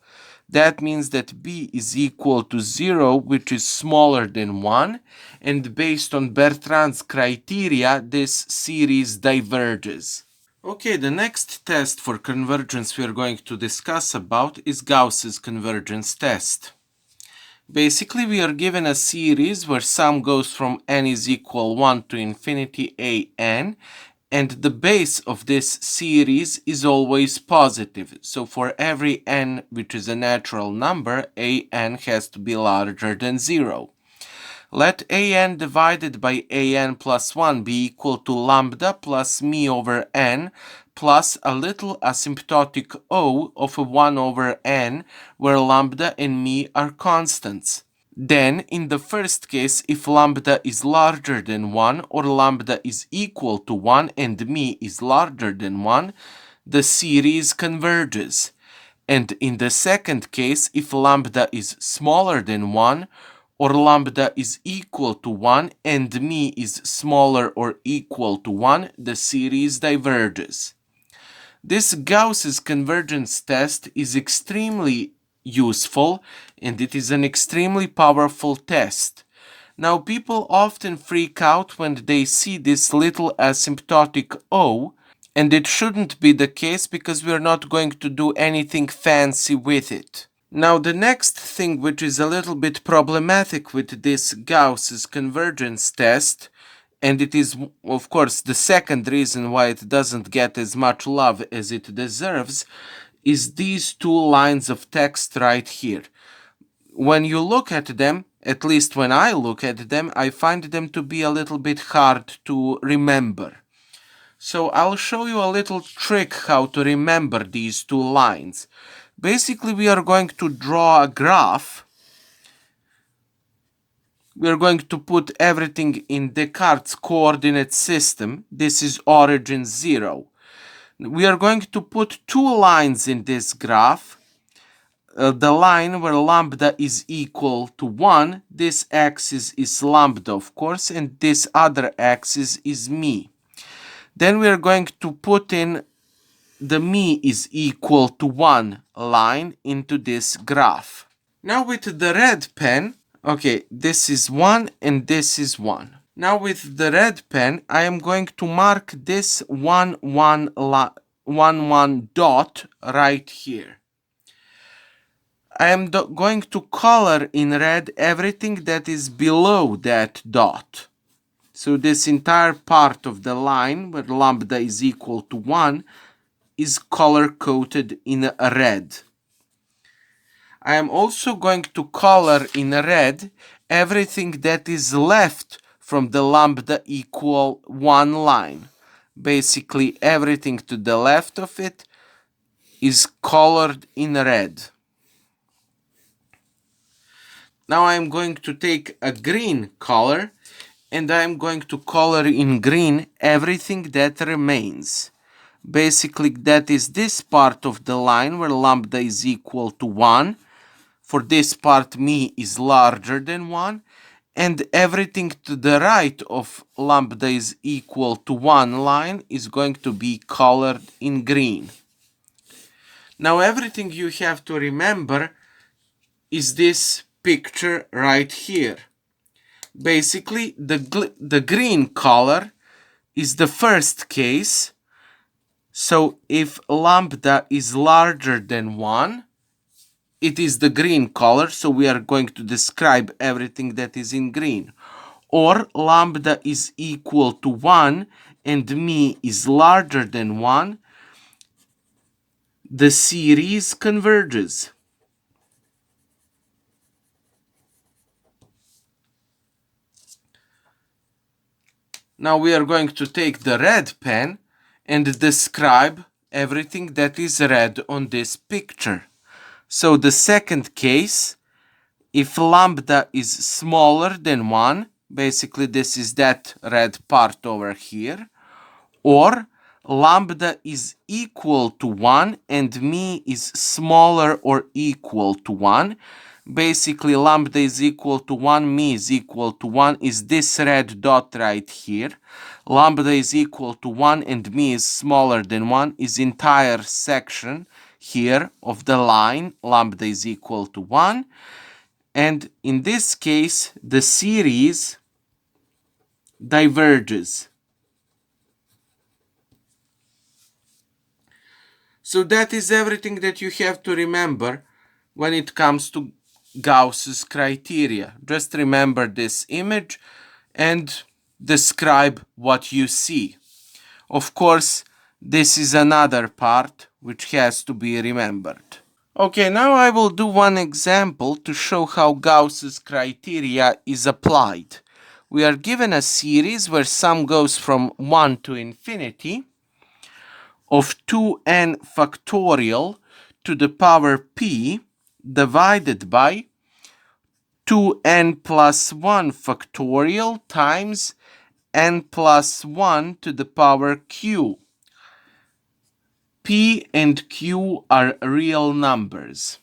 That means that b is equal to 0, which is smaller than 1, and based on Bertrand's criteria, this series diverges. Okay, the next test for convergence we are going to discuss about is Gauss's convergence test. Basically, we are given a series where sum goes from n is equal 1 to infinity an, and the base of this series is always positive. So for every n which is a natural number, an has to be larger than 0. Let an divided by an plus 1 be equal to lambda plus me over n plus a little asymptotic o of 1 over n, where lambda and me are constants. Then, in the first case, if lambda is larger than 1 or lambda is equal to 1 and me is larger than 1, the series converges. And in the second case, if lambda is smaller than 1 or lambda is equal to 1 and me is smaller or equal to 1, the series diverges. This Gauss's convergence test is extremely useful, and it is an extremely powerful test. Now, people often freak out when they see this little asymptotic O, and it shouldn't be the case because we're not going to do anything fancy with it. Now, the next thing which is a little bit problematic with this Gauss's convergence test, and it is, of course, the second reason why it doesn't get as much love as it deserves, is these two lines of text right here. When you look at them, at least when I look at them, I find them to be a little bit hard to remember. So I'll show you a little trick how to remember these two lines. Basically, we are going to draw a graph. We are going to put everything in Descartes' coordinate system. This is origin 0. We are going to put two lines in this graph. The line where lambda is equal to 1, this axis is lambda, of course, and this other axis is me. Then we are going to put in the me is equal to 1 line into this graph. Now with the red pen, okay, this is 1 and this is 1. Now with the red pen, I am going to mark this 1, 1 dot right here. I am going to color in red everything that is below that dot. So this entire part of the line where lambda is equal to 1 is color coded in red. I am also going to color in red everything that is left from the lambda equal 1 line. Basically everything to the left of it is colored in red. Now I am going to take a green color and I am going to color in green everything that remains. Basically that is this part of the line where lambda is equal to 1. For this part me is larger than 1. And everything to the right of lambda is equal to 1 line is going to be colored in green. Now everything you have to remember is this picture right here. Basically the green color is the first case. So if lambda is larger than 1, it is the green color, so we are going to describe everything that is in green. Or lambda is equal to 1 and me is larger than 1, the series converges. Now we are going to take the red pen and describe everything that is red on this picture. So the second case, if lambda is smaller than 1, basically this is that red part over here, or lambda is equal to 1 and me is smaller or equal to 1. Basically lambda is equal to 1, me is equal to 1 is this red dot right here. Lambda is equal to 1 and me is smaller than 1 is entire section here of the line lambda is equal to 1. And in this case the series diverges. So that is everything that you have to remember when it comes to Gauss's criteria. Just remember this image and describe what you see. Of course, this is another part which has to be remembered. Okay, now I will do one example to show how Gauss's criteria is applied. We are given a series where sum goes from 1 to infinity of 2n factorial to the power p divided by 2n plus 1 factorial times n plus 1 to the power q. P and q are real numbers.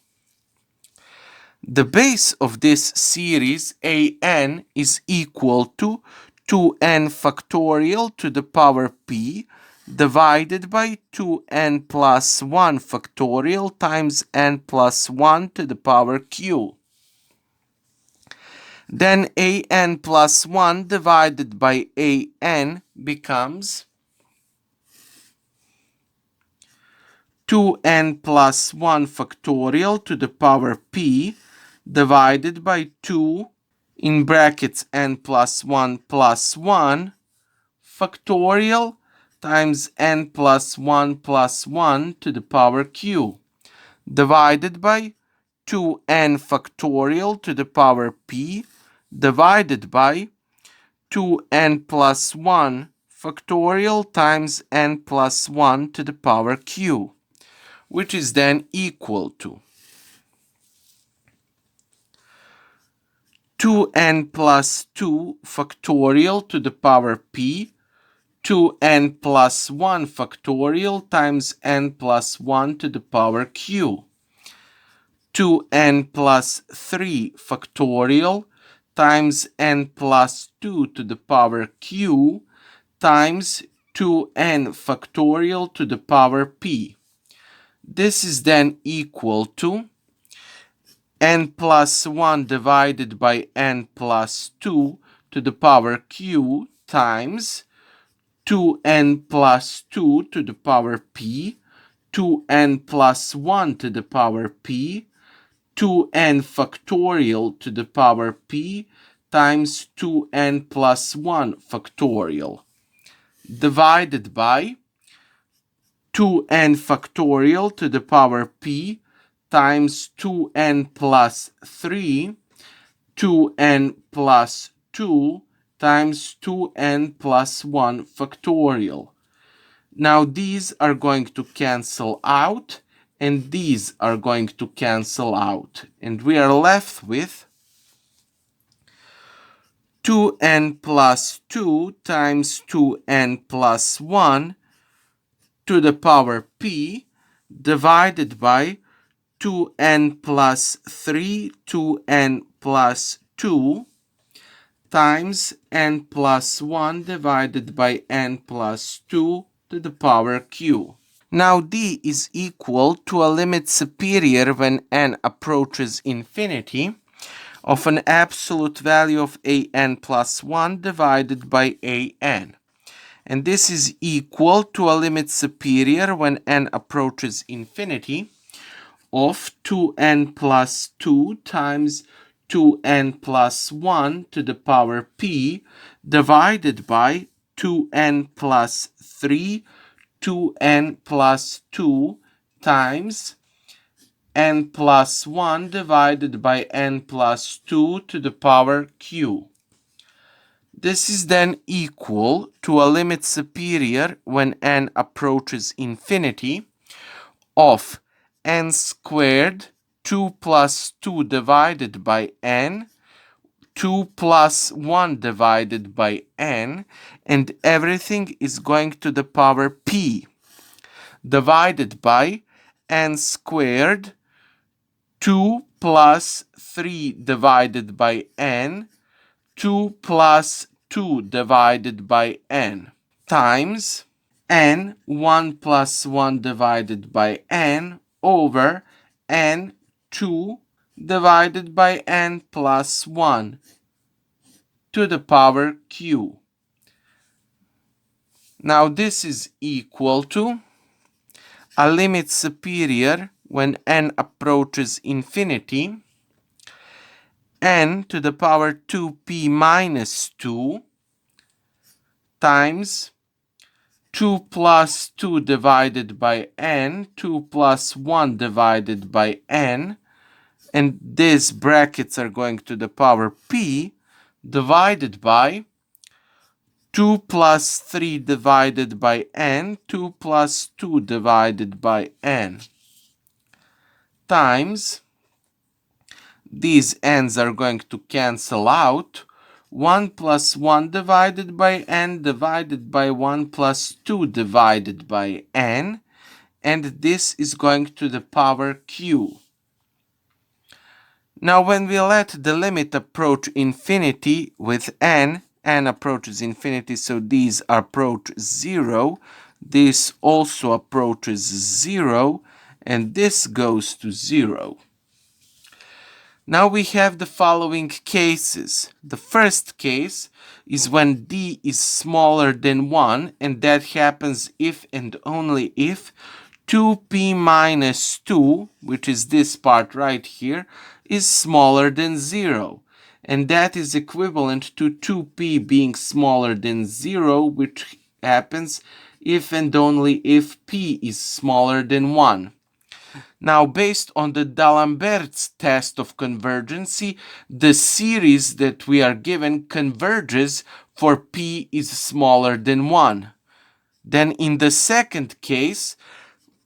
The base of this series an is equal to 2n factorial to the power p divided by 2n plus 1 factorial times n plus 1 to the power q. Then an plus 1 divided by an becomes 2n plus 1 factorial to the power p divided by 2 in brackets n plus 1 factorial times n plus 1 to the power q divided by 2n factorial to the power p divided by 2n plus 1 factorial times n plus 1 to the power q, which is then equal to 2n plus 2 factorial to the power p, 2n plus 1 factorial times n plus 1 to the power q, 2n plus 3 factorial times n plus 2 to the power q times 2n factorial to the power p. This is then equal to n plus 1 divided by n plus 2 to the power q times 2n plus 2 to the power p, 2n plus 1 to the power p, 2n factorial to the power p times 2n plus 1 factorial, divided by 2n factorial to the power p times 2n plus 3, 2n plus 2 times 2n plus 1 factorial. Now these are going to cancel out, and these are going to cancel out, and we are left with 2n plus 2 times 2n plus 1 to the power p divided by 2n plus 3, 2n plus 2 times n plus 1 divided by n plus 2 to the power q. Now d is equal to a limit superior when n approaches infinity of an absolute value of an plus 1 divided by an. And this is equal to a limit superior when n approaches infinity of 2n plus 2 times 2n plus 1 to the power p divided by 2n plus 3, 2n plus 2 times n plus 1 divided by n plus 2 to the power q. This is then equal to a limit superior when n approaches infinity of n squared 2 plus 2 divided by n, 2 plus 1 divided by n, and everything is going to the power p, divided by n squared 2 plus 3 divided by n, 2 plus 2 divided by n, times n 1 plus 1 divided by n over n 2 divided by n plus 1 to the power q. Now this is equal to a limit superior when n approaches infinity, n to the power 2p minus 2 times 2 plus 2 divided by n, 2 plus 1 divided by n, and these brackets are going to the power p, divided by 2 plus 3 divided by n, 2 plus 2 divided by n, times, these n's are going to cancel out, 1 plus 1 divided by n divided by 1 plus 2 divided by n, and this is going to the power q. Now when we let the limit approach infinity with n approaches infinity, so these approach 0, this also approaches 0, and this goes to 0. Now we have the following cases. The first case is when d is smaller than 1, and that happens if and only if 2p minus 2, which is this part right here, is smaller than 0. And that is equivalent to 2p being smaller than 0, which happens if and only if p is smaller than 1. Now, based on the D'Alembert's test of convergency, the series that we are given converges for p is smaller than 1. Then in the second case,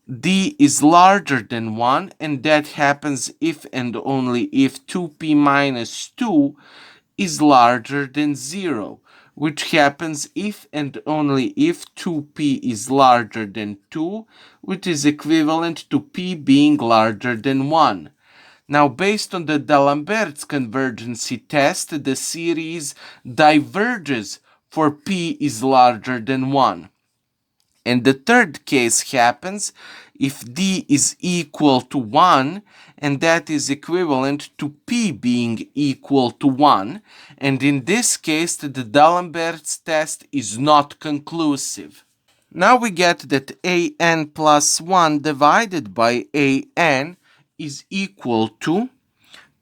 d is larger than 1, and that happens if and only if 2p minus 2 is larger than 0, which happens if and only if 2p is larger than 2, which is equivalent to p being larger than 1. Now, based on the D'Alembert's convergency test, the series diverges for p is larger than 1. And the third case happens if d is equal to 1, and that is equivalent to p being equal to 1. And in this case, the D'Alembert test is not conclusive. Now we get that an plus 1 divided by an is equal to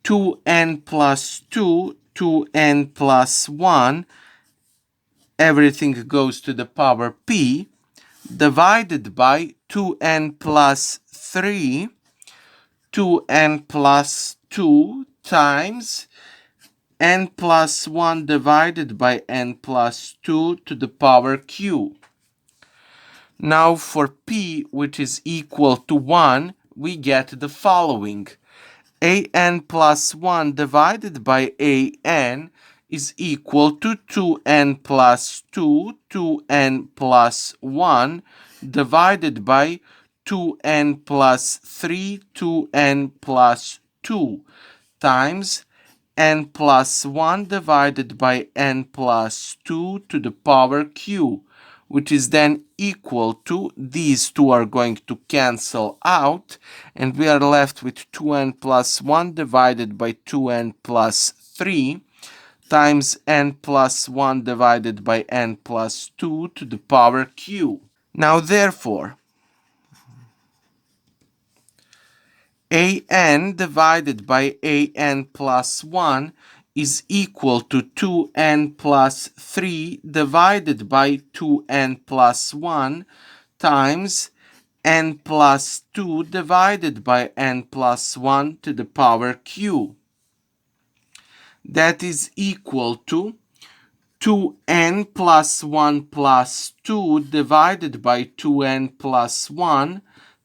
2n plus 2, 2n plus 1, everything goes to the power p, divided by 2n plus 3, 2n plus 2 times n plus 1 divided by n plus 2 to the power q. Now for p, which is equal to 1, we get the following. an plus 1 divided by an is equal to 2n plus 2, 2n plus 1 divided by 2n plus 3, 2n plus 2 times n plus 1 divided by n plus 2 to the power q, which is then equal to, these two are going to cancel out, and we are left with 2n plus 1 divided by 2n plus 3 times n plus 1 divided by n plus 2 to the power q. Now therefore, an divided by an plus 1 is equal to 2n plus 3 divided by 2n plus 1 times n plus 2 divided by n plus 1 to the power q. That is equal to 2n plus 1 plus 2 divided by 2n plus 1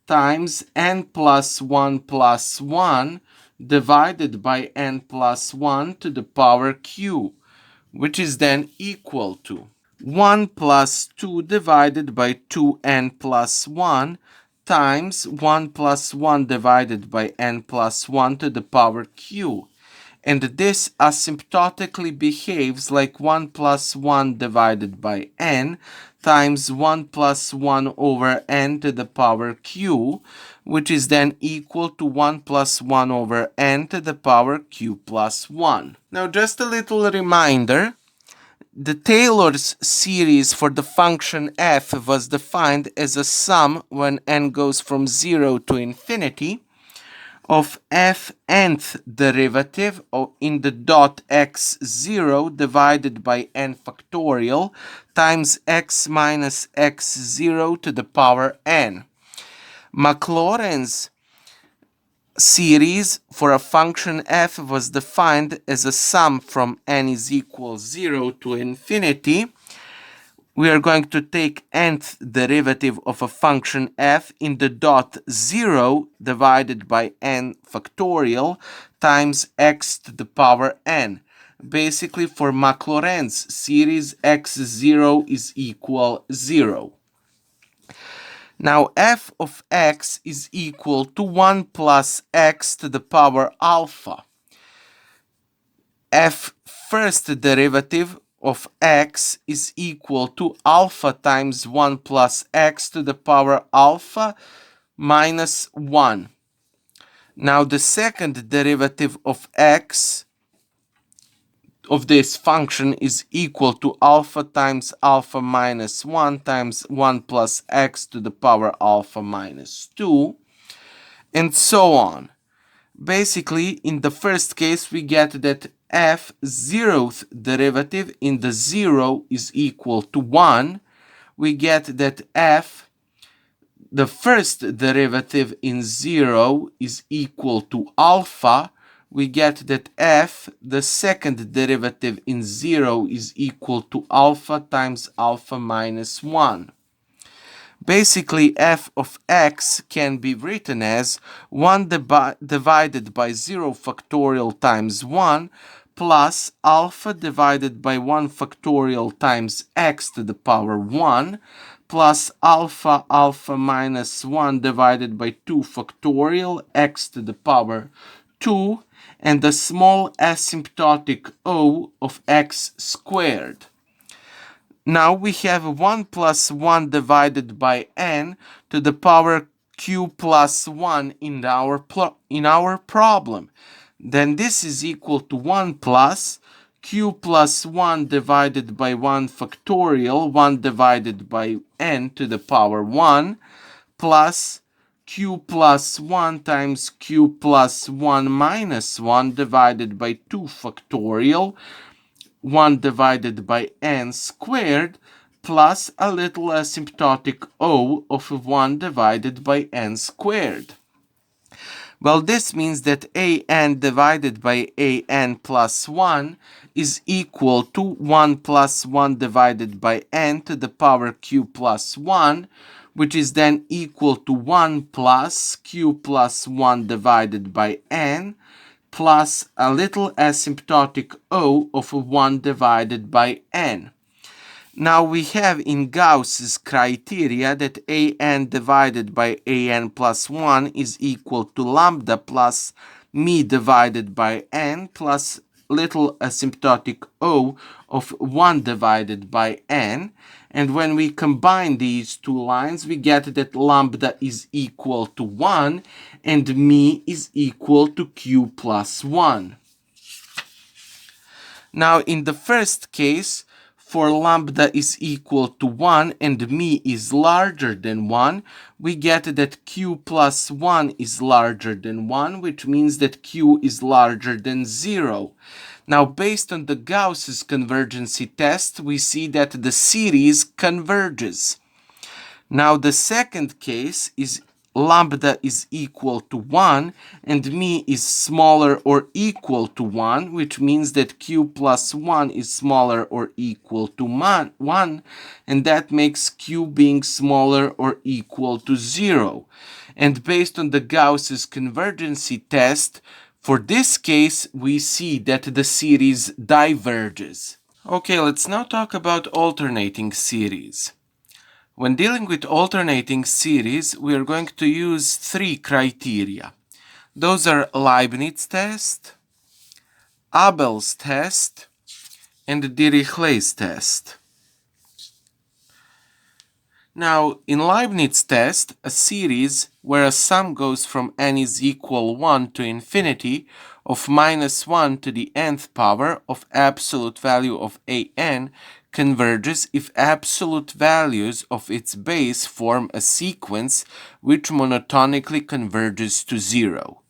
times n plus 1 plus 1 divided by n plus 1 to the power q, which is then equal to 1 plus 2 divided by 2n plus 1 times 1 plus 1 divided by n plus 1 to the power q. And this asymptotically behaves like 1 plus 1 divided by n times 1 plus 1 over n to the power q, which is then equal to 1 plus 1 over n to the power q plus 1. Now just a little reminder, the Taylor's series for the function f was defined as a sum when n goes from 0 to infinity of f nth derivative in the dot x0 divided by n factorial times x minus x0 to the power n. Maclaurin's series for a function f was defined as a sum from n is equal 0 to infinity. We are going to take nth derivative of a function f in the dot 0 divided by n factorial times x to the power n. Basically, for Maclaurin's series, x0 is equal 0. Now f of x is equal to 1 plus x to the power alpha. F first derivative of x is equal to alpha times 1 plus x to the power alpha minus 1. Now the second derivative of x of this function is equal to alpha times alpha minus 1 times 1 plus x to the power alpha minus 2, and so on. Basically, in the first case, we get that f zeroth derivative in the 0 is equal to 1. We get that f, the first derivative in 0, is equal to alpha. We get that f, the second derivative in 0, is equal to alpha times alpha minus 1. Basically, f of x can be written as 1 divided by 0 factorial times 1 plus alpha divided by 1 factorial times x to the power 1 plus alpha alpha minus 1 divided by 2 factorial x to the power 2 and the small asymptotic o of x squared. Now we have 1 plus 1 divided by n to the power q plus 1 in our problem. Then this is equal to 1 plus q plus 1 divided by 1 factorial, 1 divided by n to the power 1, plus q plus 1 times q plus 1 minus 1 divided by 2 factorial, 1 divided by n squared, plus a little asymptotic o of 1 divided by n squared. Well, this means that an divided by an plus 1 is equal to 1 plus 1 divided by n to the power q plus 1, which is then equal to 1 plus q plus 1 divided by n, plus a little asymptotic o of 1 divided by n. Now we have in Gauss's criteria that an divided by an plus 1 is equal to lambda plus me divided by n plus little asymptotic o of 1 divided by n. And when we combine these two lines, we get that lambda is equal to 1 and me is equal to q plus 1. Now in the first case, for lambda is equal to 1 and me is larger than 1, we get that q plus 1 is larger than 1, which means that q is larger than 0. Now, based on the Gauss's convergence test, we see that the series converges. Now, the second case is lambda is equal to 1 and me is smaller or equal to 1, which means that q plus 1 is smaller or equal to 1, and that makes q being smaller or equal to 0. And based on the Gauss's convergence test, for this case, we see that the series diverges. Okay, let's now talk about alternating series. When dealing with alternating series, we are going to use 3 criteria. Those are Leibnitz Test, Abel's Test, and Dirichlet Test. Now, in Leibniz Test, a series where a sum goes from n is equal 1 to infinity of minus 1 to the nth power of absolute value of an converges if absolute values of its base form a sequence which monotonically converges to 0.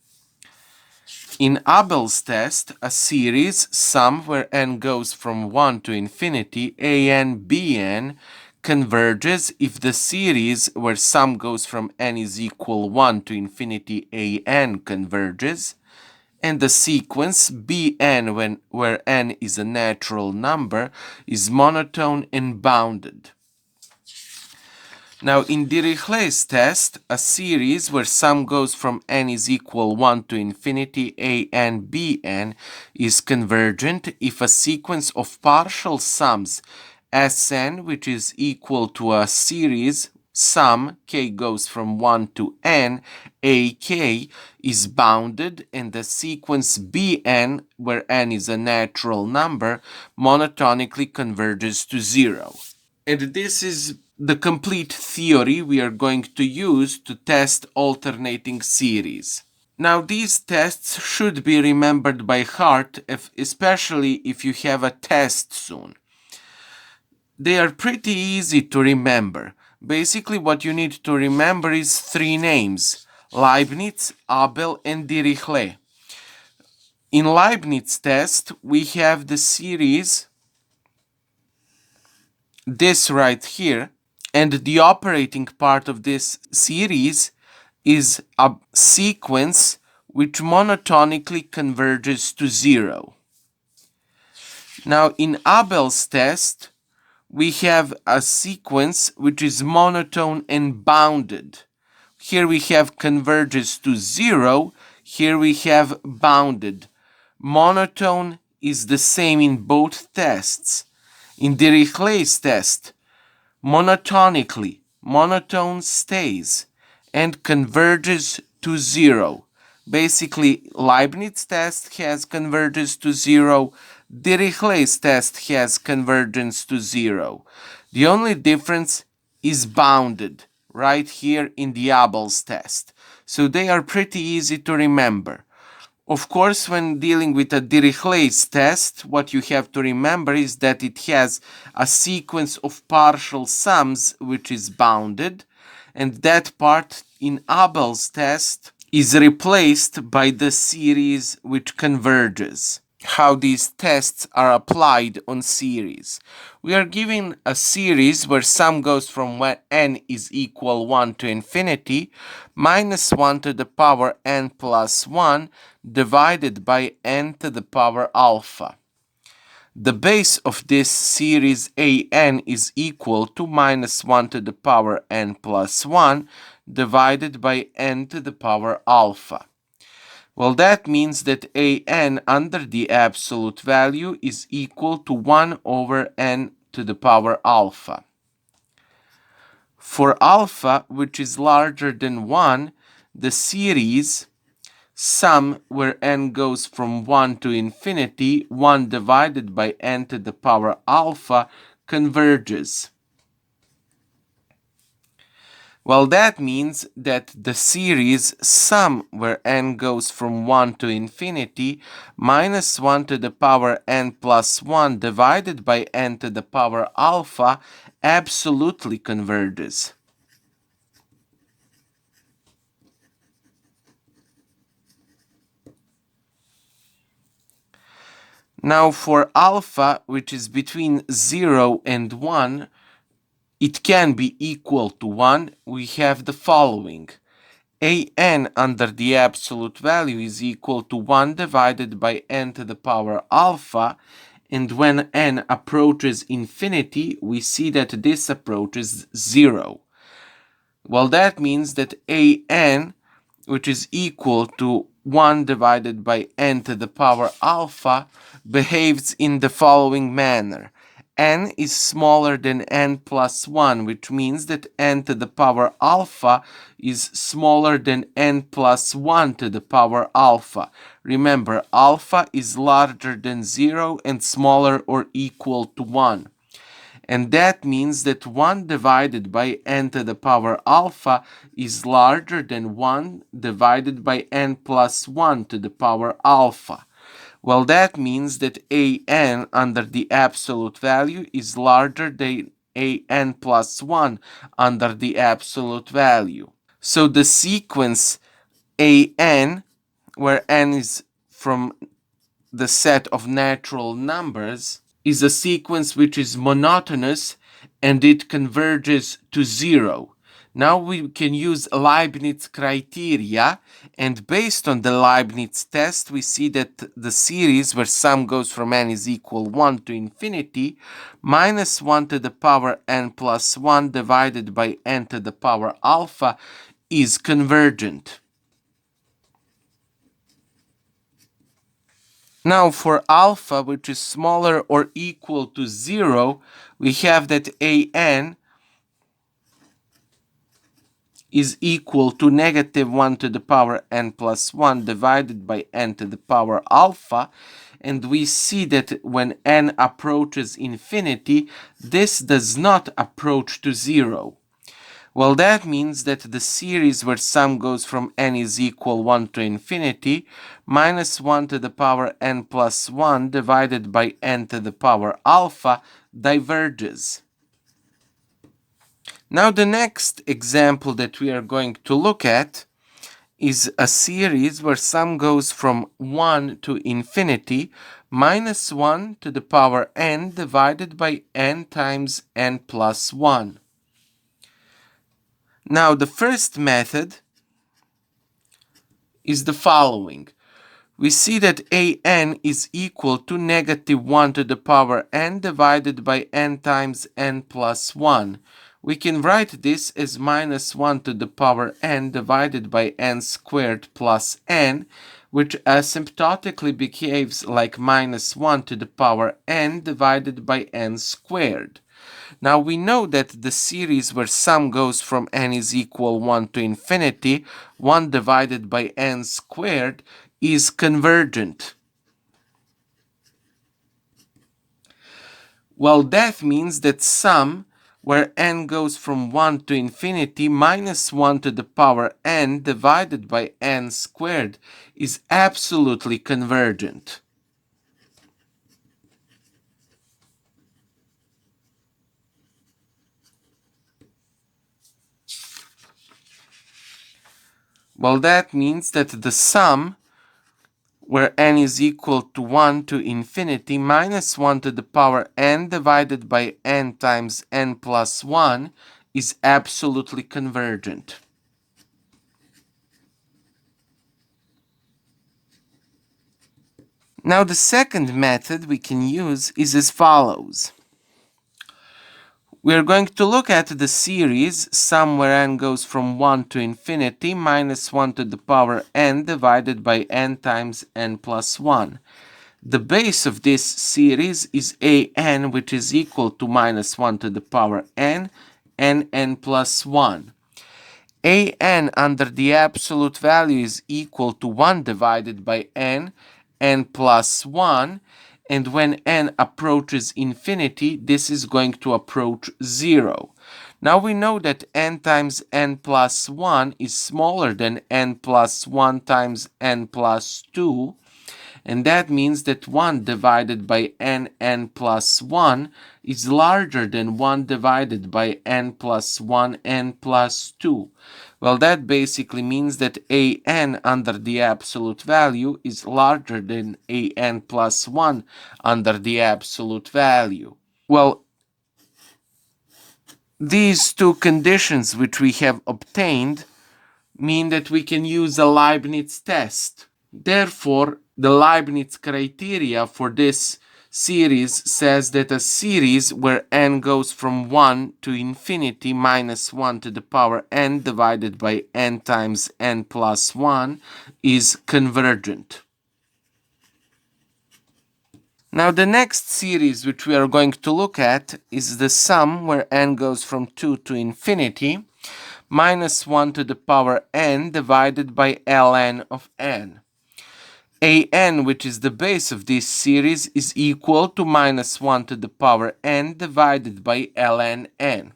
In Abel's test, a series, sum where n goes from 1 to infinity, an, bn, converges if the series where sum goes from n is equal 1 to infinity, an converges, and the sequence bn where n is a natural number is monotone and bounded. Now in Dirichlet's test, a series where sum goes from n is equal 1 to infinity, an, bn is convergent if a sequence of partial sums Sn, which is equal to a series sum k goes from 1 to n, ak, is bounded, and the sequence bn, where n is a natural number, monotonically converges to 0. And this is the complete theory we are going to use to test alternating series. Now, these tests should be remembered by heart, especially if you have a test soon. They are pretty easy to remember. Basically, what you need to remember is 3 names: Leibniz, Abel, and Dirichlet. In Leibniz test, we have the series, this right here, and the operating part of this series is a sequence which monotonically converges to 0. Now, in Abel's test, we have a sequence which is monotone and bounded. Here we have converges to 0, here we have bounded. Monotone is the same in both tests. In Dirichlet's test, monotonically, monotone stays and converges to 0. Basically, Leibniz test has convergence to 0. Dirichlet test has convergence to 0. The only difference is bounded right here in the Abel's test. So they are pretty easy to remember. Of course, when dealing with a Dirichlet test, what you have to remember is that it has a sequence of partial sums which is bounded, and that part in Abel's test is replaced by the series which converges. How these tests are applied on series. We are given a series where sum goes from when n is equal 1 to infinity, minus 1 to the power n plus 1 divided by n to the power alpha. The base of this series an is equal to minus 1 to the power n plus 1 divided by n to the power alpha. Well, that means that an under the absolute value is equal to 1 over n to the power alpha. For alpha, which is larger than 1, the series sum where n goes from 1 to infinity, 1 divided by n to the power alpha, converges. Well, that means that the series sum where n goes from 1 to infinity minus 1 to the power n plus 1 divided by n to the power alpha absolutely converges. Now for alpha, which is between 0 and 1, it can be equal to 1. We have the following. An under the absolute value is equal to 1 divided by n to the power alpha, and when n approaches infinity, we see that this approaches 0. Well, that means that an, which is equal to 1 divided by n to the power alpha, behaves in the following manner. N is smaller than n plus 1, which means that n to the power alpha is smaller than n plus 1 to the power alpha. Remember, alpha is larger than 0 and smaller or equal to 1. And that means that 1 divided by n to the power alpha is larger than 1 divided by n plus 1 to the power alpha. Well, that means that an under the absolute value is larger than an plus 1 under the absolute value. So the sequence an, where n is from the set of natural numbers, is a sequence which is monotonous and it converges to 0. Now we can use Leibniz criteria, and based on the Leibniz test, we see that the series where sum goes from n is equal 1 to infinity, minus 1 to the power n plus 1 divided by n to the power alpha is convergent. Now for alpha, which is smaller or equal to 0, we have that an is equal to negative 1 to the power n plus 1 divided by n to the power alpha, and we see that when n approaches infinity, this does not approach to 0. Well, that means that the series where sum goes from n is equal 1 to infinity, minus 1 to the power n plus 1 divided by n to the power alpha diverges. Now the next example that we are going to look at is a series where sum goes from 1 to infinity, minus 1 to the power n divided by n times n plus 1. Now the first method is the following. We see that an is equal to negative 1 to the power n divided by n times n plus 1. We can write this as minus 1 to the power n divided by n squared plus n, which asymptotically behaves like minus 1 to the power n divided by n squared. Now we know that the series where sum goes from n is equal 1 to infinity, 1 divided by n squared, is convergent. Well, that means that sum where n goes from 1 to infinity minus 1 to the power n divided by n squared is absolutely convergent. Well, that means that the sum where n is equal to 1 to infinity minus 1 to the power n divided by n times n plus 1 is absolutely convergent. Now the second method we can use is as follows. We are going to look at the series sum where n goes from 1 to infinity minus 1 to the power n divided by n times n plus 1. The base of this series is an, which is equal to minus 1 to the power n and n plus 1. An under the absolute value is equal to 1 divided by n plus 1, and when n approaches infinity, this is going to approach 0. Now we know that n times n plus 1 is smaller than n plus 1 times n plus 2, and that means that 1 divided by n plus 1 is larger than 1 divided by n plus 1 n plus 2. Well, that basically means that an under the absolute value is larger than an plus 1 under the absolute value. Well, these two conditions which we have obtained mean that we can use a Leibnitz test. Therefore, the Leibniz criteria for this series says that a series where n goes from 1 to infinity minus 1 to the power n divided by n times n plus 1 is convergent. Now the next series which we are going to look at is the sum where n goes from 2 to infinity minus 1 to the power n divided by ln of n. An, which is the base of this series, is equal to minus 1 to the power n divided by ln n.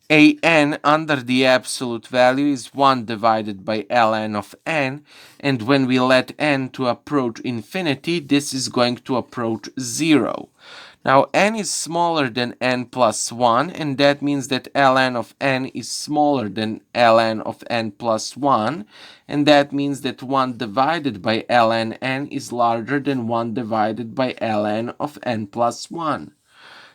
An under the absolute value is 1 divided by ln of n, and when we let n to approach infinity, this is going to approach 0. Now n is smaller than n plus 1, and that means that ln of n is smaller than ln of n plus 1, and that means that 1 divided by ln n is larger than 1 divided by ln of n plus 1.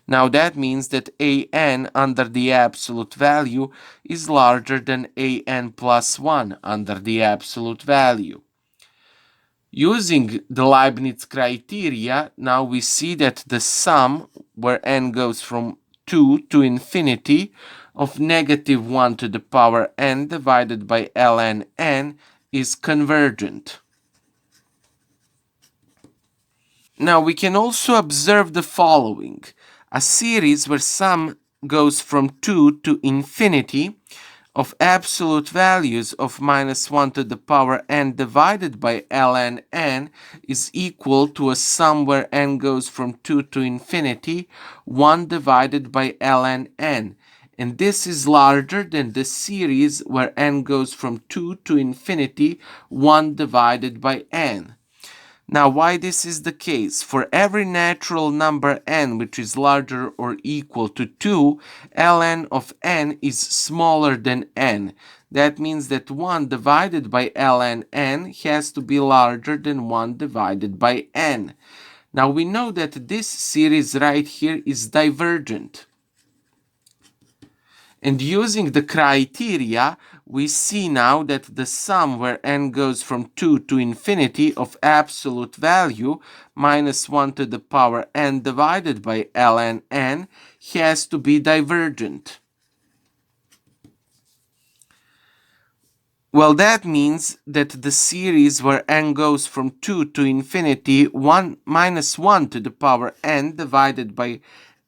Now that means that an under the absolute value is larger than an plus 1 under the absolute value. Using the Leibniz criteria, now we see that the sum where n goes from 2 to infinity of negative 1 to the power n divided by ln n is convergent. Now we can also observe the following. A series where sum goes from 2 to infinity of absolute values of minus 1 to the power n divided by ln n is equal to a sum where n goes from 2 to infinity 1 divided by ln n, and this is larger than the series where n goes from 2 to infinity 1 divided by n. Now, why this is the case? For every natural number n which is larger or equal to 2, ln of n is smaller than n. That means that 1 divided by ln n has to be larger than 1 divided by n. Now, we know that this series right here is divergent. And using the criteria, we see now that the sum where n goes from 2 to infinity of absolute value minus 1 to the power n divided by ln n has to be divergent. Well, that means that the series where n goes from 2 to infinity minus 1 to the power n divided by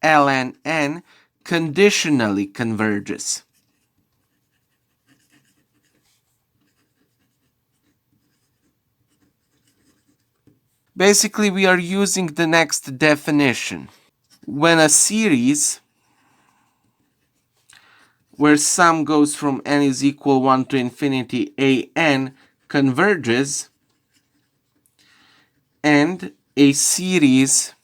ln n conditionally converges. Basically, we are using the next definition. When a series where sum goes from n is equal 1 to infinity an converges, and a series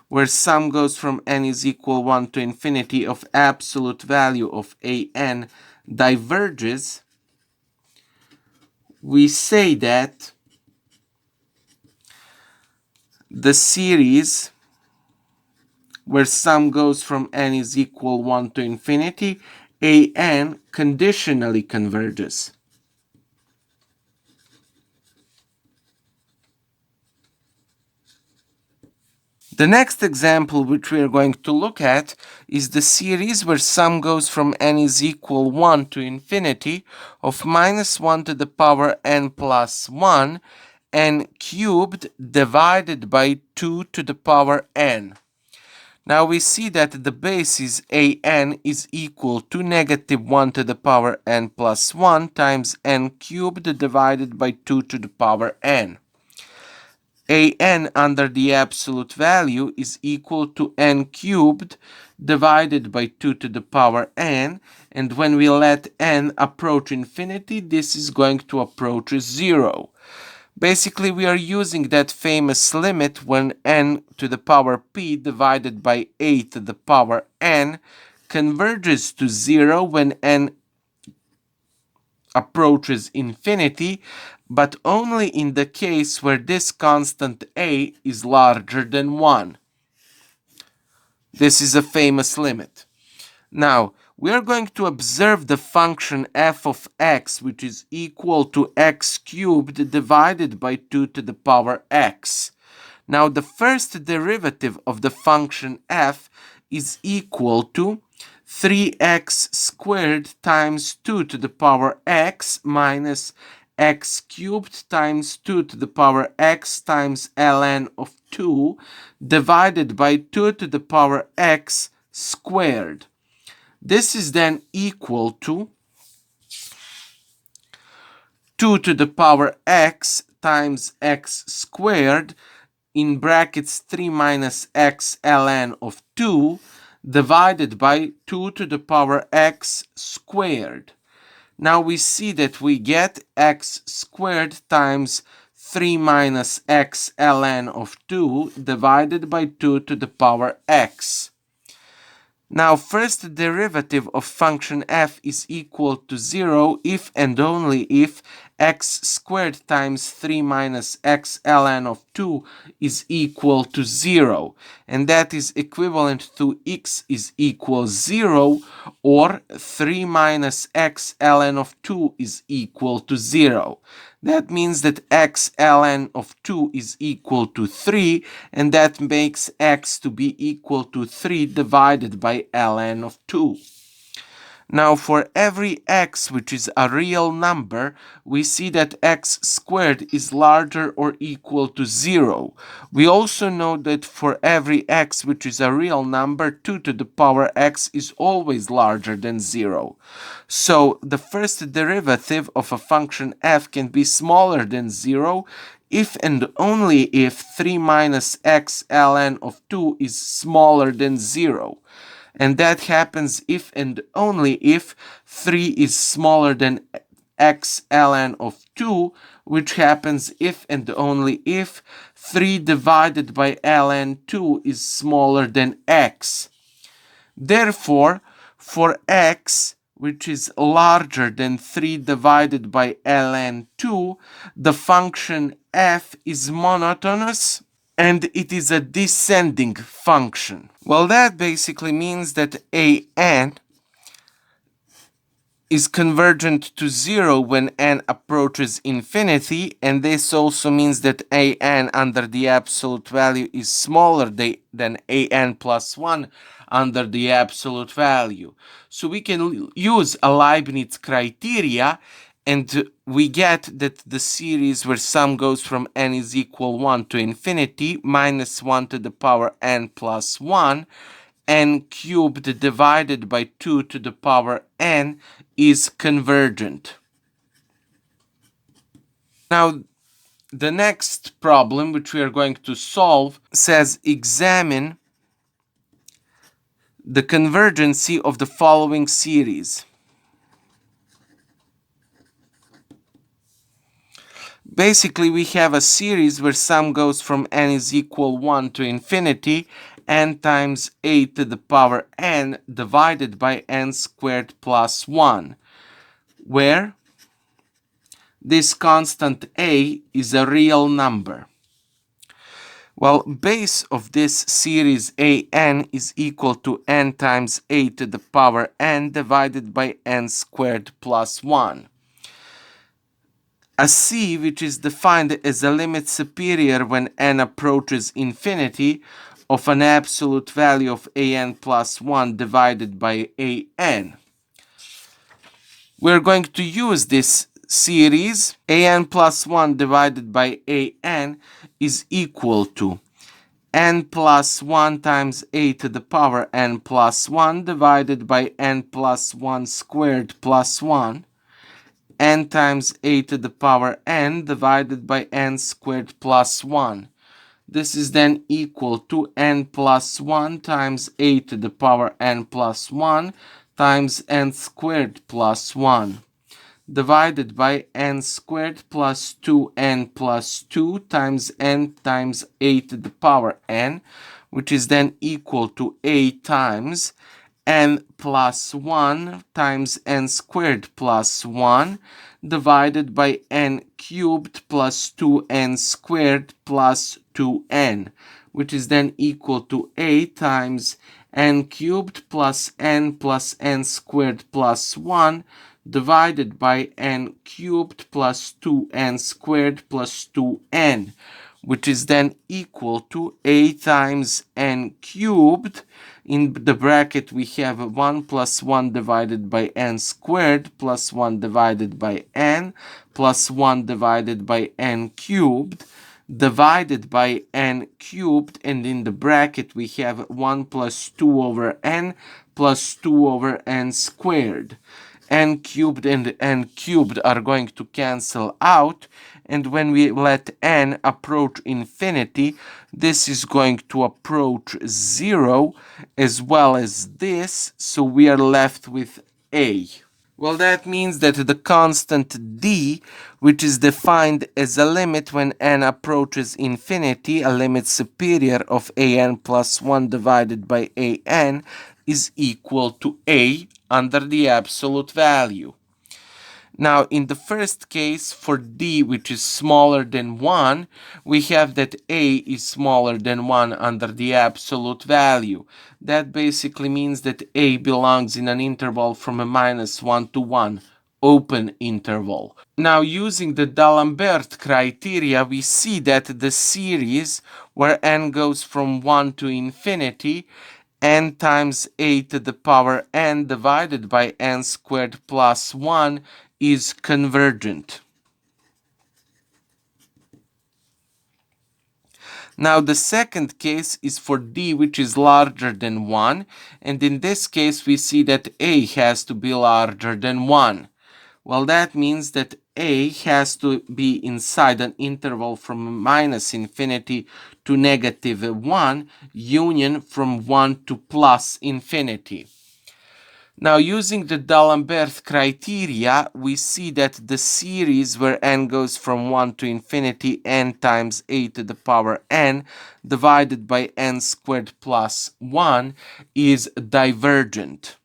where sum goes from n is equal 1 to infinity of absolute value of an diverges, we say that the series where sum goes from n is equal 1 to infinity, an conditionally converges. The next example which we are going to look at is the series where sum goes from n is equal 1 to infinity of minus 1 to the power n plus 1 n cubed divided by 2 to the power n. Now we see that the basis an is equal to negative 1 to the power n plus 1 times n cubed divided by 2 to the power n. An under the absolute value is equal to n cubed divided by 2 to the power n, and when we let n approach infinity, this is going to approach 0. Basically, we are using that famous limit when n to the power p divided by a to the power n converges to 0 when n approaches infinity, but only in the case where this constant a is larger than 1. This is a famous limit. Now, we are going to observe the function f of x, which is equal to x cubed divided by 2 to the power x. Now, the first derivative of the function f is equal to 3x squared times 2 to the power x minus x cubed times 2 to the power x times ln of 2 divided by 2 to the power x squared. This is then equal to 2 to the power x times x squared in brackets 3 minus x ln of 2 divided by 2 to the power x squared. Now we see that we get x squared times 3 minus x ln of 2 divided by 2 to the power x. Now, first derivative of function f is equal to 0 if and only if x squared times 3 minus x ln of 2 is equal to 0, and that is equivalent to x is equal 0 or 3 minus x ln of 2 is equal to 0. That means that x ln of 2 is equal to 3, and that makes x to be equal to 3 divided by ln of 2. Now, for every x which is a real number, we see that x squared is larger or equal to 0. We also know that for every x which is a real number, 2 to the power x is always larger than 0. So, the first derivative of a function f can be smaller than 0 if and only if 3 minus x ln of 2 is smaller than 0. And that happens if and only if 3 is smaller than x ln of 2, which happens if and only if 3 divided by ln 2 is smaller than x. Therefore, for x, which is larger than 3 divided by ln 2, the function f is monotonous and it is a descending function. Well, that basically means that an is convergent to 0 when n approaches infinity, and this also means that an under the absolute value is smaller than an plus 1 under the absolute value. So we can use a Leibniz criteria, and we get that the series where sum goes from n is equal 1 to infinity minus 1 to the power n plus 1 n cubed divided by 2 to the power n is convergent. Now, the next problem which we are going to solve says examine the convergency of the following series. Basically, we have a series where sum goes from n is equal 1 to infinity, n times a to the power n divided by n squared plus 1, where this constant a is a real number. Well, base of this series an is equal to n times a to the power n divided by n squared plus 1. A c, which is defined as a limit superior when n approaches infinity of an absolute value of an plus 1 divided by an. We're going to use this series. An plus 1 divided by an is equal to n plus 1 times a to the power n plus 1 divided by n plus 1 squared plus 1, n times a to the power n divided by n squared plus 1. This is then equal to n plus 1 times a to the power n plus 1 times n squared plus 1 divided by n squared plus 2n plus 2 times n times a to the power n, which is then equal to a times n plus 1 times n squared plus 1 divided by n cubed plus 2n squared plus 2n, which is then equal to a times n cubed plus n squared plus 1 divided by n cubed plus 2n squared plus 2n, which is then equal to a times n cubed. In the bracket we have 1 plus 1 divided by n squared plus 1 divided by n plus 1 divided by n cubed divided by n cubed, and in the bracket we have 1 plus 2 over n plus 2 over n squared. N cubed and n cubed are going to cancel out, and when we let n approach infinity, this is going to approach 0 as well as this, so we are left with a. Well, that means that the constant d, which is defined as a limit when n approaches infinity, a limit superior of an plus 1 divided by an, is equal to a under the absolute value. Now, in the first case, for d, which is smaller than 1, we have that a is smaller than 1 under the absolute value. That basically means that a belongs in an interval from a minus 1 to 1, open interval. Now, using the D'Alembert criteria, we see that the series where n goes from 1 to infinity, n times a to the power n divided by n squared plus 1 is convergent. Now the second case is for d, which is larger than 1, and in this case we see that a has to be larger than 1. Well, that means that a has to be inside an interval from minus infinity to negative 1, union from 1 to plus infinity. Now, using the D'Alembert criteria, we see that the series where n goes from 1 to infinity, n times a to the power n divided by n squared plus 1 is divergent.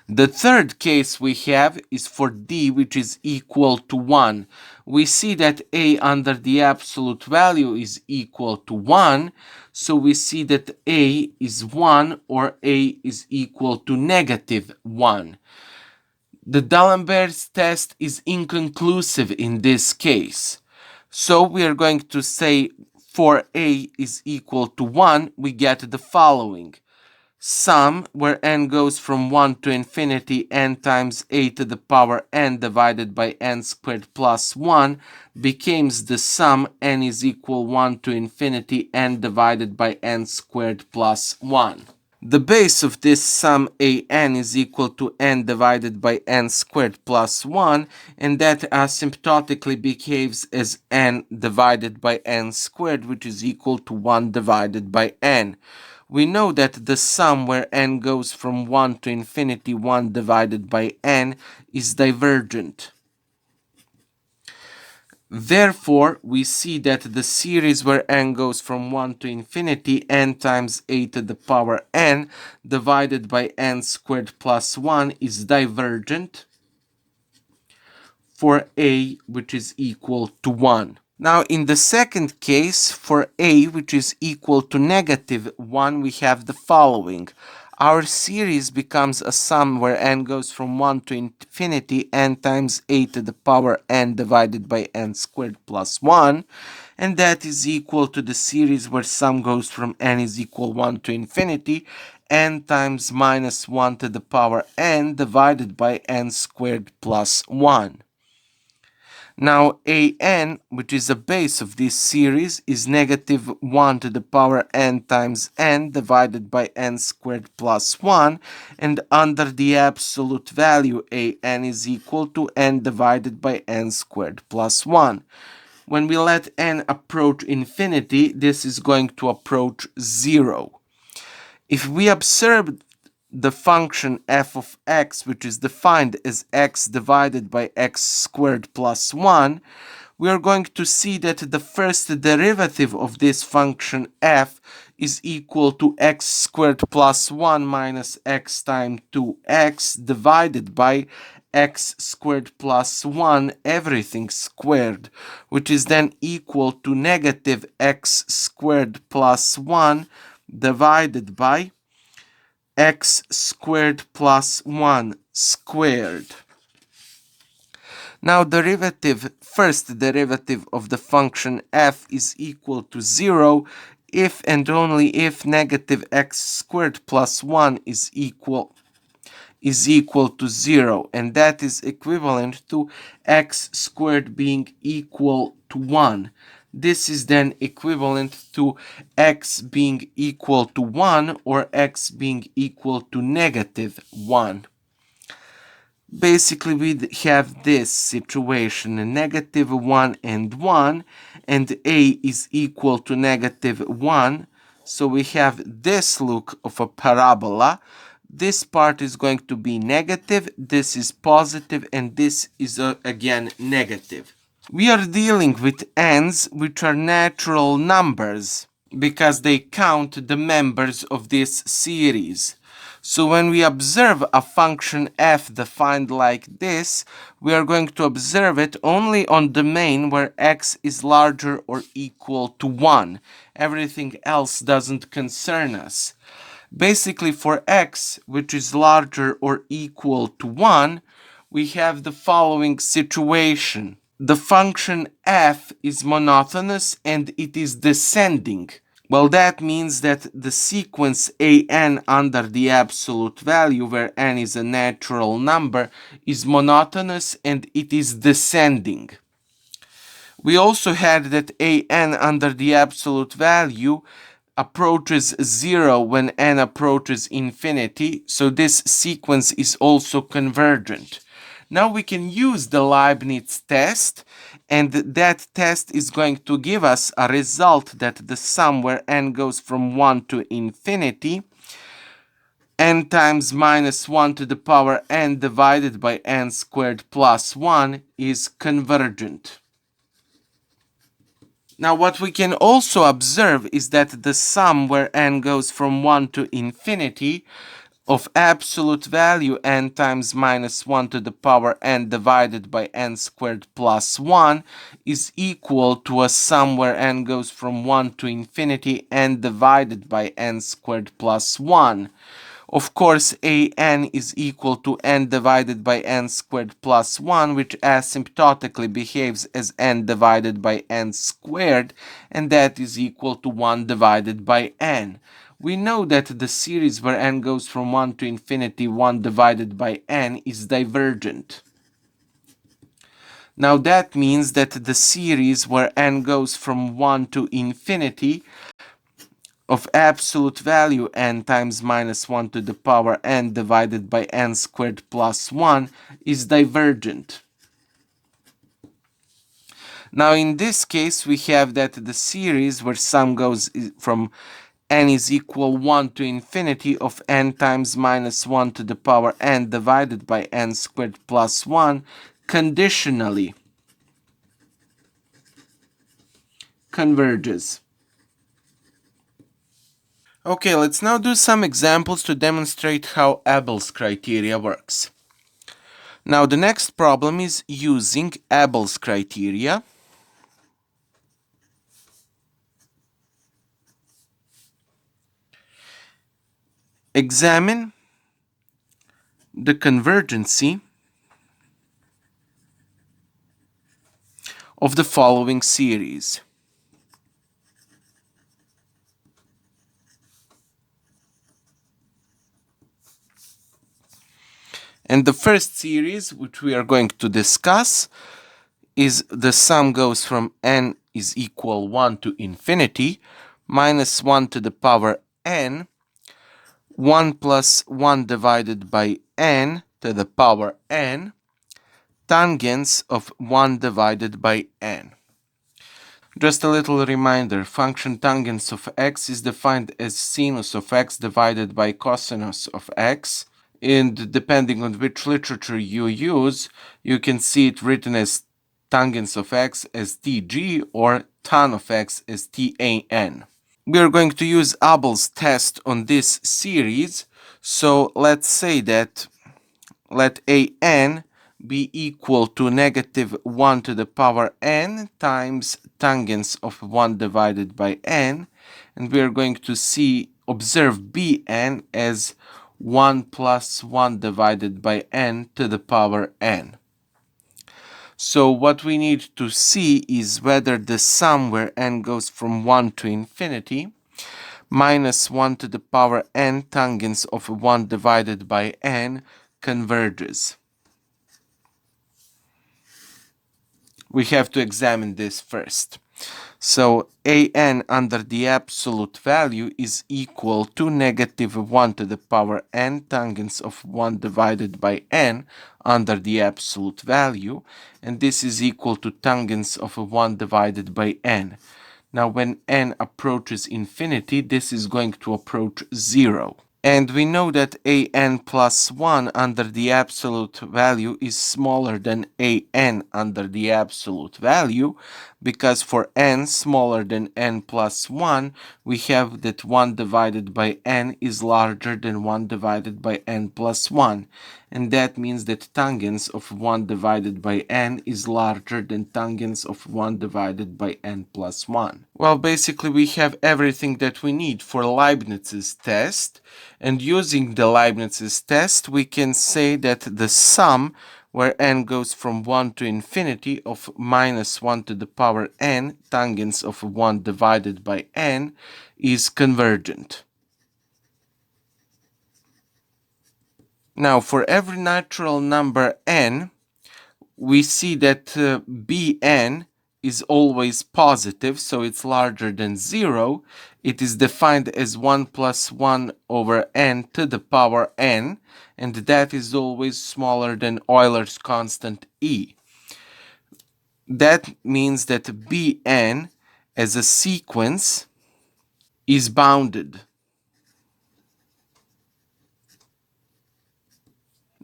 The third case we have is for d, which is equal to 1. We see that a under the absolute value is equal to 1, so we see that a is 1 or a is equal to negative 1. The D'Alembert test is inconclusive in this case. So we are going to say for a is equal to 1, we get the following. sum where n goes from 1 to infinity, n times a to the power n divided by n squared plus 1 becomes the sum n is equal 1 to infinity n divided by n squared plus 1. The base of this sum an is equal to n divided by n squared plus 1, and that asymptotically behaves as n divided by n squared, which is equal to 1 divided by n. We know that the sum where n goes from 1 to infinity, 1 divided by n, is divergent. Therefore, we see that the series where n goes from 1 to infinity, n times a to the power n divided by n squared plus 1 is divergent for a which is equal to 1. Now, in the second case, for a which is equal to negative 1, we have the following. Our series becomes a sum where n goes from 1 to infinity, n times a to the power n divided by n squared plus 1, and that is equal to the series where sum goes from n is equal 1 to infinity, n times minus 1 to the power n divided by n squared plus 1. Now, an, which is the base of this series, is negative 1 to the power n times n divided by n squared plus 1, and under the absolute value, an is equal to n divided by n squared plus 1. When we let n approach infinity, this is going to approach 0. If we observe the function f of x, which is defined as x divided by x squared plus 1, we are going to see that the first derivative of this function f is equal to x squared plus 1 minus x times 2x divided by x squared plus 1 everything squared, which is then equal to negative x squared plus 1 divided by x squared plus 1 squared. Now, first derivative of the function f is equal to 0 if and only if negative x squared plus 1 is equal to 0, and that is equivalent to x squared being equal to 1. This is then equivalent to x being equal to 1 or x being equal to negative 1. Basically, we have this situation, negative 1 and 1, and a is equal to negative 1. So we have this look of a parabola. This part is going to be negative, this is positive, and this is again negative. We are dealing with n's, which are natural numbers, because they count the members of this series. So when we observe a function f defined like this, we are going to observe it only on domain where x is larger or equal to 1. Everything else doesn't concern us. Basically, for x, which is larger or equal to 1, we have the following situation. The function f is monotonous and it is descending. Well, that means that the sequence an under the absolute value, where n is a natural number, is monotonous and it is descending. We also had that an under the absolute value approaches 0 when n approaches infinity, so this sequence is also convergent. Now we can use the Leibnitz test, and that test is going to give us a result that the sum where n goes from 1 to infinity, n times minus 1 to the power n divided by n squared plus 1 is convergent. Now, what we can also observe is that the sum where n goes from 1 to infinity of absolute value n times minus 1 to the power n divided by n squared plus 1 is equal to a sum where n goes from 1 to infinity n divided by n squared plus 1. Of course, an is equal to n divided by n squared plus 1, which asymptotically behaves as n divided by n squared, and that is equal to 1 divided by n. we know that the series where n goes from 1 to infinity, 1 divided by n, is divergent. Now that means that the series where n goes from 1 to infinity of absolute value n times minus 1 to the power n divided by n squared plus 1 is divergent. Now in this case we have that the series where sum goes from n is equal 1 to infinity of n times minus 1 to the power n divided by n squared plus 1 conditionally converges. Okay, let's now do some examples to demonstrate how Abel's criteria works. Now the next problem is using Abel's criteria. Examine the convergency of the following series. And the first series which we are going to discuss is the sum goes from n is equal 1 to infinity minus 1 to the power n, 1 plus 1 divided by n to the power n, tangents of 1 divided by n. Just a little reminder, function tangents of x is defined as sinus of x divided by cosinus of x. And depending on which literature you use, you can see it written as tangents of x as tg or tan of x as tan. We are going to use Abel's test on this series, so let's say that let an be equal to negative 1 to the power n times tangents of 1 divided by n, and we are going to observe bn as 1 plus 1 divided by n to the power n. So what we need to see is whether the sum where n goes from 1 to infinity minus 1 to the power n tangents of 1 divided by n converges. We have to examine this first. So an under the absolute value is equal to negative 1 to the power n tangents of 1 divided by n under the absolute value, and this is equal to tangents of 1 divided by n. Now when n approaches infinity, this is going to approach 0. And we know that an plus 1 under the absolute value is smaller than an under the absolute value, because for n smaller than n plus 1, we have that 1 divided by n is larger than 1 divided by n plus 1. And that means that tangents of 1 divided by n is larger than tangents of 1 divided by n plus 1. Well, basically we have everything that we need for Leibniz's test, and using the Leibniz's test we can say that the sum where n goes from 1 to infinity of minus 1 to the power n tangents of 1 divided by n is convergent. Now for every natural number n, we see that bn is always positive, so it's larger than 0. It is defined as 1 plus 1 over n to the power n, and that is always smaller than Euler's constant E. That means that bn as a sequence is bounded.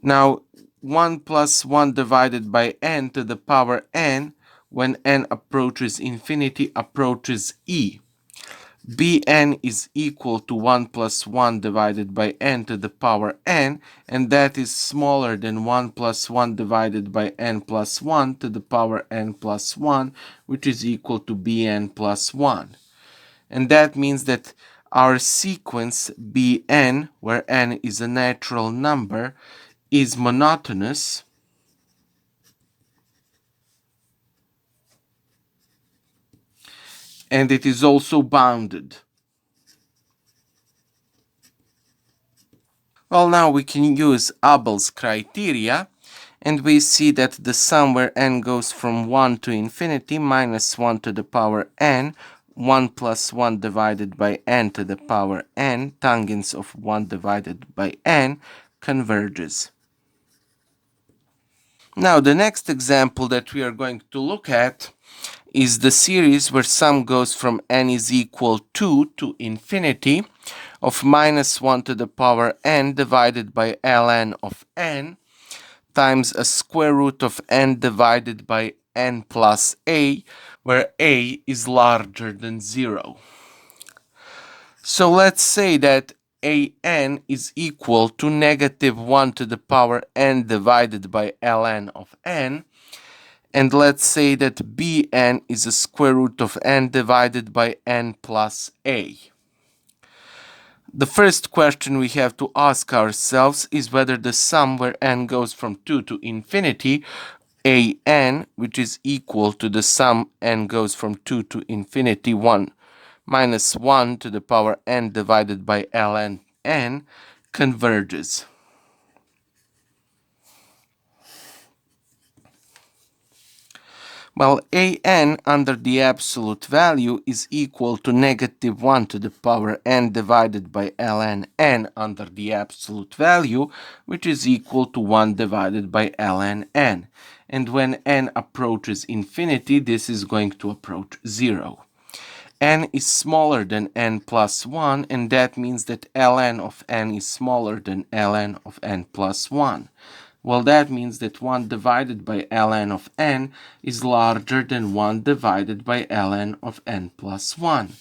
Now 1 plus 1 divided by n to the power n, when n approaches infinity, approaches E. bn is equal to 1 plus 1 divided by n to the power n, and that is smaller than 1 plus 1 divided by n plus 1 to the power n plus 1, which is equal to bn plus 1. And that means that our sequence bn, where n is a natural number, is monotonous, and it is also bounded. Well, now we can use Abel's criteria, and we see that the sum where n goes from 1 to infinity minus 1 to the power n, 1 plus 1 divided by n to the power n, tangents of 1 divided by n, converges. Now, the next example that we are going to look at is the series where sum goes from n is equal to infinity of minus 1 to the power n divided by ln of n times a square root of n divided by n plus a, where a is larger than 0. So let's say that an is equal to negative 1 to the power n divided by ln of n, and let's say that bn is a square root of n divided by n plus a. The first question we have to ask ourselves is whether the sum where n goes from 2 to infinity, an, which is equal to the sum n goes from 2 to infinity 1 minus 1 to the power n divided by ln n, converges. Well, an under the absolute value is equal to negative 1 to the power n divided by ln n under the absolute value, which is equal to 1 divided by ln n. And when n approaches infinity, this is going to approach 0. N is smaller than n plus 1, and that means that ln of n is smaller than ln of n plus 1. Well, that means that 1 divided by ln of n is larger than 1 divided by ln of n plus 1.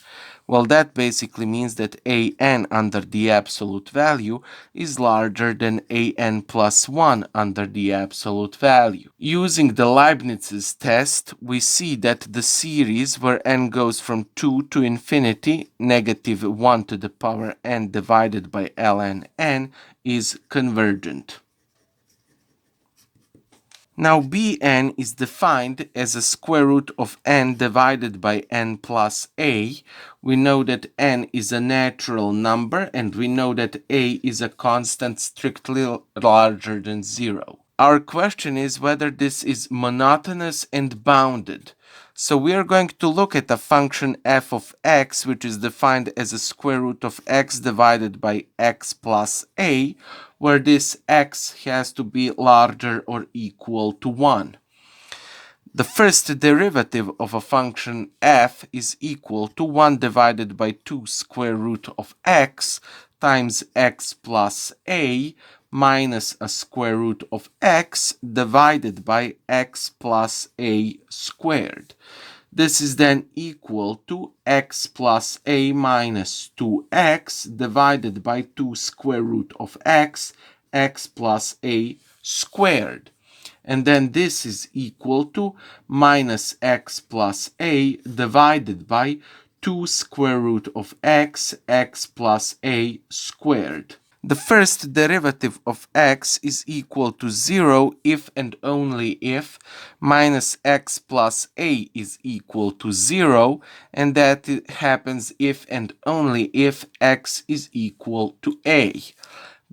Well, that basically means that an under the absolute value is larger than an plus 1 under the absolute value. Using the Leibniz test, we see that the series where n goes from 2 to infinity, negative 1 to the power n divided by ln n, is convergent. Now bn is defined as a square root of n divided by n plus a. We know that n is a natural number, and we know that a is a constant strictly larger than 0. Our question is whether this is monotonous and bounded. So we are going to look at a function f of x, which is defined as a square root of x divided by x plus a, where this x has to be larger or equal to 1. The first derivative of a function f is equal to 1 divided by 2 square root of x times x plus a minus a square root of x divided by x plus a squared. This is then equal to x plus a minus 2x divided by 2 square root of x, x plus a squared. And then this is equal to minus x plus a divided by 2 square root of x, x plus a squared. The first derivative of x is equal to 0 if and only if minus x plus a is equal to 0, and that happens if and only if x is equal to a.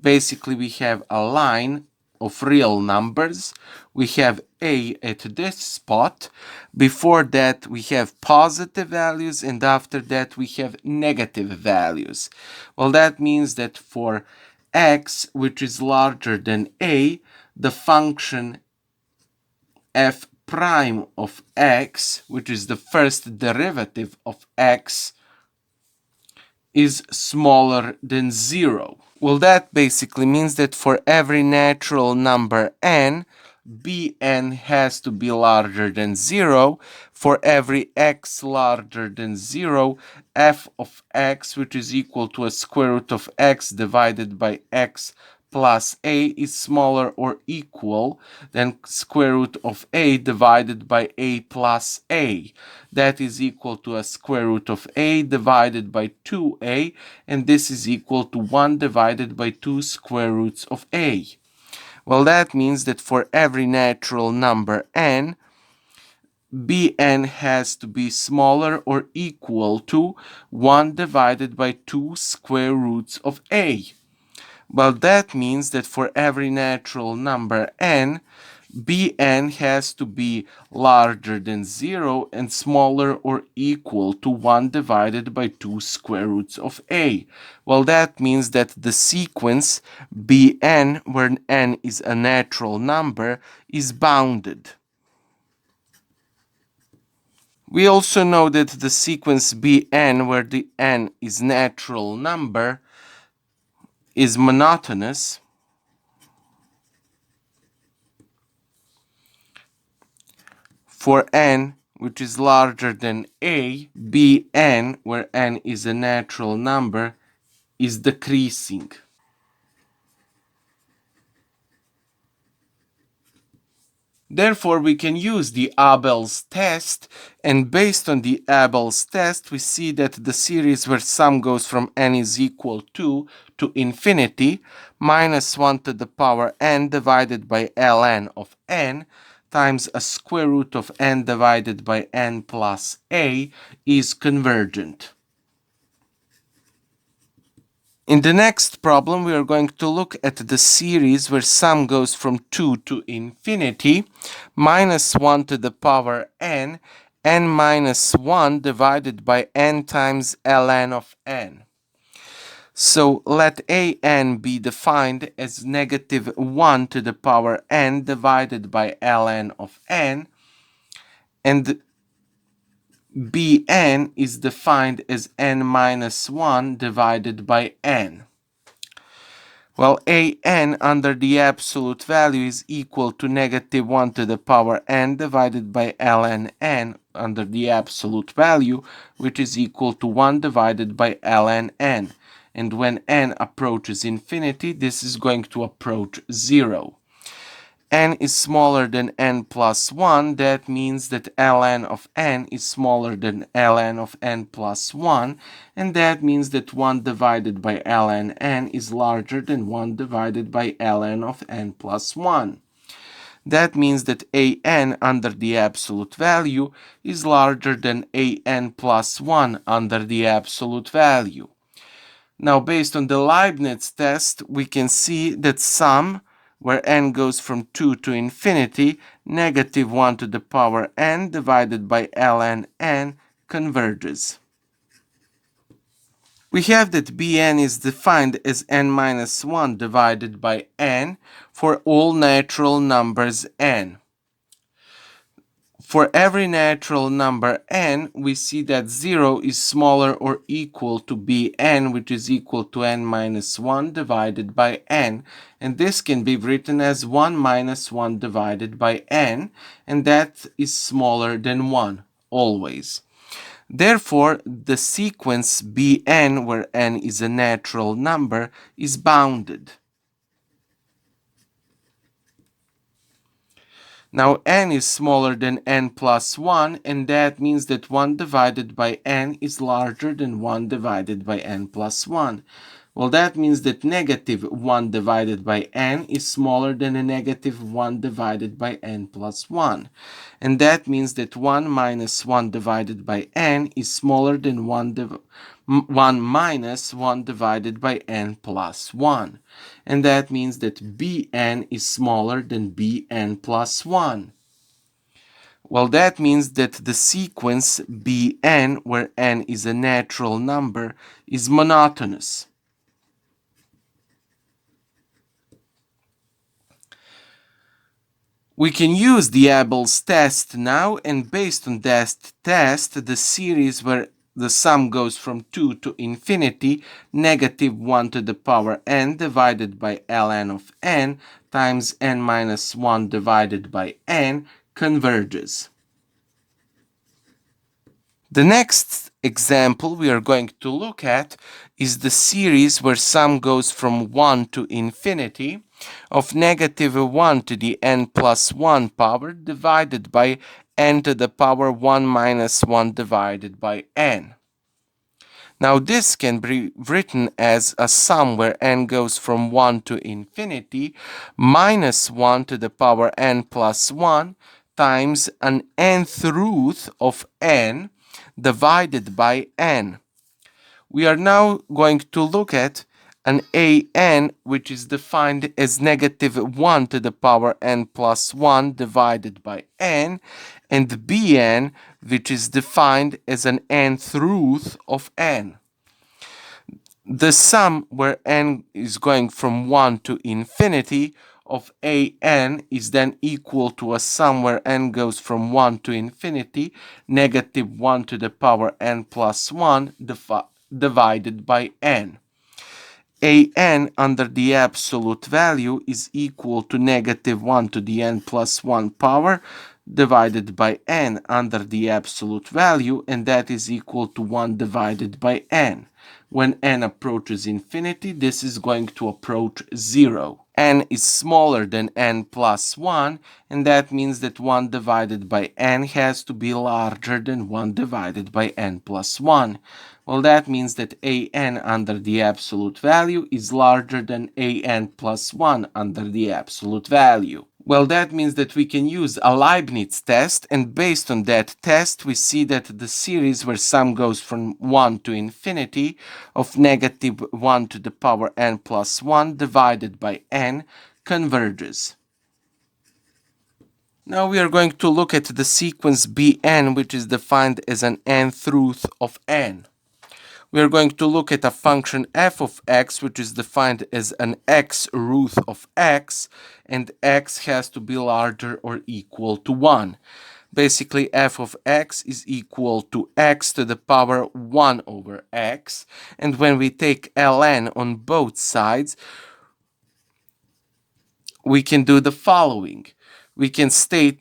Basically, we have a line of real numbers. We have a at this spot. Before that, we have positive values, and after that, we have negative values. Well, that means that for x, which is larger than a, the function f prime of x, which is the first derivative of x, is smaller than 0. Well, that basically means that for every natural number n, bn has to be larger than 0. For every x larger than 0, f of x, which is equal to a square root of x divided by x plus a, is smaller or equal than square root of a divided by a plus a. That is equal to a square root of a divided by 2a, and this is equal to 1 divided by 2 square roots of a. Well, that means that for every natural number n, bn has to be smaller or equal to 1 divided by 2 square roots of a. Well, that means that for every natural number n, Bn has to be larger than 0 and smaller or equal to 1 divided by 2 square roots of a. Well, that means that the sequence Bn, where n is a natural number, is bounded. We also know that the sequence Bn, where the n is natural number, is monotonous. For n, which is larger than a, Bn, where n is a natural number, is decreasing. Therefore, we can use the Abel's test, and based on the Abel's test, we see that the series where sum goes from n is equal to infinity, minus 1 to the power n divided by ln of n, times a square root of n divided by n plus a, is convergent. In the next problem, we are going to look at the series where sum goes from 2 to infinity, minus 1 to the power n minus 1 divided by n times ln of n. So let an be defined as negative 1 to the power n divided by ln of n, and Bn is defined as n minus 1 divided by n. Well, an under the absolute value is equal to negative 1 to the power n divided by ln n under the absolute value, which is equal to 1 divided by ln n. And when n approaches infinity, this is going to approach 0. N is smaller than n plus 1, that means that ln of n is smaller than ln of n plus 1, and that means that 1 divided by ln n is larger than 1 divided by ln of n plus 1. That means that an under the absolute value is larger than an plus 1 under the absolute value. Now, based on the Leibnitz test, we can see that sum, where n goes from 2 to infinity, negative 1 to the power n divided by ln n, converges. We have that Bn is defined as n minus 1 divided by n for all natural numbers n. For every natural number n, we see that 0 is smaller or equal to Bn, which is equal to n minus 1 divided by n. And this can be written as 1 minus 1 divided by n, and that is smaller than 1, always. Therefore, the sequence Bn, where n is a natural number, is bounded. Now n is smaller than n plus 1, and that means that 1 divided by n is larger than 1 divided by n plus 1. Well, that means that negative 1 divided by n is smaller than a negative 1 divided by n plus 1. And that means that 1 minus 1 divided by n is smaller than 1 minus 1 divided by n plus 1. And that means that Bn is smaller than Bn plus 1. Well, that means that the sequence Bn, where n is a natural number, is monotonous. We can use the Abel's test now, and based on that test, the series where the sum goes from 2 to infinity, negative 1 to the power n divided by ln of n times n minus 1 divided by n converges. The next example we are going to look at is the series where sum goes from 1 to infinity of negative 1 to the n plus 1 power divided by n to the power 1 minus 1 divided by n. Now this can be written as a sum where n goes from 1 to infinity minus 1 to the power n plus 1 times an nth root of n divided by n. We are now going to look at an an, which is defined as negative 1 to the power n plus 1 divided by n, and bn, which is defined as an nth root of n. The sum where n is going from 1 to infinity of an is then equal to a sum where n goes from 1 to infinity, negative 1 to the power n plus 1 divided by n. An under the absolute value is equal to negative 1 to the n plus 1 power divided by n under the absolute value, and that is equal to 1 divided by n. When n approaches infinity, this is going to approach 0. N is smaller than n plus 1, and that means that 1 divided by n has to be larger than 1 divided by n plus 1. Well, that means that an under the absolute value is larger than an plus 1 under the absolute value. Well, that means that we can use a Leibnitz test, and based on that test, we see that the series where sum goes from 1 to infinity of negative 1 to the power n plus 1 divided by n converges. Now we are going to look at the sequence Bn, which is defined as an nth root of n. We are going to look at a function f of x, which is defined as an x root of x, and x has to be larger or equal to 1. Basically, f of x is equal to x to the power 1 over x, and when we take ln on both sides, we can do the following. We can say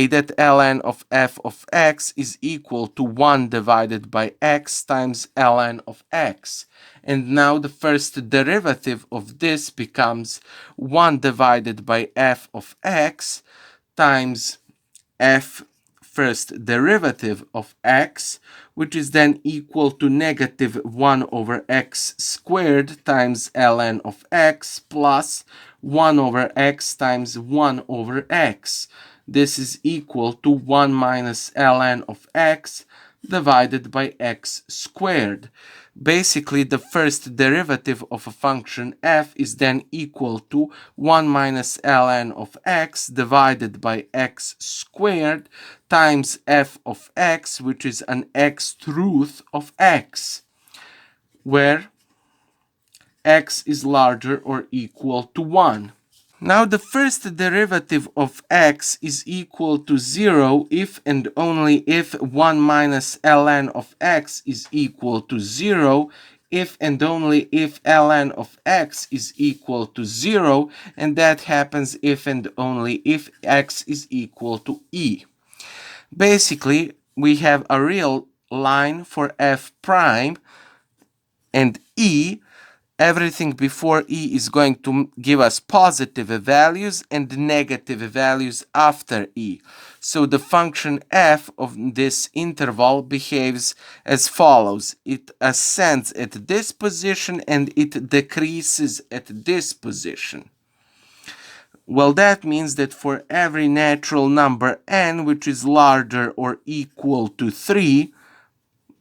that ln of f of x is equal to 1 divided by x times ln of x. And now the first derivative of this becomes 1 divided by f of x times f first derivative of x, which is then equal to negative 1 over x squared times ln of x plus 1 over x times 1 over x. This is equal to 1 minus ln of x divided by x squared. Basically, the first derivative of a function f is then equal to 1 minus ln of x divided by x squared times f of x, which is an xth root of x, where x is larger or equal to 1. Now the first derivative of x is equal to 0 if and only if 1 minus ln of x is equal to 0, if and only if ln of x is equal to 0, and that happens if and only if x is equal to e. Basically, we have a real line for f prime, and e. Everything before e is going to give us positive values and negative values after e. So the function f of this interval behaves as follows. It ascends at this position and it decreases at this position. Well, that means that for every natural number n which is larger or equal to 3,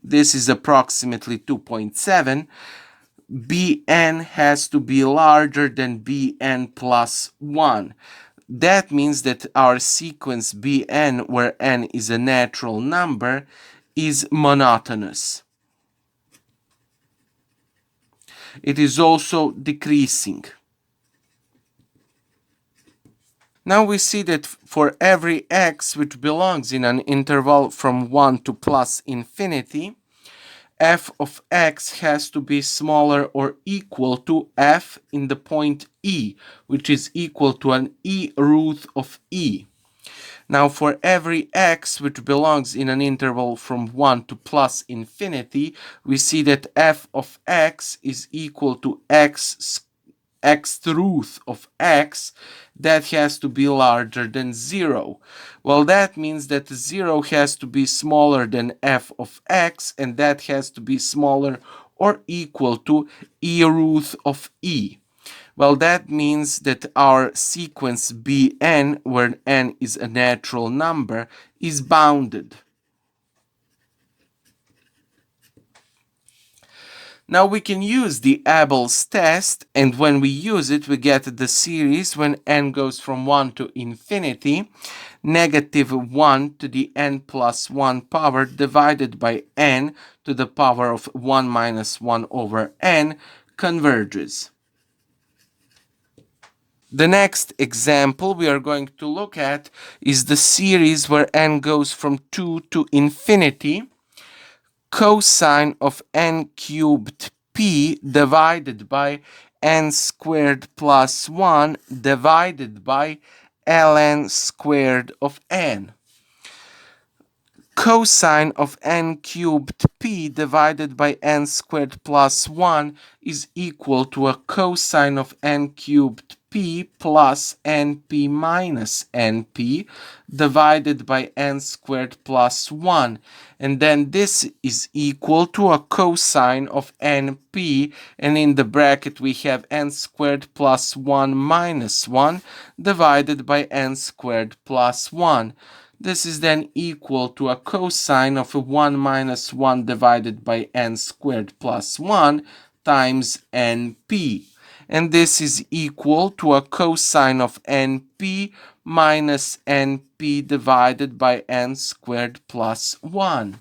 this is approximately 2.7, Bn has to be larger than Bn plus 1. That means that our sequence Bn, where n is a natural number, is monotonous. It is also decreasing. Now we see that for every x which belongs in an interval from 1 to plus infinity, f of x has to be smaller or equal to f in the point e, which is equal to an e root of e. Now for every x which belongs in an interval from 1 to plus infinity, we see that f of x is equal to x root of x. That has to be larger than 0. Well, that means that 0 has to be smaller than f of x, and that has to be smaller or equal to e root of e. Well, that means that our sequence Bn, where n is a natural number, is bounded. Now we can use the Abel's test, and when we use it, we get the series when n goes from 1 to infinity, negative 1 to the n plus 1 power divided by n to the power of 1 minus 1 over n converges. The next example we are going to look at is the series where n goes from 2 to infinity. Cosine of n cubed p divided by n squared plus 1 divided by ln squared of n. Cosine of n cubed p divided by n squared plus 1 is equal to a cosine of n cubed p plus np minus np divided by n squared plus 1. And then this is equal to a cosine of np, and in the bracket we have n squared plus 1 minus 1 divided by n squared plus 1. This is then equal to a cosine of 1 minus 1 divided by n squared plus 1 times np. And this is equal to a cosine of np minus np divided by n squared plus 1.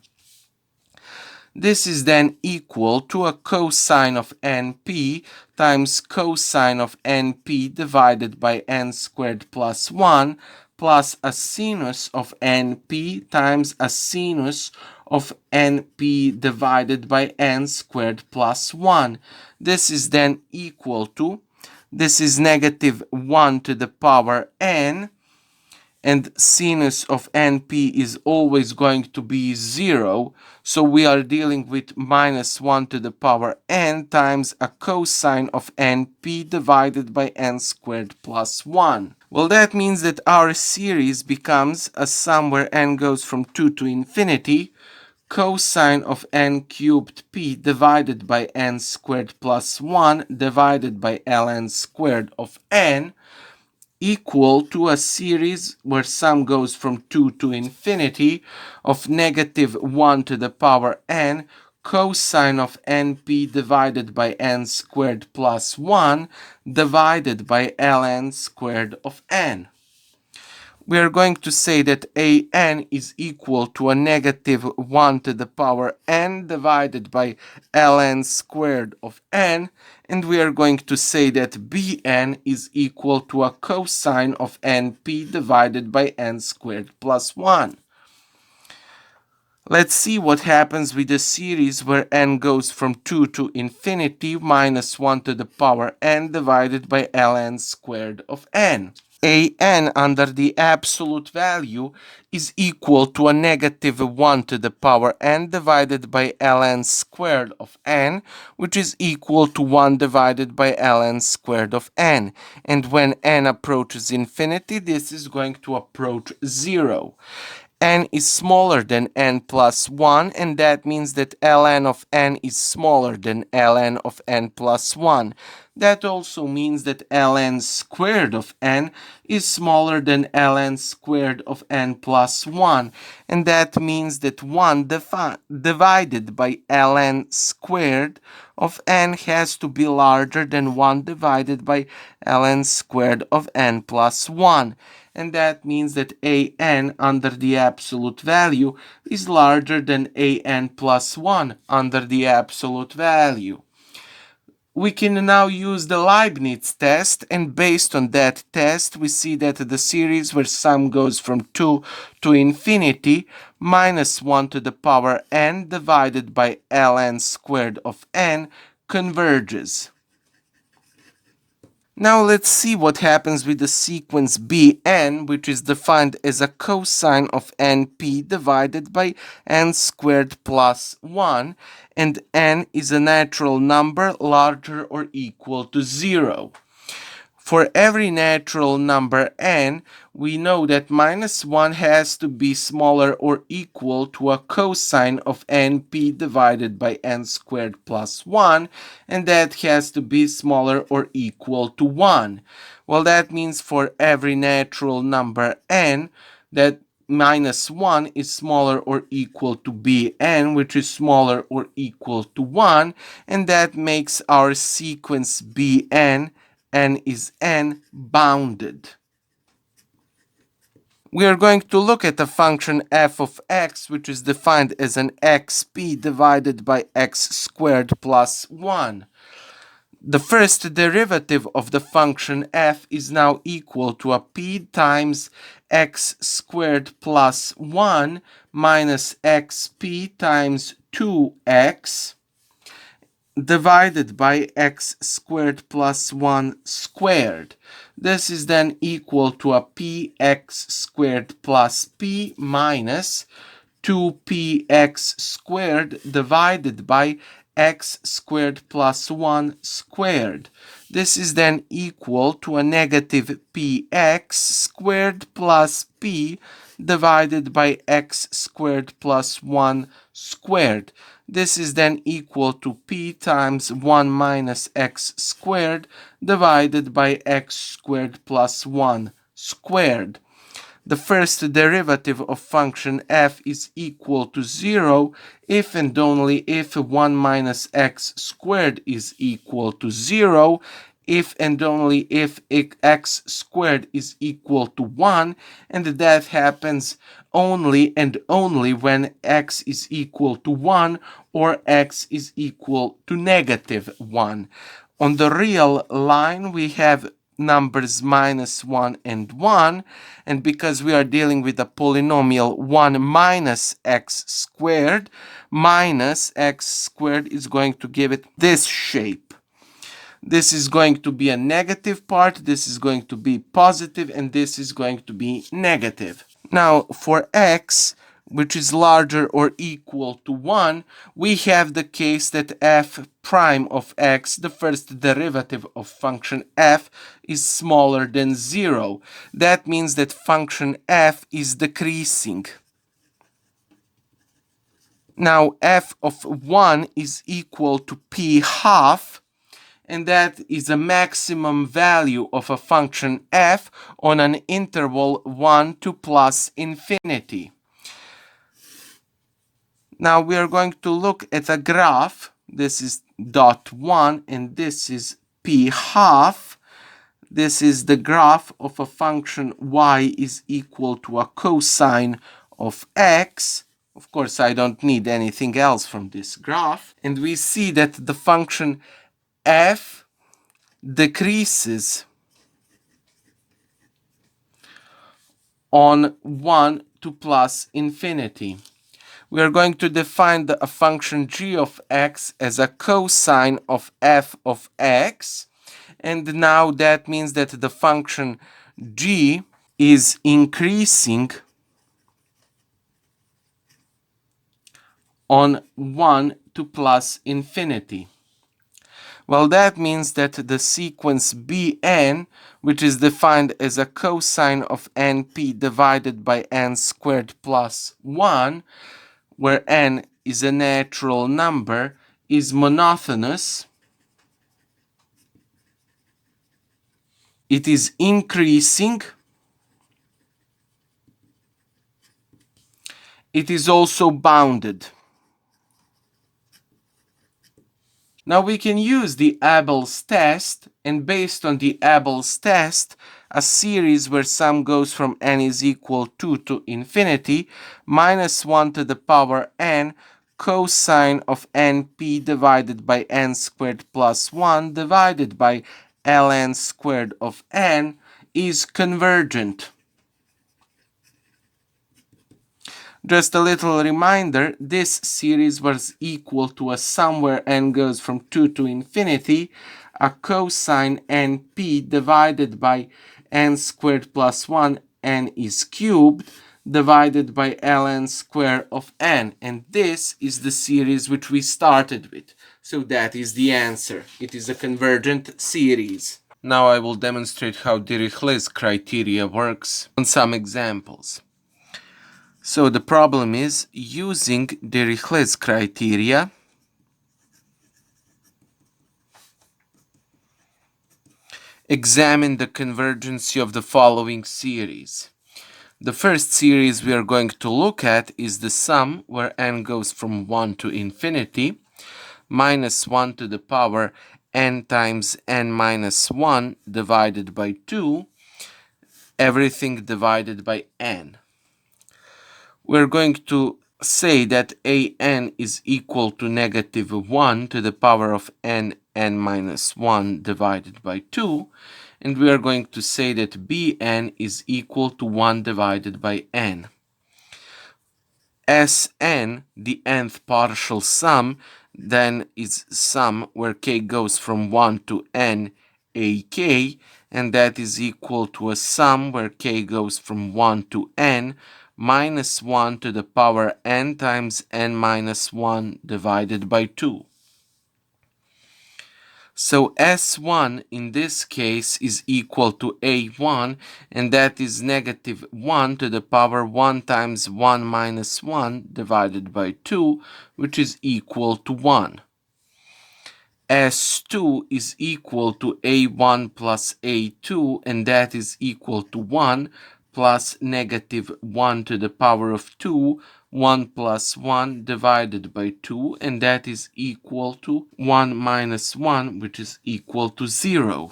This is then equal to a cosine of np times cosine of np divided by n squared plus 1 plus a sinus of np times a sinus of np divided by n squared plus 1. This is then equal to, this is negative 1 to the power n, and sinus of np is always going to be 0, so we are dealing with minus 1 to the power n times a cosine of np divided by n squared plus 1. Well, that means that our series becomes a sum where n goes from 2 to infinity, cosine of n cubed p divided by n squared plus 1 divided by ln squared of n, equal to a series where sum goes from 2 to infinity of negative 1 to the power n cosine of np divided by n squared plus 1 divided by ln squared of n. We are going to say that an is equal to a negative 1 to the power n divided by ln squared of n, and we are going to say that bn is equal to a cosine of np divided by n squared plus 1. Let's see what happens with a series where n goes from 2 to infinity minus 1 to the power n divided by ln squared of n. An under the absolute value is equal to a negative 1 to the power n divided by ln squared of n, which is equal to 1 divided by ln squared of n. And when n approaches infinity, this is going to approach 0. N is smaller than n plus 1, and that means that ln of n is smaller than ln of n plus 1. That also means that ln squared of n is smaller than ln squared of n plus 1, and that means that 1 divided by ln squared of n has to be larger than 1 divided by ln squared of n plus 1. And that means that an under the absolute value is larger than an plus 1 under the absolute value. We can now use the Leibnitz test, and based on that test, we see that the series where sum goes from 2 to infinity minus 1 to the power n divided by ln squared of n converges. Now let's see what happens with the sequence Bn, which is defined as a cosine of np divided by n squared plus 1, and n is a natural number larger or equal to 0. For every natural number n, we know that minus 1 has to be smaller or equal to a cosine of np divided by n squared plus 1, and that has to be smaller or equal to 1. Well, that means for every natural number n, that minus 1 is smaller or equal to Bn, which is smaller or equal to 1, and that makes our sequence Bn, n is n, bounded. We are going to look at a function f of x, which is defined as an xp divided by x squared plus 1. The first derivative of the function f is now equal to a p times x squared plus 1 minus xp times 2x divided by x squared plus 1 squared. This is then equal to a px squared plus p minus 2px squared divided by x squared plus 1 squared. This is then equal to a negative px squared plus p divided by x squared plus 1 squared. This is then equal to p times 1 minus x squared divided by x squared plus 1 squared. The first derivative of function f is equal to 0 if and only if 1 minus x squared is equal to 0, if and only if x squared is equal to 1, and that happens only and only when x is equal to 1 or x is equal to negative 1. On the real line, we have numbers minus 1 and 1, and because we are dealing with a polynomial 1 minus x squared, minus x squared is going to give it this shape. This is going to be a negative part, this is going to be positive, and this is going to be negative. Now, for x, which is larger or equal to 1, we have the case that f prime of x, the first derivative of function f, is smaller than 0. That means that function f is decreasing. Now, f of 1 is equal to p half, and that is a maximum value of a function f on an interval 1 to plus infinity. Now we are going to look at a graph. This is dot 1 and this is p half. This is the graph of a function y is equal to a cosine of x. Of course, I don't need anything else from this graph. And we see that the function f decreases on 1 to plus infinity. We are going to define a function g of x as a cosine of f of x. And now that means that the function g is increasing on 1 to plus infinity. Well, that means that the sequence Bn, which is defined as a cosine of np divided by n squared plus 1, where n is a natural number, is monotonous. It is increasing. It is also bounded. Now we can use the Abel's test, and based on the Abel's test, a series where sum goes from n is equal to infinity, minus 1 to the power n cosine of np divided by n squared plus 1 divided by ln squared of n is convergent. Just a little reminder, this series was equal to a sum where n goes from 2 to infinity, a cosine np divided by n squared plus 1, n is cubed, divided by ln square of n. And this is the series which we started with. So that is the answer. It is a convergent series. Now I will demonstrate how Dirichlet's criteria works on some examples. So the problem is, using Dirichlet's criteria, examine the convergency of the following series. The first series we are going to look at is the sum where n goes from 1 to infinity, minus 1 to the power n times n minus 1 divided by 2, everything divided by n. We're going to say that an is equal to negative 1 to the power of n minus 1 divided by 2, and we are going to say that bn is equal to 1 divided by n. Sn, the nth partial sum, then is sum where k goes from 1 to n ak, and that is equal to a sum where k goes from 1 to n minus 1 to the power n times n minus 1 divided by 2. So S1 in this case is equal to A1, and that is negative 1 to the power 1 times 1 minus 1 divided by 2, which is equal to 1. S2 is equal to A1 plus A2, and that is equal to 1 plus negative 1 to the power of 2, 1 plus 1 divided by 2, and that is equal to 1 minus 1, which is equal to 0.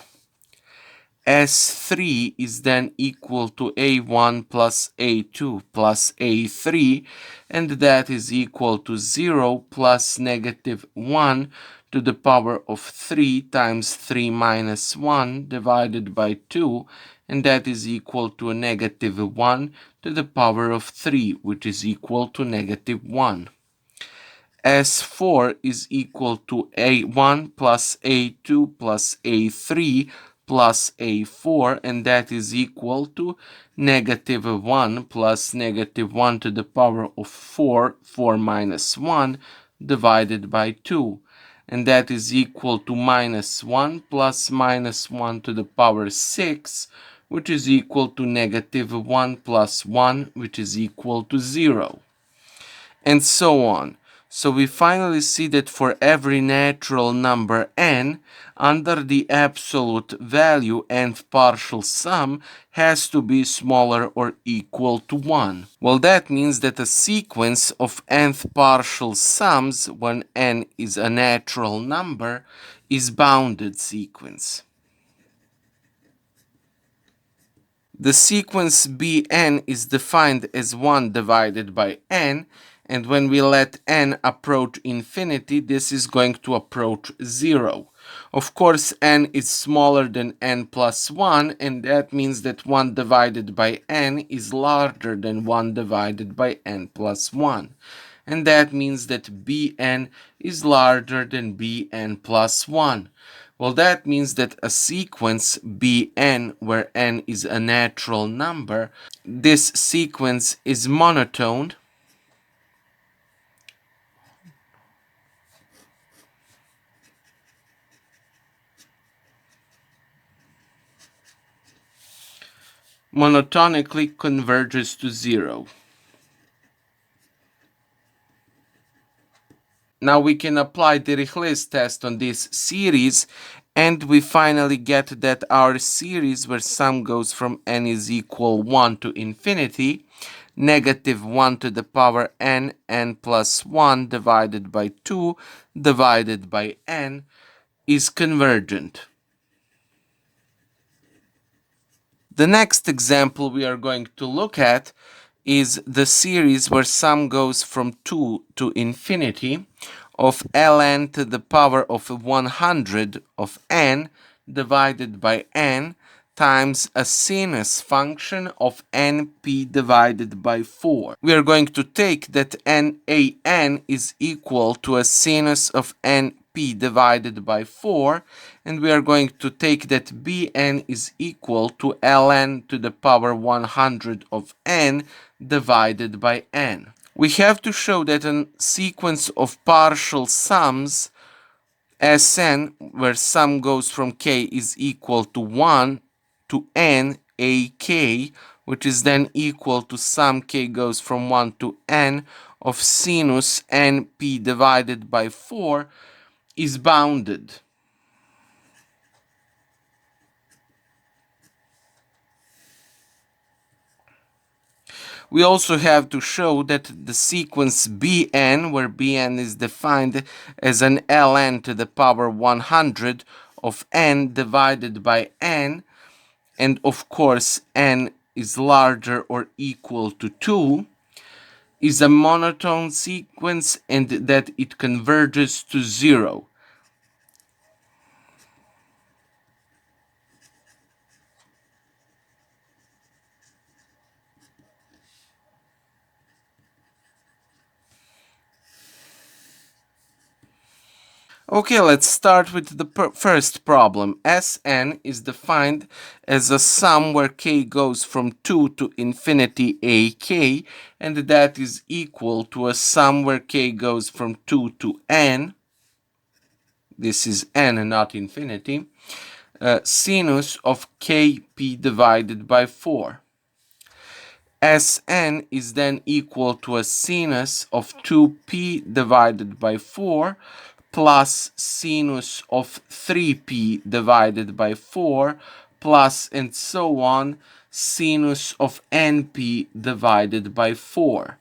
S3 is then equal to A1 plus A2 plus A3, and that is equal to 0 plus negative 1 to the power of 3 times 3 minus 1 divided by 2, and that is equal to a negative 1 to the power of 3, which is equal to negative 1. S4 is equal to A1 plus A2 plus A3 plus A4, and that is equal to negative 1 plus negative 1 to the power of 4, 4 minus 1 divided by 2, and that is equal to minus 1 plus minus 1 to the power 6, which is equal to negative 1 plus 1, which is equal to 0. And so on. So we finally see that for every natural number n, under the absolute value, nth partial sum has to be smaller or equal to 1. Well, that means that a sequence of nth partial sums when n is a natural number is bounded sequence. The sequence Bn is defined as 1 divided by n, and when we let n approach infinity, this is going to approach 0. Of course, n is smaller than n plus 1, and that means that 1 divided by n is larger than 1 divided by n plus 1. And that means that Bn is larger than Bn plus 1. Well, that means that a sequence Bn, where n is a natural number, this sequence is monotone, monotonically converges to 0. Now we can apply Dirichlet test on this series, and we finally get that our series where sum goes from n is equal 1 to infinity, negative 1 to the power n plus 1 divided by 2 divided by n, is convergent. The next example we are going to look at is the series where sum goes from 2 to infinity of ln to the power of 100 of n divided by n times a sinus function of np divided by 4. We are going to take that nan is equal to a sinus of np divided by 4, and we are going to take that bn is equal to ln to the power 100 of n divided by n. We have to show that a sequence of partial sums Sn, where sum goes from k is equal to 1 to n ak, which is then equal to sum k goes from 1 to n of sinus np divided by 4, is bounded. We also have to show that the sequence Bn, where Bn is defined as an ln to the power 100 of n divided by n, and of course n is larger or equal to 2, is a monotone sequence and that it converges to 0. Okay, let's start with the first problem. Sn is defined as a sum where k goes from 2 to infinity ak, and that is equal to a sum where k goes from 2 to n. This is n and not infinity. Sinus of kp divided by 4. Sn is then equal to a sinus of 2p divided by 4 plus sinus of 3p divided by 4 plus and so on sinus of np divided by 4.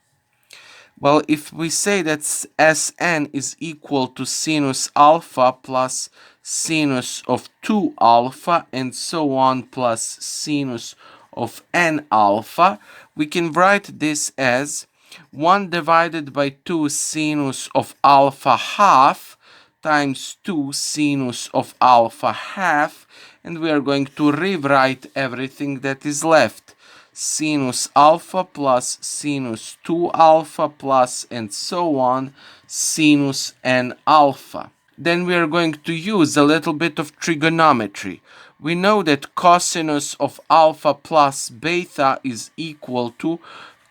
Well, if we say that Sn is equal to sinus alpha plus sinus of 2 alpha and so on plus sinus of n alpha, we can write this as 1 divided by 2 sinus of alpha half times 2 sinus of alpha half, and we are going to rewrite everything that is left. Sinus alpha plus sinus 2 alpha plus and so on sinus n alpha. Then we are going to use a little bit of trigonometry. We know that cosinus of alpha plus beta is equal to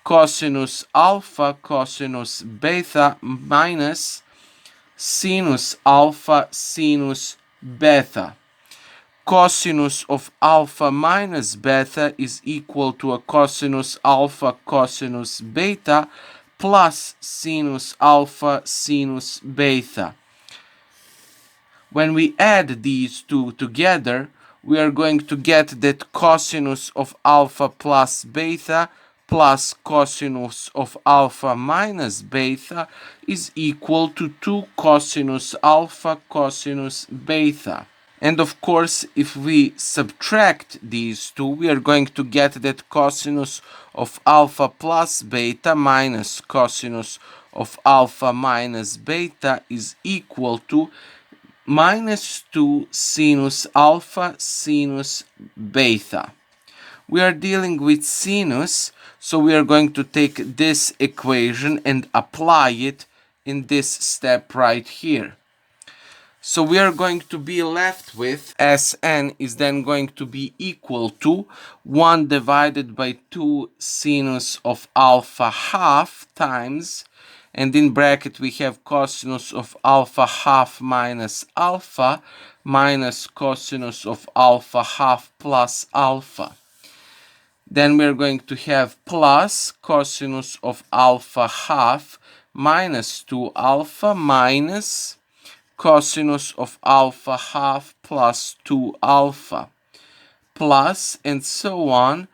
cosinus alpha cosinus beta minus sinus alpha sinus beta. Cosinus of alpha minus beta is equal to a cosinus alpha cosinus beta plus sinus alpha sinus beta. When we add these two together, we are going to get that cosinus of alpha plus beta plus cosinus of alpha minus beta is equal to 2 cosinus alpha cosinus beta. And of course, if we subtract these two, we are going to get that cosinus of alpha plus beta minus cosinus of alpha minus beta is equal to minus 2 sinus alpha sinus beta. We are dealing with sinus, so we are going to take this equation and apply it in this step right here. So we are going to be left with Sn is then going to be equal to 1 divided by 2 sinus of alpha half times, and in bracket we have cosinus of alpha half minus alpha minus cosinus of alpha half plus alpha. Then we're going to have plus cosinus of alpha half minus 2 alpha minus cosinus of alpha half plus 2 alpha plus and so on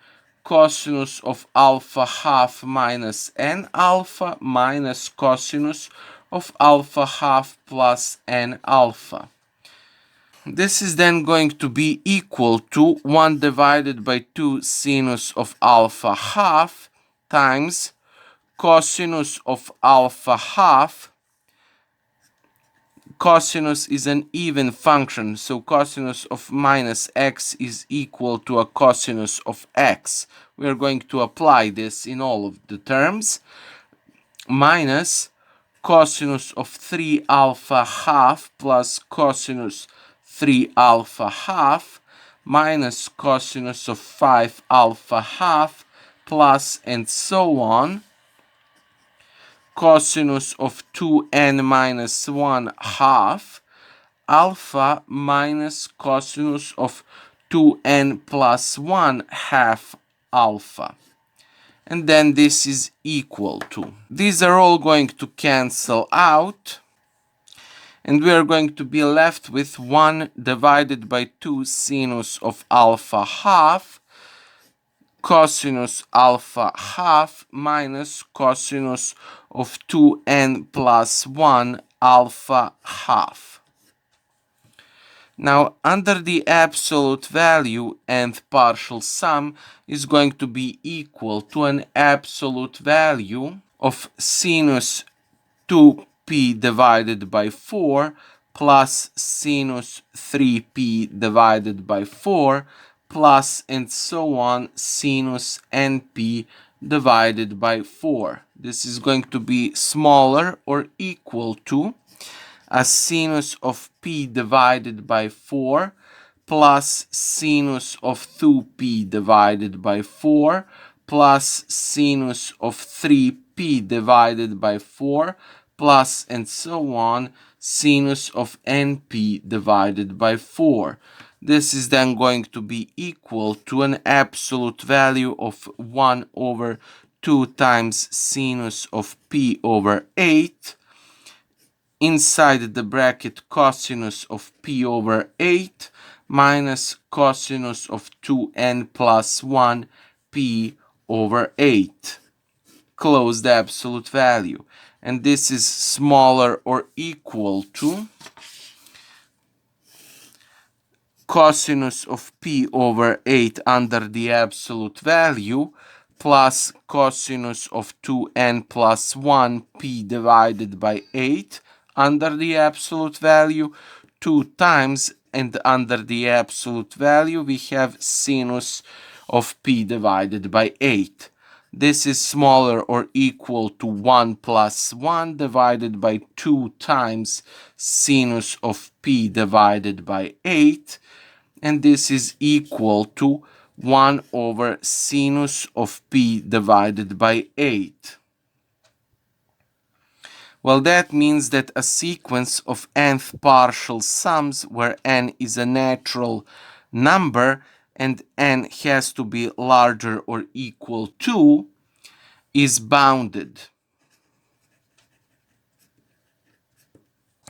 cosinus of alpha half minus n alpha minus cosinus of alpha half plus n alpha. This is then going to be equal to 1 divided by 2 sinus of alpha half times cosinus of alpha half. Cosinus is an even function, so cosinus of minus x is equal to a cosinus of x. We are going to apply this in all of the terms. Minus cosinus of 3 alpha half plus cosinus 3 alpha half minus cosinus of 5 alpha half plus and so on cosinus of 2n minus 1 half alpha minus cosinus of 2n plus 1 half alpha. And then this is equal to. These are all going to cancel out. And we are going to be left with 1 divided by 2 sinus of alpha half cosinus alpha half minus cosinus of 2n plus 1 alpha half. Now, under the absolute value, nth partial sum is going to be equal to an absolute value of sinus 2p divided by 4 plus sinus 3p divided by 4 plus and so on sinus np divided by 4. This is going to be smaller or equal to a sinus of p divided by 4 plus sinus of 2p divided by 4 plus sinus of 3p divided by 4 plus and so on sinus of np divided by 4. This is then going to be equal to an absolute value of 1 over 2 times sinus of p over 8 inside the bracket cosinus of p over 8 minus cosinus of 2n plus 1 p over 8. Close the absolute value. And this is smaller or equal to cosinus of p over 8 under the absolute value plus cosinus of 2n plus 1 p divided by 8 under the absolute value 2 times, and under the absolute value we have sinus of p divided by 8. This is smaller or equal to 1 plus 1 divided by 2 times sinus of p divided by 8, and this is equal to 1 over sinus of p divided by 8. Well, that means that a sequence of nth partial sums where n is a natural number and n has to be larger or equal to is bounded.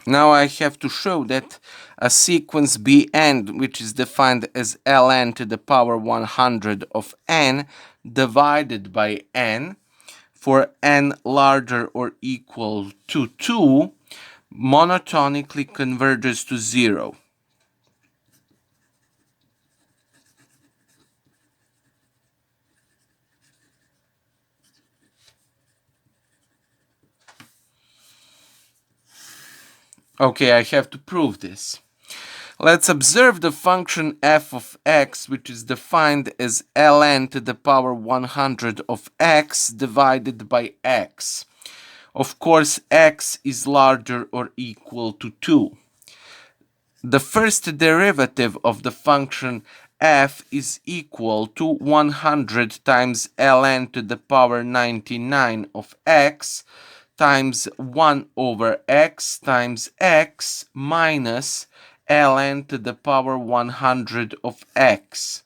Now I have to show that a sequence Bn, which is defined as ln to the power 100 of n divided by n, for n larger or equal to 2, monotonically converges to 0. Okay, I have to prove this. Let's observe the function f of x, which is defined as ln to the power 100 of x divided by x. Of course, x is larger or equal to 2. The first derivative of the function f is equal to 100 times ln to the power 99 of x times 1 over x times x minus ln to the power 100 of x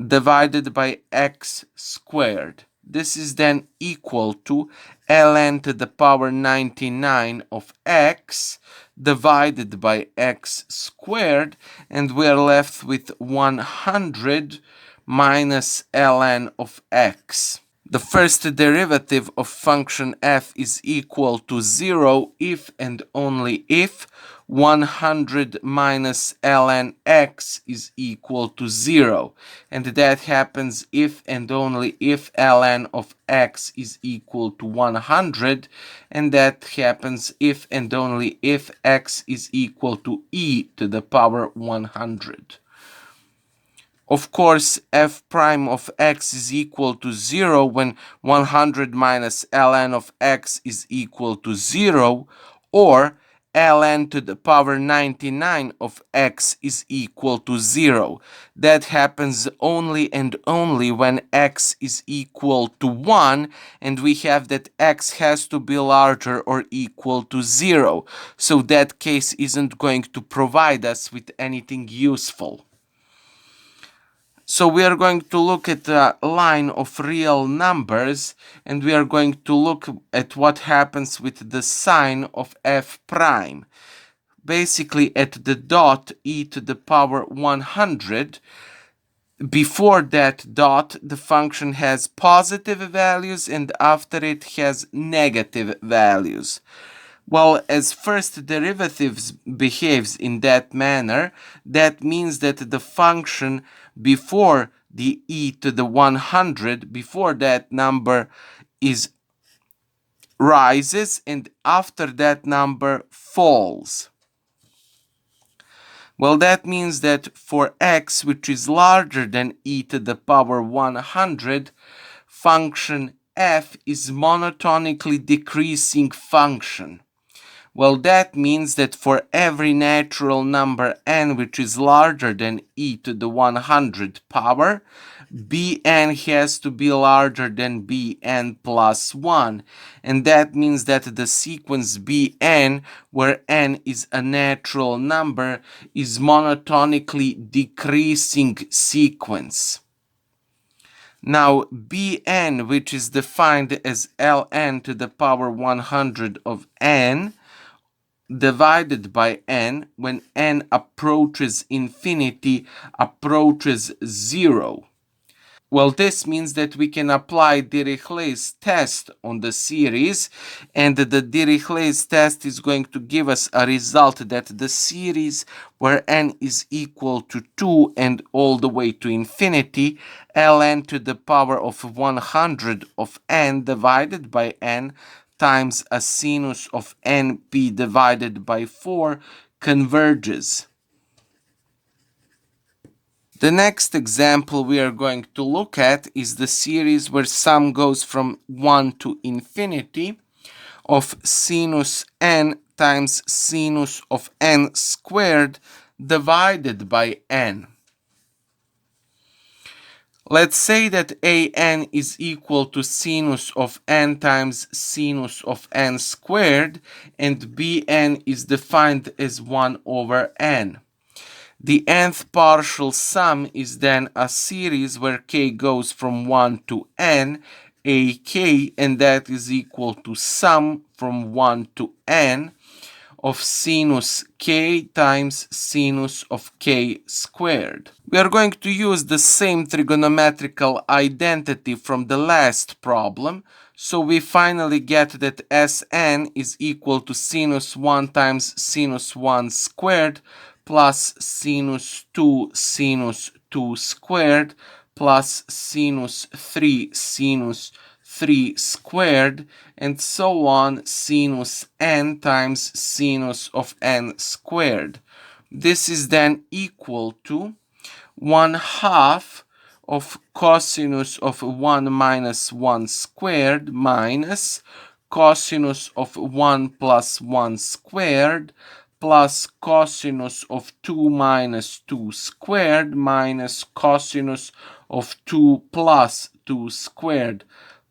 divided by x squared. This is then equal to ln to the power 99 of x divided by x squared, and we are left with 100 minus ln of x. The first derivative of function f is equal to 0 if and only if 100 minus ln x is equal to 0. And that happens if and only if ln of x is equal to 100. And that happens if and only if x is equal to e to the power 100. Of course, f prime of x is equal to 0 when 100 minus ln of x is equal to 0, or ln to the power 99 of x is equal to 0. That happens only and only when x is equal to 1, and we have that x has to be larger or equal to 0. So that case isn't going to provide us with anything useful. So we are going to look at a line of real numbers, and we are going to look at what happens with the sign of f prime. Basically, at the dot e to the power 100, before that dot, the function has positive values, and after it has negative values. Well, as first derivatives behaves in that manner, that means that the function before the e to the 100, before that number is rises, and after that number falls. Well, that means that for x, which is larger than e to the power 100, function f is monotonically decreasing function. Well, that means that for every natural number n which is larger than e to the 100 power, bn has to be larger than bn plus 1. And that means that the sequence bn, where n is a natural number, is monotonically decreasing sequence. Now, bn, which is defined as ln to the power 100 of n, divided by n, when n approaches infinity, approaches 0. Well, this means that we can apply Dirichlet's test on the series, and the Dirichlet's test is going to give us a result that the series where n is equal to 2 and all the way to infinity, ln to the power of 100 of n divided by n times a sinus of np divided by 4 converges. The next example we are going to look at is the series where sum goes from 1 to infinity of sinus n times sinus of n squared divided by n. Let's say that an is equal to sinus of n times sinus of n squared, and bn is defined as 1 over n. The nth partial sum is then a series where k goes from 1 to n, ak, and that is equal to sum from 1 to n of sinus k times sinus of k squared. We are going to use the same trigonometrical identity from the last problem, so we finally get that Sn is equal to sinus 1 times sinus 1 squared plus sinus 2 squared plus sinus 3 squared, and so on, sinus n times sinus of n squared. This is then equal to 1/2 of cosinus of 1 minus 1 squared minus cosinus of 1 plus 1 squared plus cosinus of 2 minus 2 squared minus cosinus of 2 plus 2 squared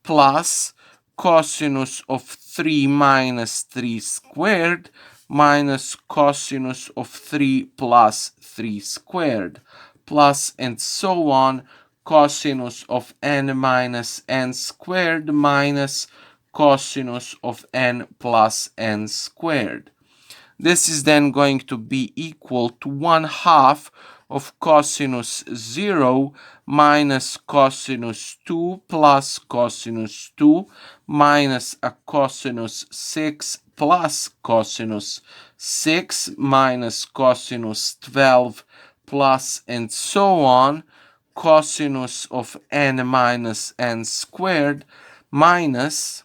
plus cosinus of 3 minus 3 squared minus cosinus of 3 plus 3 squared plus, and so on, cosinus of n minus n squared minus cosinus of n plus n squared. This is then going to be equal to 1/2 of cosinus 0 minus cosinus 2 plus cosinus 2 minus a cosinus 6 plus cosinus 6 minus cosinus 12 plus, and so on, cosinus of n minus n squared minus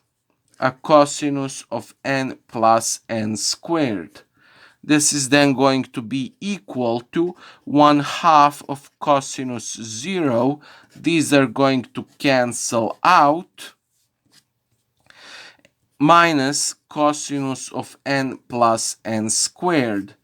a cosinus of n plus n squared. This is then going to be equal to 1/2 of cosinus 0. These are going to cancel out, minus cosinus of n plus n squared.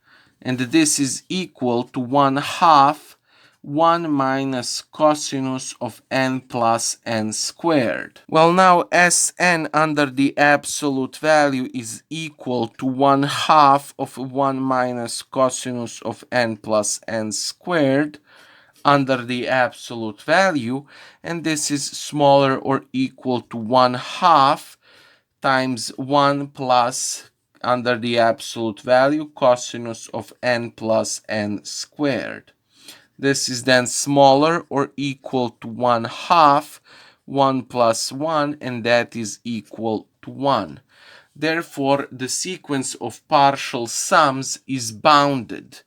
And this is equal to 1/2 1 minus cosinus of n plus n squared. Well, now Sn under the absolute value is equal to 1/2 of 1 minus cosinus of n plus n squared under the absolute value, and this is smaller or equal to 1/2 times 1 plus under the absolute value cosinus of n plus n squared. This is then smaller or equal to 1/2, 1 plus 1, and that is equal to 1. Therefore, the sequence of partial sums is bounded.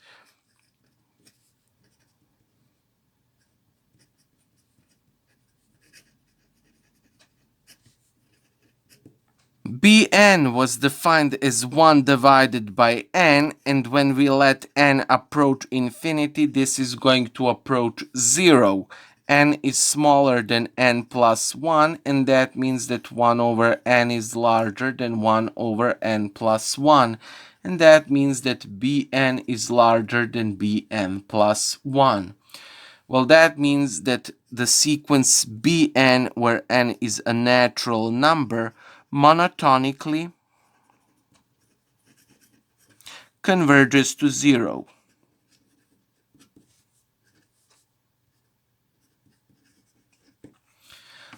Bn was defined as 1 divided by n, and when we let n approach infinity, this is going to approach 0. N is smaller than n plus 1, and that means that 1 over n is larger than 1 over n plus 1, and that means that Bn is larger than Bn plus 1. Well, that means that the sequence Bn, where n is a natural number, monotonically converges to 0.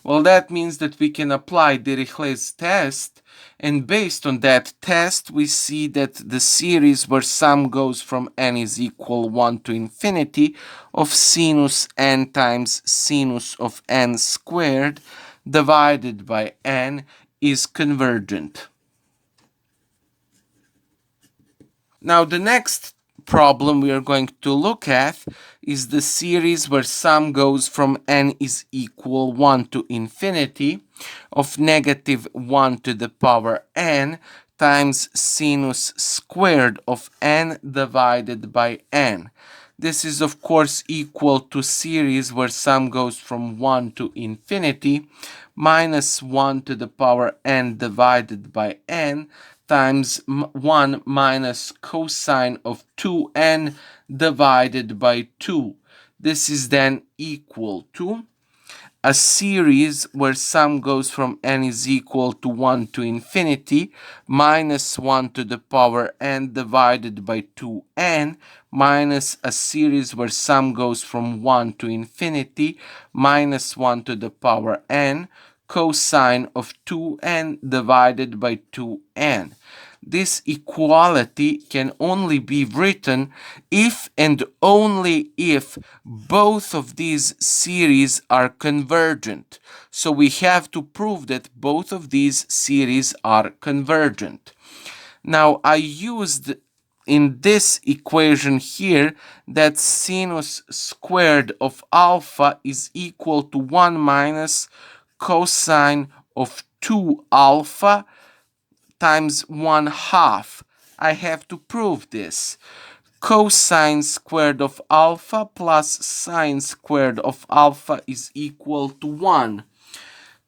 Well, that means that we can apply Dirichlet's test, and based on that test, we see that the series where sum goes from n is equal 1 to infinity of sinus n times sinus of n squared divided by n is convergent. Now, the next problem we are going to look at is the series where sum goes from n is equal 1 to infinity of negative 1 to the power n times sinus squared of n divided by n. This is of course equal to series where sum goes from 1 to infinity minus 1 to the power n divided by n times 1 minus cosine of 2n divided by 2. This is then equal to a series where sum goes from n is equal to 1 to infinity minus 1 to the power n divided by 2n minus a series where sum goes from 1 to infinity minus 1 to the power n cosine of 2n divided by 2n. This equality can only be written if and only if both of these series are convergent. So we have to prove that both of these series are convergent. Now, I used in this equation here that sinus squared of alpha is equal to 1 minus cosine of 2 alpha times 1/2. I have to prove this. Cosine squared of alpha plus sine squared of alpha is equal to 1.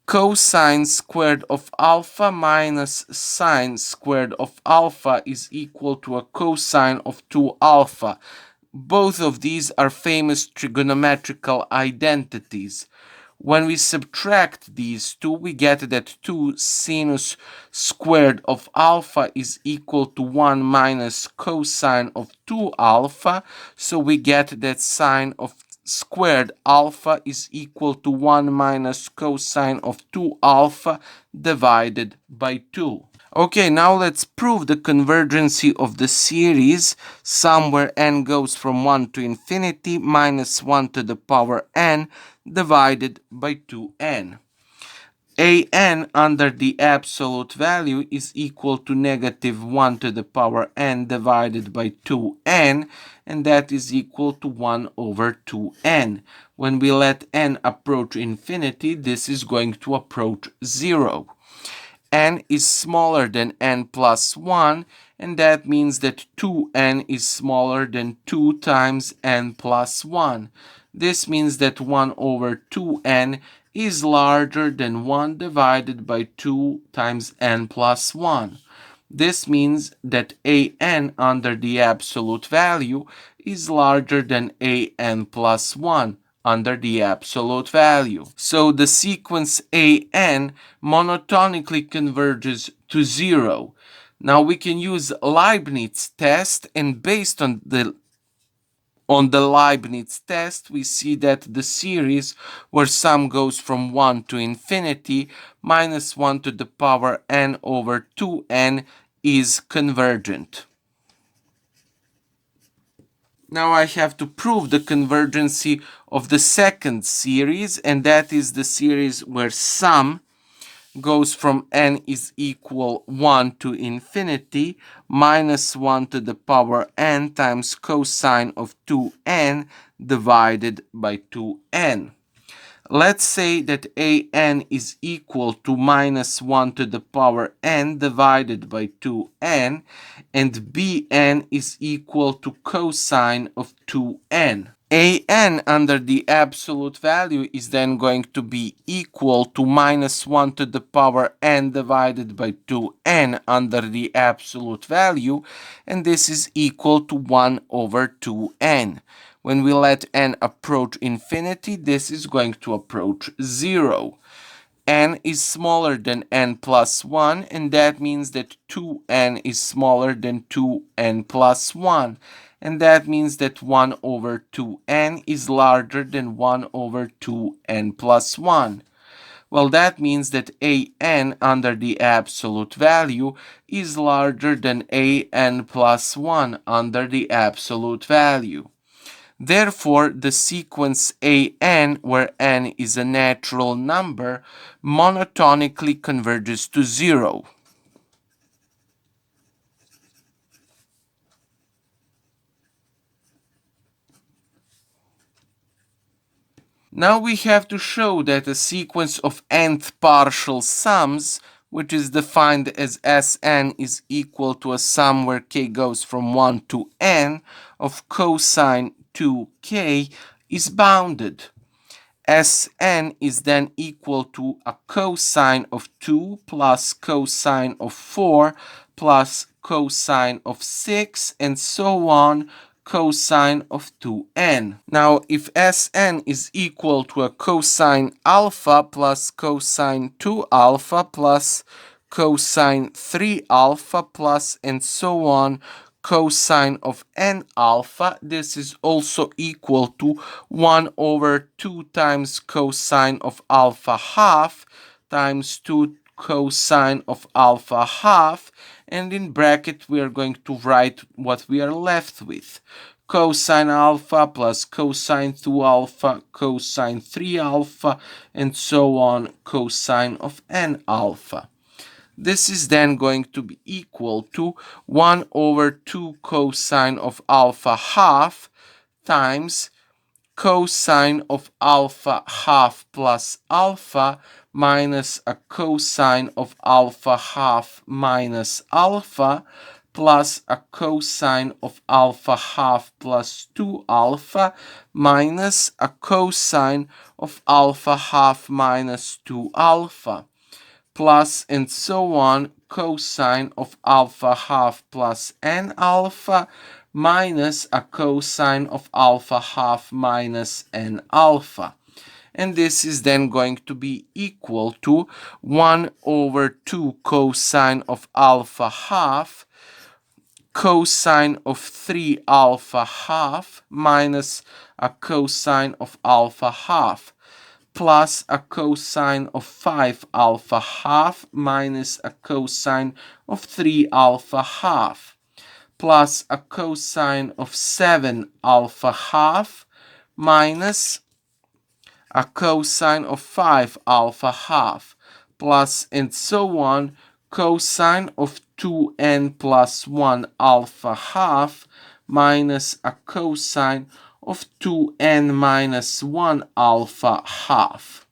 Cosine squared of alpha minus sine squared of alpha is equal to a cosine of 2 alpha. Both of these are famous trigonometrical identities. When we subtract these two, we get that 2 sinus squared of alpha is equal to 1 minus cosine of 2 alpha. So we get that sine of squared alpha is equal to 1 minus cosine of 2 alpha divided by 2. Okay, now let's prove the convergency of the series sum where n goes from 1 to infinity minus 1 to the power n divided by 2n. An under the absolute value is equal to negative 1 to the power n divided by 2n, and that is equal to 1 over 2n. When we let n approach infinity, this is going to approach 0. N is smaller than n plus 1, and that means that 2n is smaller than 2 times n plus 1. This means that 1 over 2n is larger than 1 divided by 2 times n plus 1. This means that an under the absolute value is larger than an plus 1 under the absolute value. So the sequence an monotonically converges to 0. Now we can use Leibnitz test, and based on the Leibnitz test, we see that the series where sum goes from 1 to infinity minus 1 to the power n over 2n is convergent. Now I have to prove the convergency of the second series, and that is the series where sum goes from n is equal 1 to infinity minus 1 to the power n times cosine of 2n divided by 2n. Let's say that an is equal to minus 1 to the power n divided by 2n, and bn is equal to cosine of 2n. An under the absolute value is then going to be equal to minus 1 to the power n divided by 2n under the absolute value, and this is equal to 1 over 2n. When we let n approach infinity, this is going to approach 0. N is smaller than n plus 1, and that means that 2n is smaller than 2n plus 1. And that means that 1 over 2n is larger than 1 over 2n plus 1. Well, that means that an under the absolute value is larger than an plus 1 under the absolute value. Therefore, the sequence an, where n is a natural number, monotonically converges to 0. Now we have to show that a sequence of nth partial sums, which is defined as Sn is equal to a sum where k goes from 1 to n of cosine 2k, is bounded. Sn is then equal to a cosine of 2 plus cosine of 4 plus cosine of 6 and so on, cosine of 2n. Now, if Sn is equal to a cosine alpha plus cosine 2 alpha plus cosine 3 alpha plus and so on, cosine of n alpha, this is also equal to 1 over 2 times cosine of alpha half times 2 cosine of alpha half, and in bracket we are going to write what we are left with. Cosine alpha plus cosine 2 alpha, cosine 3 alpha, and so on, cosine of n alpha. This is then going to be equal to 1 over 2 cosine of alpha half times cosine of alpha half plus alpha minus a cosine of alpha half minus alpha plus a cosine of alpha half plus 2 alpha minus a cosine of alpha half minus 2 alpha plus and so on, cosine of alpha half plus n alpha minus a cosine of alpha half minus n alpha. And this is then going to be equal to 1 over 2 cosine of alpha half cosine of 3 alpha half minus a cosine of alpha half plus a cosine of 5 alpha half minus a cosine of 3 alpha half plus a cosine of 7 alpha half minus a cosine of 5 alpha half plus and so on, cosine of 2n plus 1 alpha half minus a cosine of 2n minus 1 alpha half.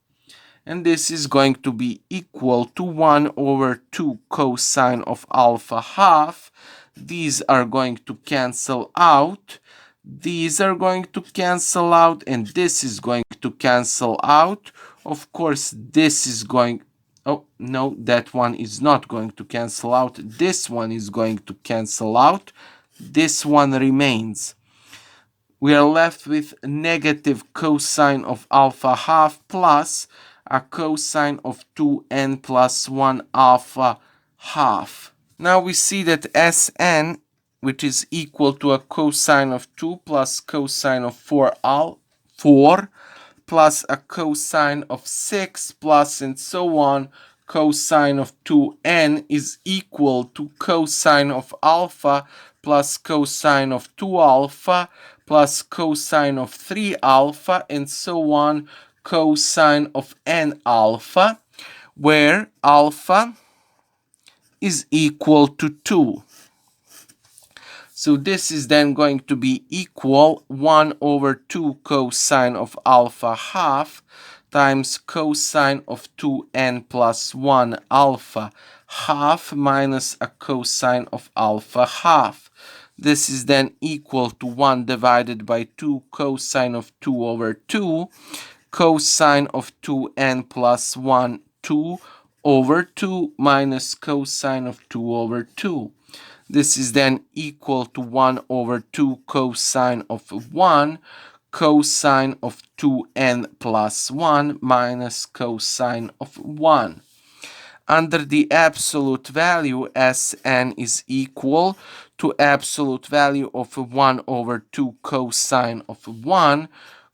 And this is going to be equal to 1 over 2 cosine of alpha half. These are going to cancel out. These are going to cancel out, and this is going to cancel out. Of course, this is going... Oh, no, that one is not going to cancel out. This one is going to cancel out. This one remains. We are left with negative cosine of alpha half plus a cosine of 2n plus 1 alpha half. Now we see that Sn, which is equal to a cosine of 2 plus cosine of 4 plus a cosine of 6 plus and so on, cosine of 2n is equal to cosine of alpha plus cosine of 2 alpha plus cosine of 3 alpha, and so on, cosine of n alpha, where alpha is equal to 2. So this is then going to be equal 1 over 2 cosine of alpha half times cosine of 2n plus 1 alpha half minus a cosine of alpha half. This is then equal to 1 divided by 2 cosine of 2 over 2, cosine of 2n plus 1, 2 over 2 minus cosine of 2 over 2. This is then equal to 1 over 2 cosine of 1, cosine of 2n plus 1 minus cosine of 1. Under the absolute value, Sn is equal to absolute value of 1 over 2 cosine of 1,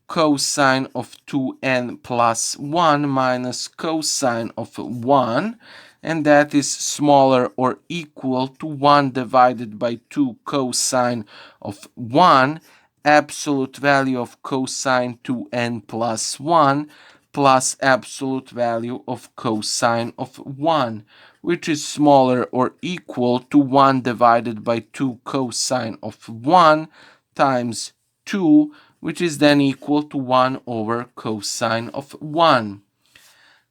cosine of 2n plus 1 minus cosine of 1, and that is smaller or equal to 1 divided by 2 cosine of 1, absolute value of cosine 2n plus 1, plus absolute value of cosine of 1, which is smaller or equal to 1 divided by 2 cosine of 1 times 2, which is then equal to 1 over cosine of 1.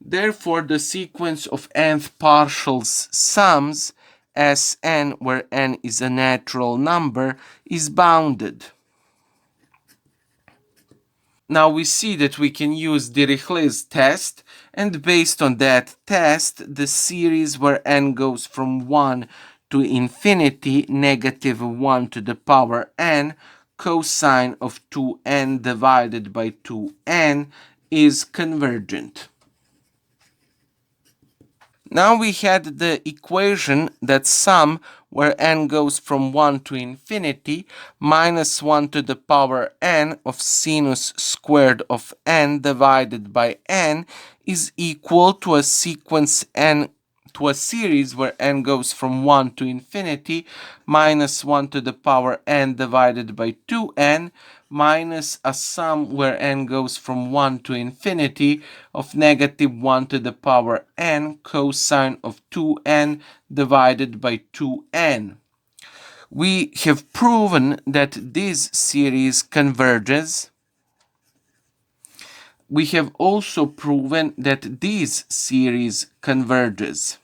Therefore, the sequence of nth partials sums, Sn, where n is a natural number, is bounded. Now we see that we can use Dirichlet's test, and based on that test, the series where n goes from 1 to infinity, negative 1 to the power n, cosine of 2n divided by 2n, is convergent. Now we had the equation that sum where n goes from 1 to infinity minus 1 to the power n of sinus squared of n divided by n is equal to a sequence n to a series where n goes from 1 to infinity minus 1 to the power n divided by 2n minus a sum where n goes from 1 to infinity of negative 1 to the power n cosine of 2n divided by 2n. We have proven that this series converges. We have also proven that this series converges.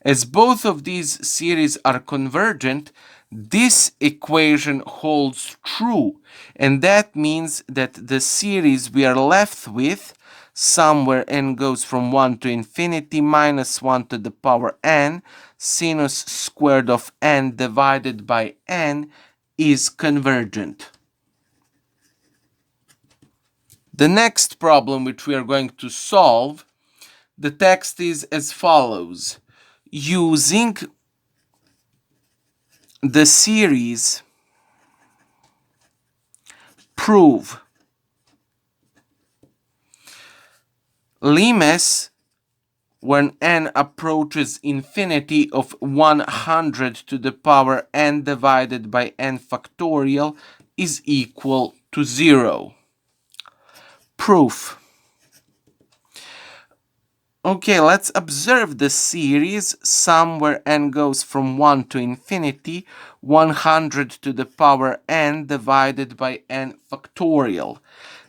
As both of these series are convergent, this equation holds true, and that means that the series we are left with, sum where n goes from 1 to infinity minus 1 to the power n, sinus squared of n divided by n, is convergent. The next problem which we are going to solve, the text is as follows. Using the series, prove limits when n approaches infinity of 100 to the power n divided by n factorial is equal to 0. Proof. Okay, let's observe the series, sum where n goes from 1 to infinity, 100 to the power n divided by n factorial.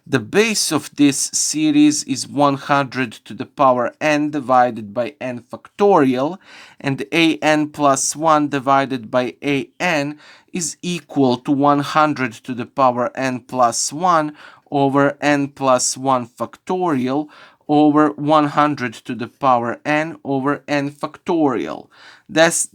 The base of this series is 100 to the power n divided by n factorial, and an plus 1 divided by an is equal to 100 to the power n plus 1 over n plus 1 factorial over 100 to the power n over n factorial. This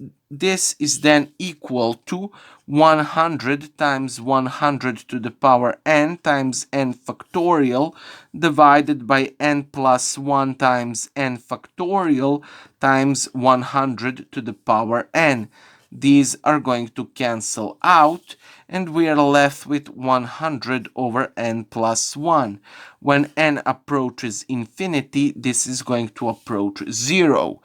is then equal to 100 times 100 to the power n times n factorial divided by n plus 1 times n factorial times 100 to the power n. these are going to cancel out, and we are left with 100 over n plus 1. When n approaches infinity, this is going to approach 0.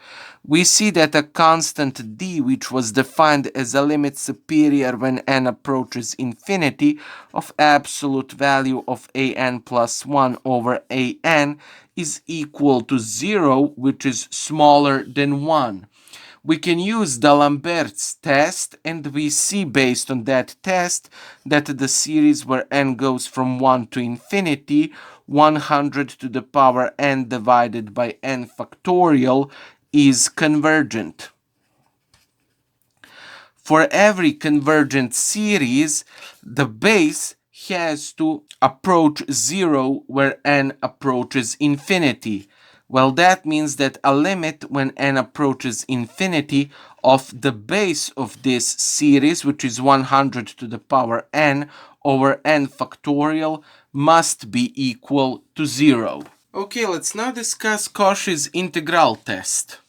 We see that a constant d, which was defined as a limit superior when n approaches infinity of absolute value of an plus 1 over an, is equal to 0, which is smaller than 1. We can use Alembert's test, and we see based on that test that the series where n goes from 1 to infinity, 100 to the power n divided by n factorial is convergent. For every convergent series, the base has to approach 0 where n approaches infinity. Well, that means that a limit when n approaches infinity of the base of this series, which is 100 to the power n over n factorial, must be equal to 0. Okay, let's now discuss Cauchy's integral test.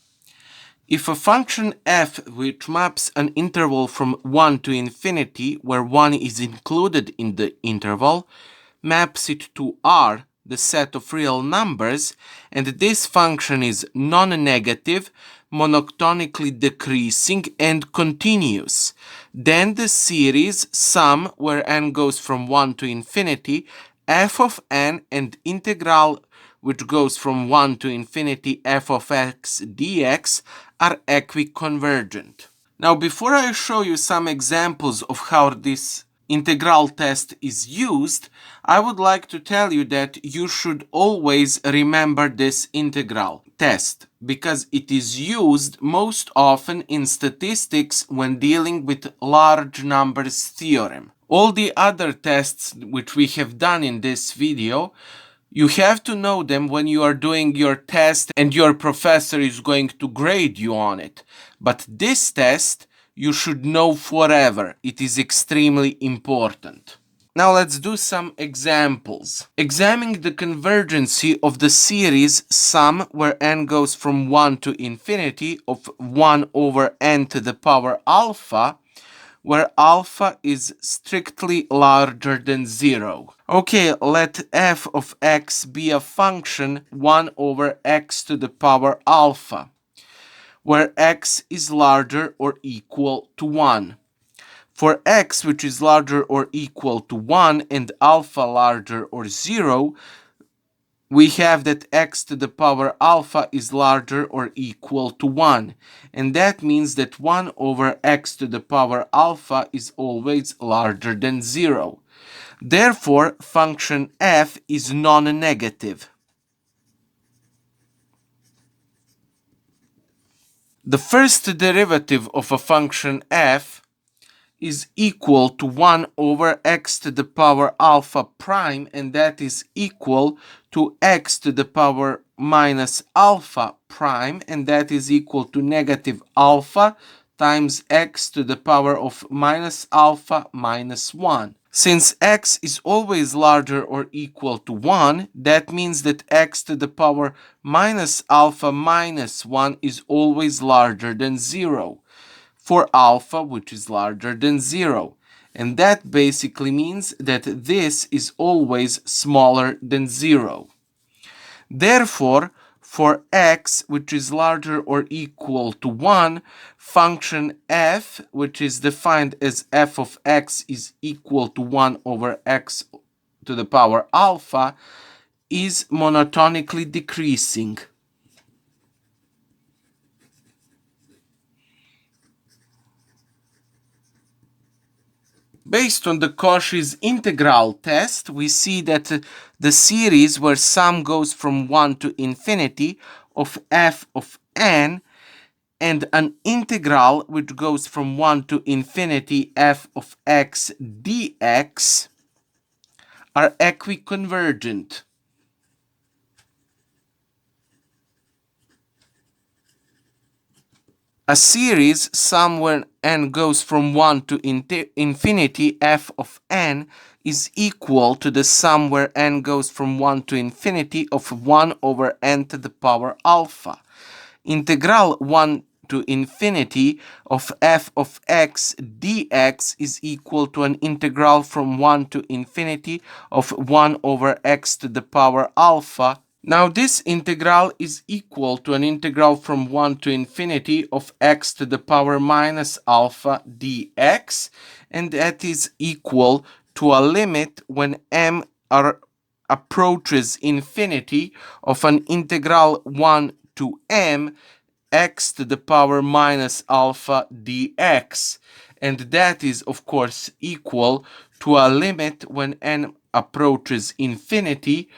If a function f which maps an interval from 1 to infinity, where 1 is included in the interval, maps it to R, the set of real numbers, and this function is non-negative, monotonically decreasing, and continuous, then the series sum where n goes from 1 to infinity, f of n, and integral which goes from 1 to infinity f of x dx are equiconvergent. Now, before I show you some examples of how this integral test is used, I would like to tell you that you should always remember this integral test because it is used most often in statistics when dealing with large numbers theorem. All the other tests which we have done in this video, you have to know them when you are doing your test and your professor is going to grade you on it. But this test you should know forever. It is extremely important. Now let's do some examples. Examining the convergency of the series sum where n goes from 1 to infinity of 1 over n to the power alpha, where alpha is strictly larger than 0. Okay, let f of x be a function 1 over x to the power alpha, where x is larger or equal to 1. For x which is larger or equal to 1 and alpha larger or 0, we have that x to the power alpha is larger or equal to 1. And that means that 1 over x to the power alpha is always larger than 0. Therefore, function f is non-negative. The first derivative of a function f is equal to 1 over x to the power alpha prime, and that is equal to x to the power minus alpha prime, and that is equal to negative alpha times x to the power of minus alpha minus 1. Since x is always larger or equal to 1, that means that x to the power minus alpha minus 1 is always larger than 0 for alpha which is larger than 0. And that basically means that this is always smaller than 0. Therefore, for x which is larger or equal to 1, function f, which is defined as f of x is equal to 1 over x to the power alpha, is monotonically decreasing. Based on the Cauchy's integral test, we see that the series where sum goes from 1 to infinity of f of n and an integral which goes from 1 to infinity f of x dx are equiconvergent. A series sum where n goes from 1 to infinity f of n is equal to the sum where n goes from 1 to infinity of 1 over n to the power alpha. Integral 1 to infinity of f of x dx is equal to an integral from 1 to infinity of 1 over x to the power alpha. Now this integral is equal to an integral from 1 to infinity of x to the power minus alpha dx, and that is equal to a limit when m approaches infinity of an integral 1 to m x to the power minus alpha dx, and that is of course equal to a limit when n approaches infinity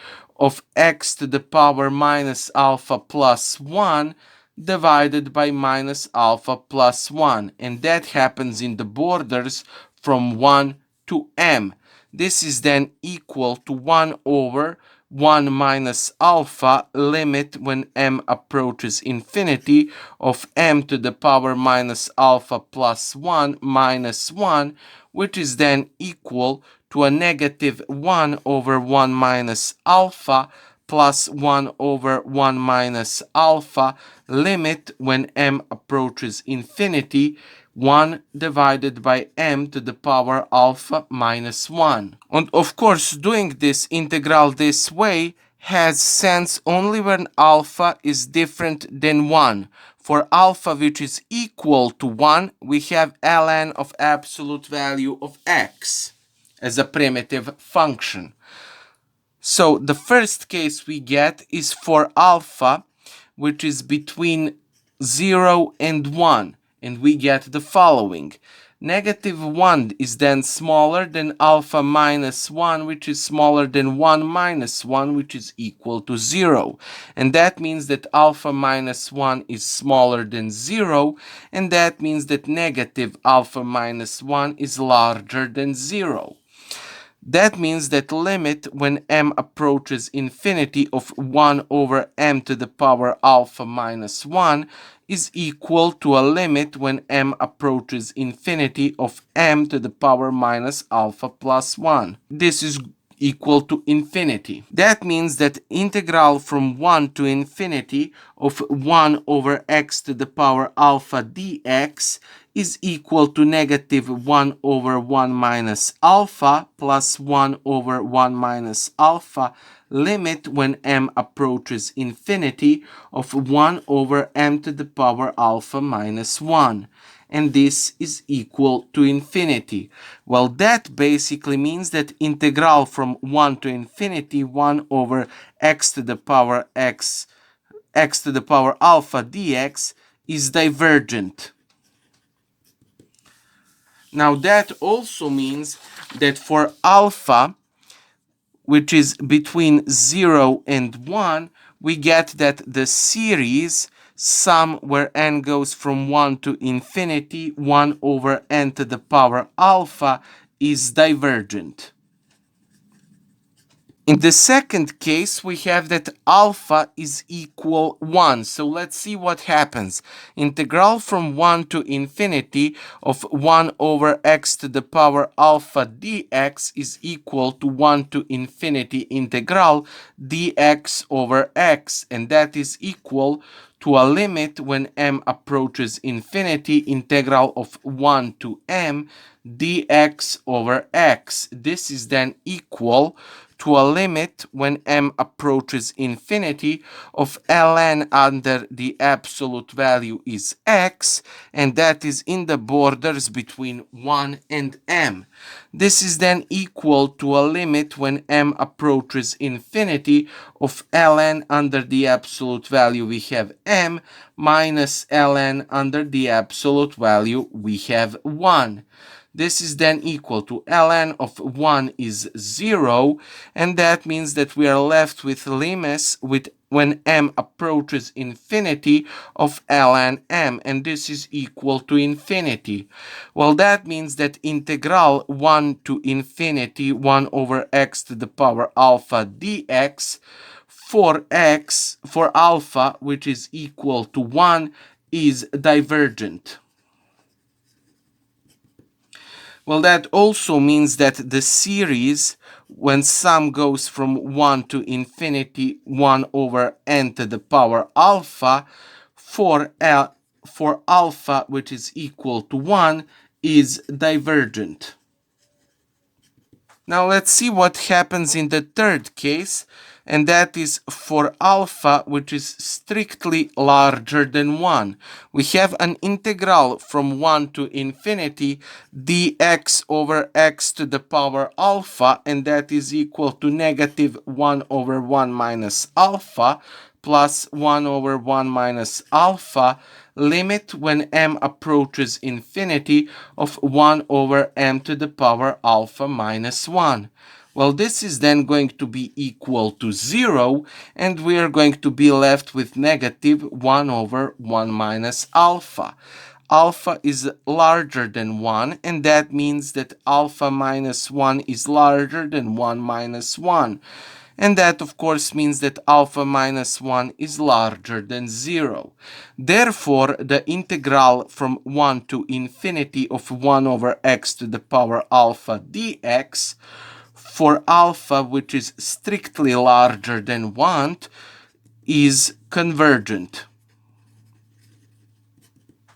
of x to the power minus alpha plus 1 divided by minus alpha plus 1, and that happens in the borders from 1 to m. This is then equal to 1 over 1 minus alpha limit when m approaches infinity of m to the power minus alpha plus 1 minus 1, which is then equal to a negative 1 over 1 minus alpha plus 1 over 1 minus alpha limit when m approaches infinity 1 divided by m to the power alpha minus 1. And of course, doing this integral this way has sense only when alpha is different than 1. For alpha which is equal to 1, we have ln of absolute value of x as a primitive function. So the first case we get is for alpha, which is between 0 and 1, and we get the following. Negative 1 is then smaller than alpha minus 1, which is smaller than 1 minus 1, which is equal to 0. And that means that alpha minus 1 is smaller than 0, and that means that negative alpha minus 1 is larger than 0. That means that limit when m approaches infinity of 1 over m to the power alpha minus 1 is equal to a limit when m approaches infinity of m to the power minus alpha plus 1. This is equal to infinity. That means that integral from 1 to infinity of 1 over x to the power alpha dx is equal to negative 1 over 1 minus alpha plus 1 over 1 minus alpha limit when m approaches infinity of 1 over m to the power alpha minus 1. And this is equal to infinity. Well, that basically means that integral from 1 to infinity 1 over x to the power x to the power alpha dx is divergent. Now that also means that for alpha, which is between 0 and 1, we get that the series sum where n goes from 1 to infinity, 1 over n to the power alpha, is divergent. In the second case, we have that alpha is equal 1. So let's see what happens. Integral from 1 to infinity of 1 over x to the power alpha dx is equal to 1 to infinity integral dx over x, and that is equal to a limit when m approaches infinity integral of 1 to m dx over x. This is then equal to a limit when m approaches infinity of ln under the absolute value is x, and that is in the borders between 1 and m. This is then equal to a limit when m approaches infinity of ln under the absolute value we have m minus ln under the absolute value we have 1. This is then equal to ln of 1 is 0, and that means that we are left with limits with when m approaches infinity of ln m, and this is equal to infinity. Well, that means that integral 1 to infinity 1 over x to the power alpha dx for alpha, which is equal to 1, is divergent. Well, that also means that the series, when sum goes from 1 to infinity 1 over n to the power alpha, for for alpha, which is equal to 1, is divergent. Now let's see what happens in the third case, and that is for alpha, which is strictly larger than 1. We have an integral from 1 to infinity dx over x to the power alpha, and that is equal to negative 1 over 1 minus alpha plus 1 over 1 minus alpha, limit when m approaches infinity of 1 over m to the power alpha minus 1. Well, this is then going to be equal to 0, and we are going to be left with negative 1 over 1 minus alpha. Alpha is larger than 1, and that means that alpha minus 1 is larger than 1 minus 1. And that, of course, means that alpha minus 1 is larger than 0. Therefore, the integral from 1 to infinity of 1 over x to the power alpha dx for alpha, which is strictly larger than 1, is convergent.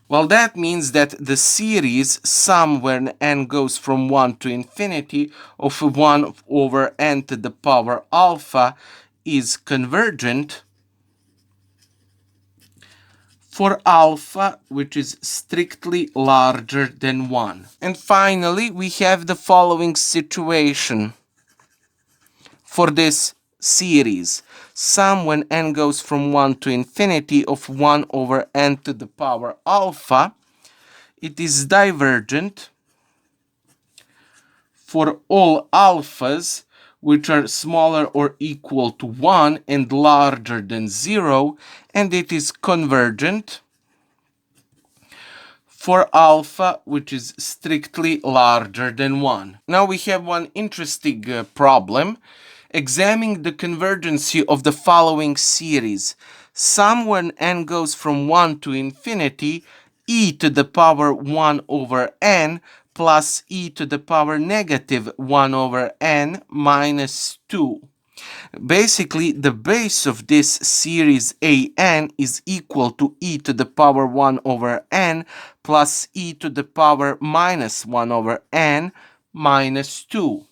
Well, that means that the series sum when n goes from 1 to infinity of 1 over n to the power alpha is convergent for alpha, which is strictly larger than 1. And finally, we have the following situation for this series. Sum when n goes from 1 to infinity of 1 over n to the power alpha. It is divergent for all alphas which are smaller or equal to 1 and larger than 0, and it is convergent for alpha which is strictly larger than 1. Now we have one interesting problem. Examining the convergency of the following series. Sum when n goes from 1 to infinity, e to the power 1 over n plus e to the power negative 1 over n minus 2. Basically, the base of this series an is equal to e to the power 1 over n plus e to the power minus 1 over n minus 2.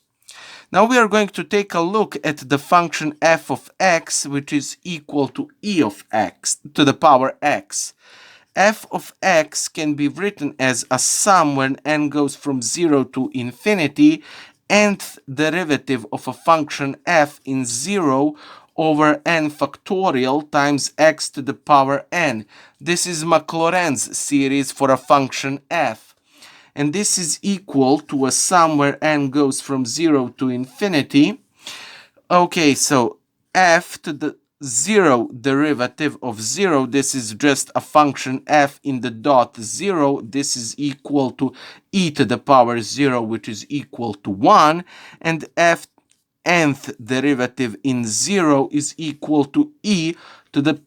Now we are going to take a look at the function f of x, which is equal to e of x to the power x. F of x can be written as a sum when n goes from 0 to infinity, nth derivative of a function f in 0 over n factorial times x to the power n. This is Maclaurin's series for a function f. And this is equal to a sum where n goes from 0 to infinity. Okay, so f to the 0 derivative of 0, this is just a function f in the dot 0. This is equal to e to the power 0, which is equal to 1. And f nth derivative in 0 is equal to e to the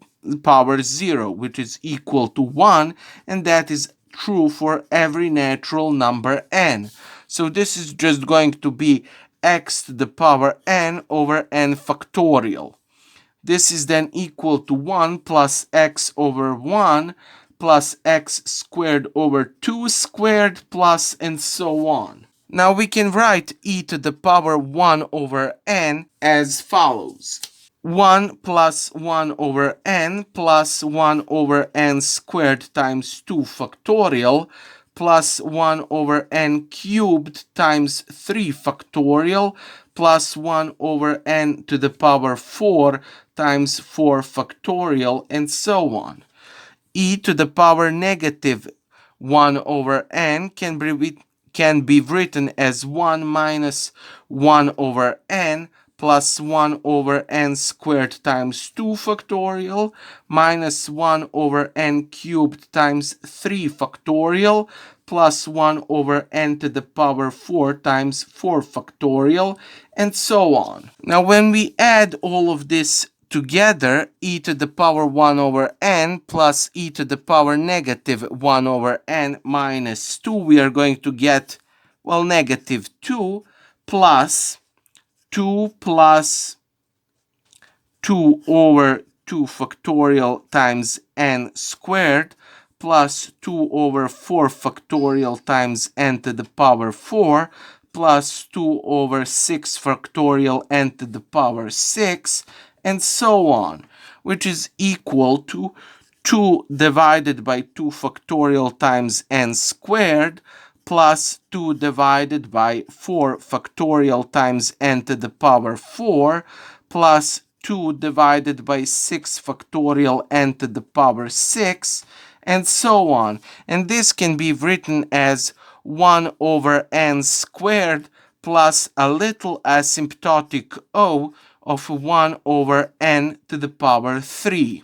power 0, which is equal to 1. And that is true for every natural number n. So this is just going to be x to the power n over n factorial. This is then equal to 1 plus x over 1 plus x squared over 2 squared plus and so on. Now we can write e to the power 1 over n as follows. 1 plus 1 over n plus 1 over n squared times 2 factorial plus 1 over n cubed times 3 factorial plus 1 over n to the power 4 times 4 factorial and so on. E to the power negative 1 over n can be written as 1 minus 1 over n plus 1 over n squared times 2 factorial minus 1 over n cubed times 3 factorial plus 1 over n to the power 4 times 4 factorial and so on. Now when we add all of this together, e to the power 1 over n plus e to the power negative 1 over n minus 2, we are going to get, well, negative 2 plus 2 plus 2 over 2 factorial times n squared plus 2 over 4 factorial times n to the power 4 plus 2 over 6 factorial n to the power 6, and so on, which is equal to 2 divided by 2 factorial times n squared plus 2 divided by 4 factorial times n to the power 4 plus 2 divided by 6 factorial n to the power 6, and so on. And this can be written as 1 over n squared plus a little asymptotic o of 1 over n to the power 3.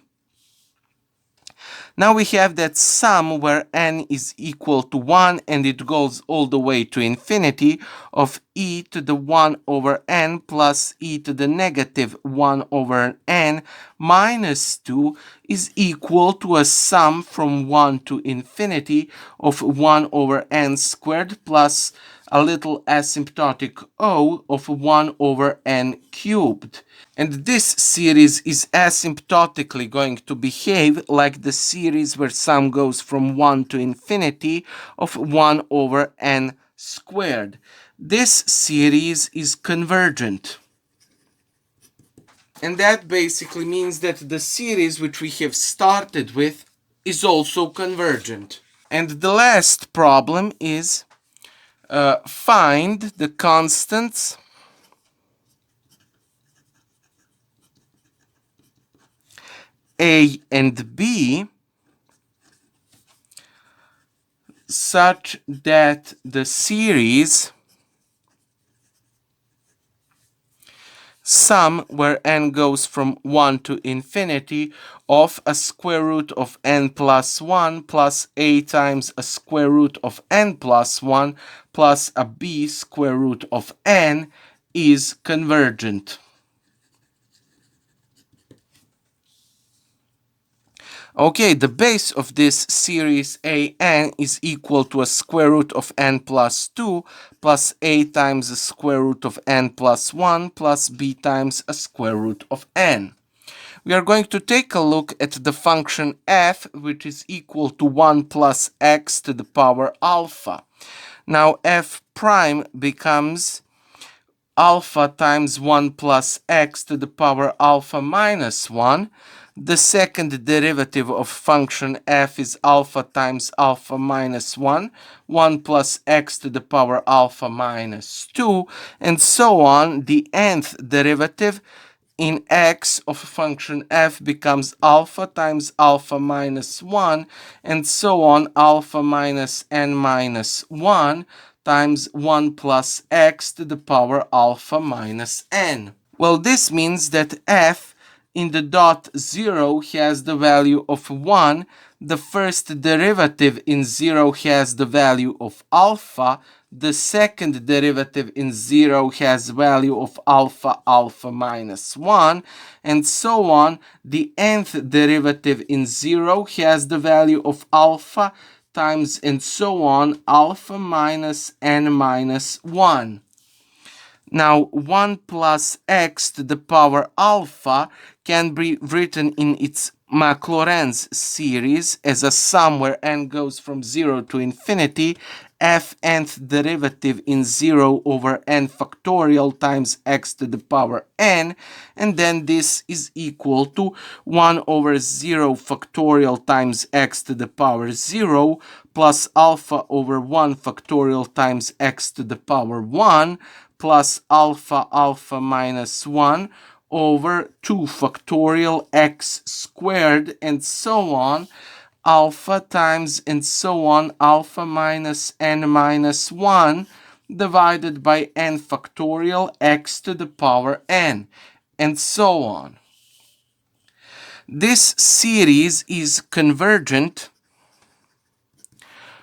Now we have that sum where n is equal to 1 and it goes all the way to infinity of e to the 1 over n plus e to the negative 1 over n minus 2 is equal to a sum from 1 to infinity of 1 over n squared plus a little asymptotic o of 1 over n cubed. And this series is asymptotically going to behave like the series where sum goes from 1 to infinity of 1 over n squared. This series is convergent. And that basically means that the series which we have started with is also convergent. And the last problem is find the constants A and B such that the series sum where n goes from 1 to infinity of a square root of n plus 1 plus a times a square root of n plus 1 plus a b square root of n is convergent. Okay, the base of this series an is equal to a square root of n plus 2 plus a times a square root of n plus 1 plus b times a square root of n. We are going to take a look at the function f, which is equal to 1 plus x to the power alpha. Now f prime becomes alpha times 1 plus x to the power alpha minus 1. The second derivative of function f is alpha times alpha minus 1, 1 plus x to the power alpha minus 2, and so on. The nth derivative in x of function f becomes alpha times alpha minus 1, and so on, alpha minus n minus 1 times 1 plus x to the power alpha minus n. Well, this means that f in the dot 0 has the value of 1, the first derivative in 0 has the value of alpha, the second derivative in 0 has value of alpha minus 1, and so on. The nth derivative in 0 has the value of alpha times and so on, alpha minus n minus 1. Now 1 plus x to the power alpha can be written in its Maclaurin's series as a sum where n goes from 0 to infinity, f nth derivative in 0 over n factorial times x to the power n, and then this is equal to 1 over 0 factorial times x to the power 0 plus alpha over 1 factorial times x to the power 1 plus alpha minus 1 over 2 factorial x squared, and so on, alpha times and so on, alpha minus n minus 1 divided by n factorial x to the power n, and so on. This series is convergent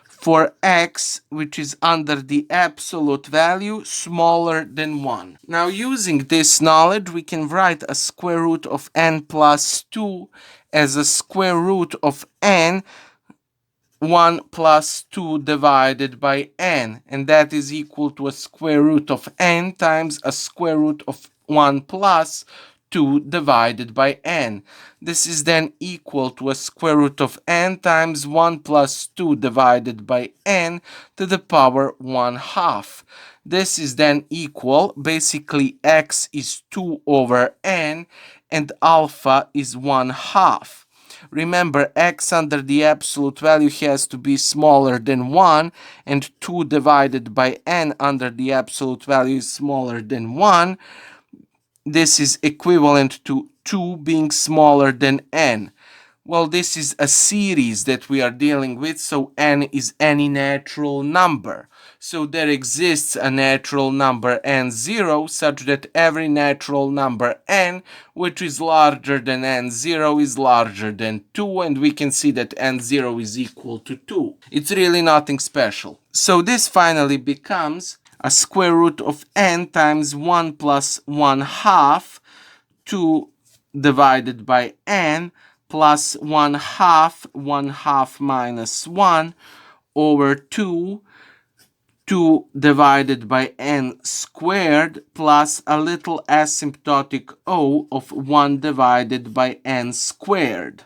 for x which is under the absolute value smaller than 1. Now, using this knowledge, we can write a square root of n plus 2 as a square root of n 1 plus 2 divided by n, and that is equal to a square root of n times a square root of 1 plus 2 divided by n. This is then equal to a square root of n times 1 plus 2 divided by n to the power 1/2. This is then equal, basically x is 2 over n and alpha is 1/2. Remember, x under the absolute value has to be smaller than 1, and 2 divided by n under the absolute value is smaller than 1. This is equivalent to 2 being smaller than n. Well, this is a series that we are dealing with, so n is any natural number. So there exists a natural number n0 such that every natural number n which is larger than n0 is larger than 2, and we can see that n0 is equal to 2. It's really nothing special. So this finally becomes a square root of n times 1 plus 1/2, 2 divided by n, plus 1/2, 1/2 minus 1, over 2, 2 divided by n squared, plus a little asymptotic o of 1 divided by n squared.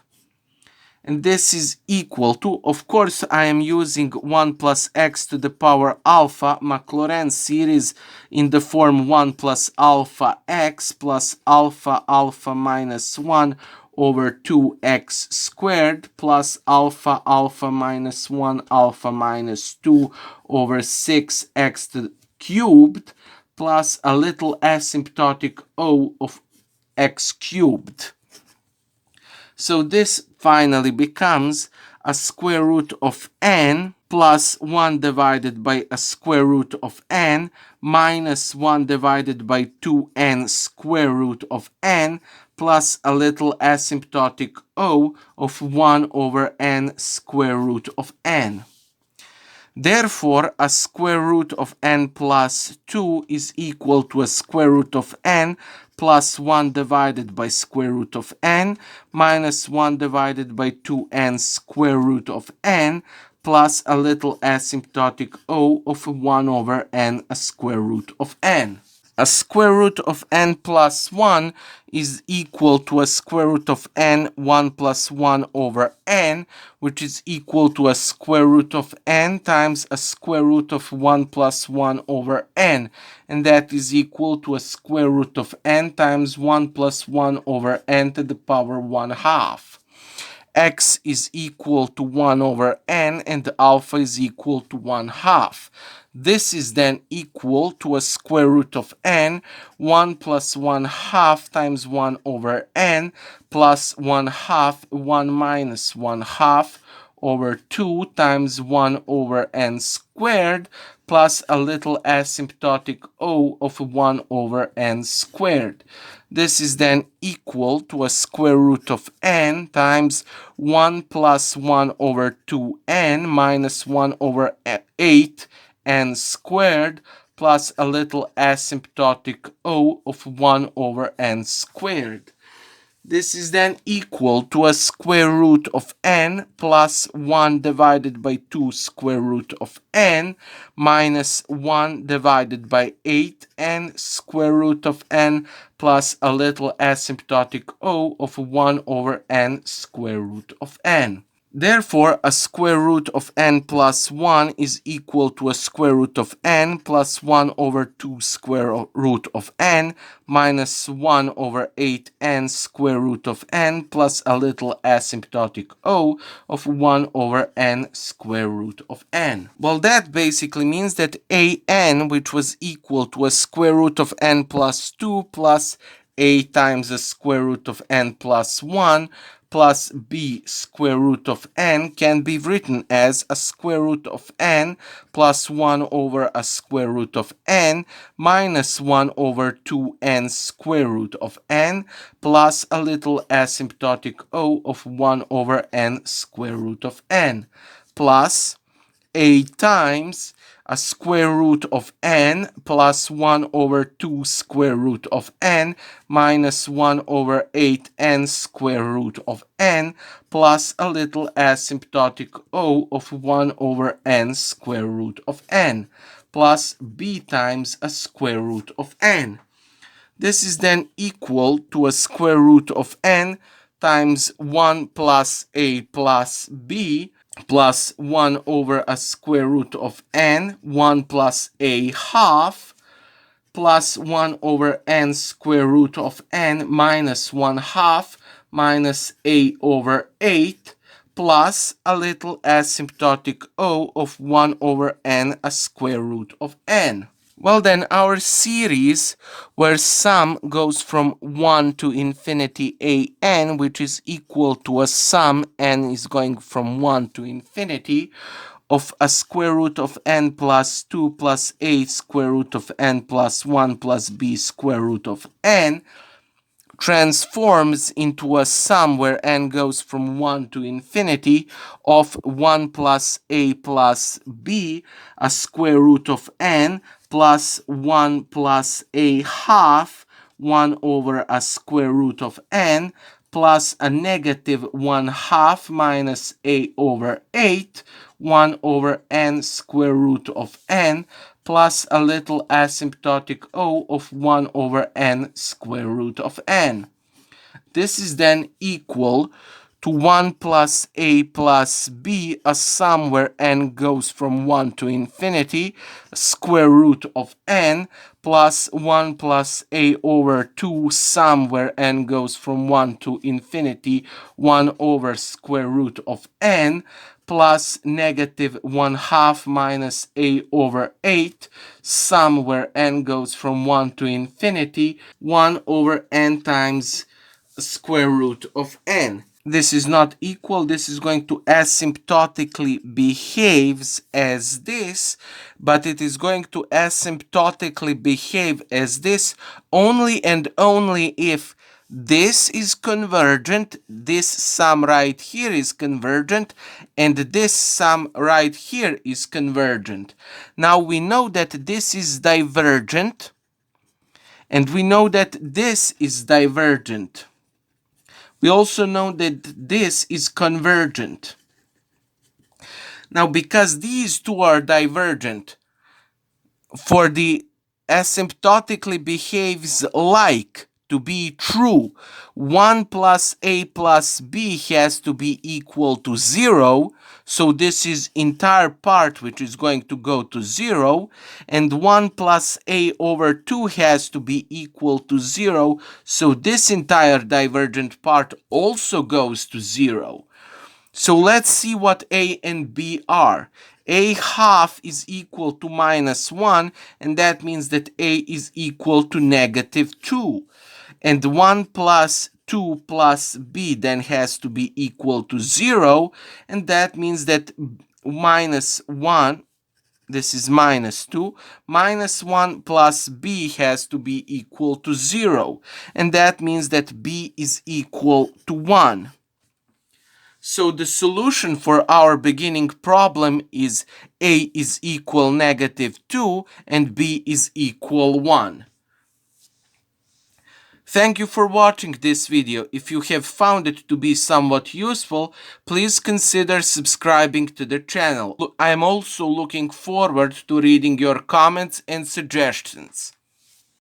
And this is equal to, of course, I am using 1 plus x to the power alpha, Maclaurin series, in the form 1 plus alpha x plus alpha alpha minus 1 over 2x squared plus alpha alpha minus 1 alpha minus 2 over 6x cubed plus a little asymptotic o of x cubed. So this finally becomes a square root of n plus 1 divided by a square root of n minus 1 divided by 2n square root of n plus a little asymptotic o of 1 over n square root of n. Therefore, a square root of n plus 2 is equal to a square root of n plus 1 divided by square root of n minus 1 divided by 2n square root of n plus a little asymptotic o of 1 over n a square root of n. A square root of n plus 1 is equal to a square root of n 1 plus 1 over n, which is equal to a square root of n times a square root of 1 plus 1 over n, and that is equal to a square root of n times 1 plus 1 over n to the power 1/2. X is equal to 1 over n and alpha is equal to 1/2. This is then equal to a square root of n, 1 plus 1/2 times 1 over n, plus 1/2, 1 minus 1/2, over 2 times 1 over n squared, plus a little asymptotic o of 1 over n squared. This is then equal to a square root of n times 1 plus 1 over 2n minus 1 over 8 n squared plus a little asymptotic o of 1 over n squared. This is then equal to a square root of n plus 1 divided by 2 square root of n minus 1 divided by 8n square root of n plus a little asymptotic o of 1 over n square root of n. Therefore, a square root of n plus 1 is equal to a square root of n plus 1 over 2 square root of n minus 1 over 8n square root of n plus a little asymptotic o of 1 over n square root of n. Well, that basically means that an, which was equal to a square root of n plus 2 plus a times the square root of n plus 1 plus b square root of n, can be written as a square root of n plus 1 over a square root of n minus 1 over 2n square root of n plus a little asymptotic o of 1 over n square root of n plus a times a square root of n plus 1 over 2 square root of n minus 1 over 8n square root of n plus a little asymptotic o of 1 over n square root of n plus b times a square root of n. This is then equal to a square root of n times 1 plus a plus b plus 1 over a square root of n, 1 plus a half, plus 1 over n square root of n minus 1 half minus a over 8 plus a little asymptotic o of 1 over n a square root of n. Well then, our series where sum goes from 1 to infinity a n, which is equal to a sum n is going from 1 to infinity, of a square root of n plus 2 plus a square root of n plus 1 plus b square root of n, transforms into a sum where n goes from 1 to infinity of 1 plus a plus b, a square root of n, plus 1 plus a half, 1 over a square root of n, plus a negative 1 half minus a over 8, 1 over n square root of n, plus a little asymptotic o of 1 over n square root of n. This is then equal to 1 plus a plus b, a sum where n goes from 1 to infinity, square root of n, plus 1 plus a over 2, sum where n goes from 1 to infinity, 1 over square root of n, plus negative 1 half minus a over 8, sum where n goes from 1 to infinity, 1 over n times square root of n. This is not equal. This is going to asymptotically behaves as this, but it is going to asymptotically behave as this only and only if this is convergent, this sum right here is convergent, and this sum right here is convergent. Now we know that this is divergent, and we know that this is divergent. We also know that this is convergent. Now, because these two are divergent, for the asymptotically behaves like to be true, 1 plus a plus b has to be equal to 0. So this is entire part which is going to go to 0. And 1 plus a over 2 has to be equal to 0. So this entire divergent part also goes to 0. So let's see what a and b are. A half is equal to minus 1, and that means that a is equal to negative 2. And 1 plus 2 plus b then has to be equal to 0, and that means that minus 1, this is minus 2, minus 1 plus b has to be equal to 0, and that means that b is equal to 1. So the solution for our beginning problem is a is equal negative 2 and b is equal 1. Thank you for watching this video. If you have found it to be somewhat useful, please consider subscribing to the channel. I am also looking forward to reading your comments and suggestions.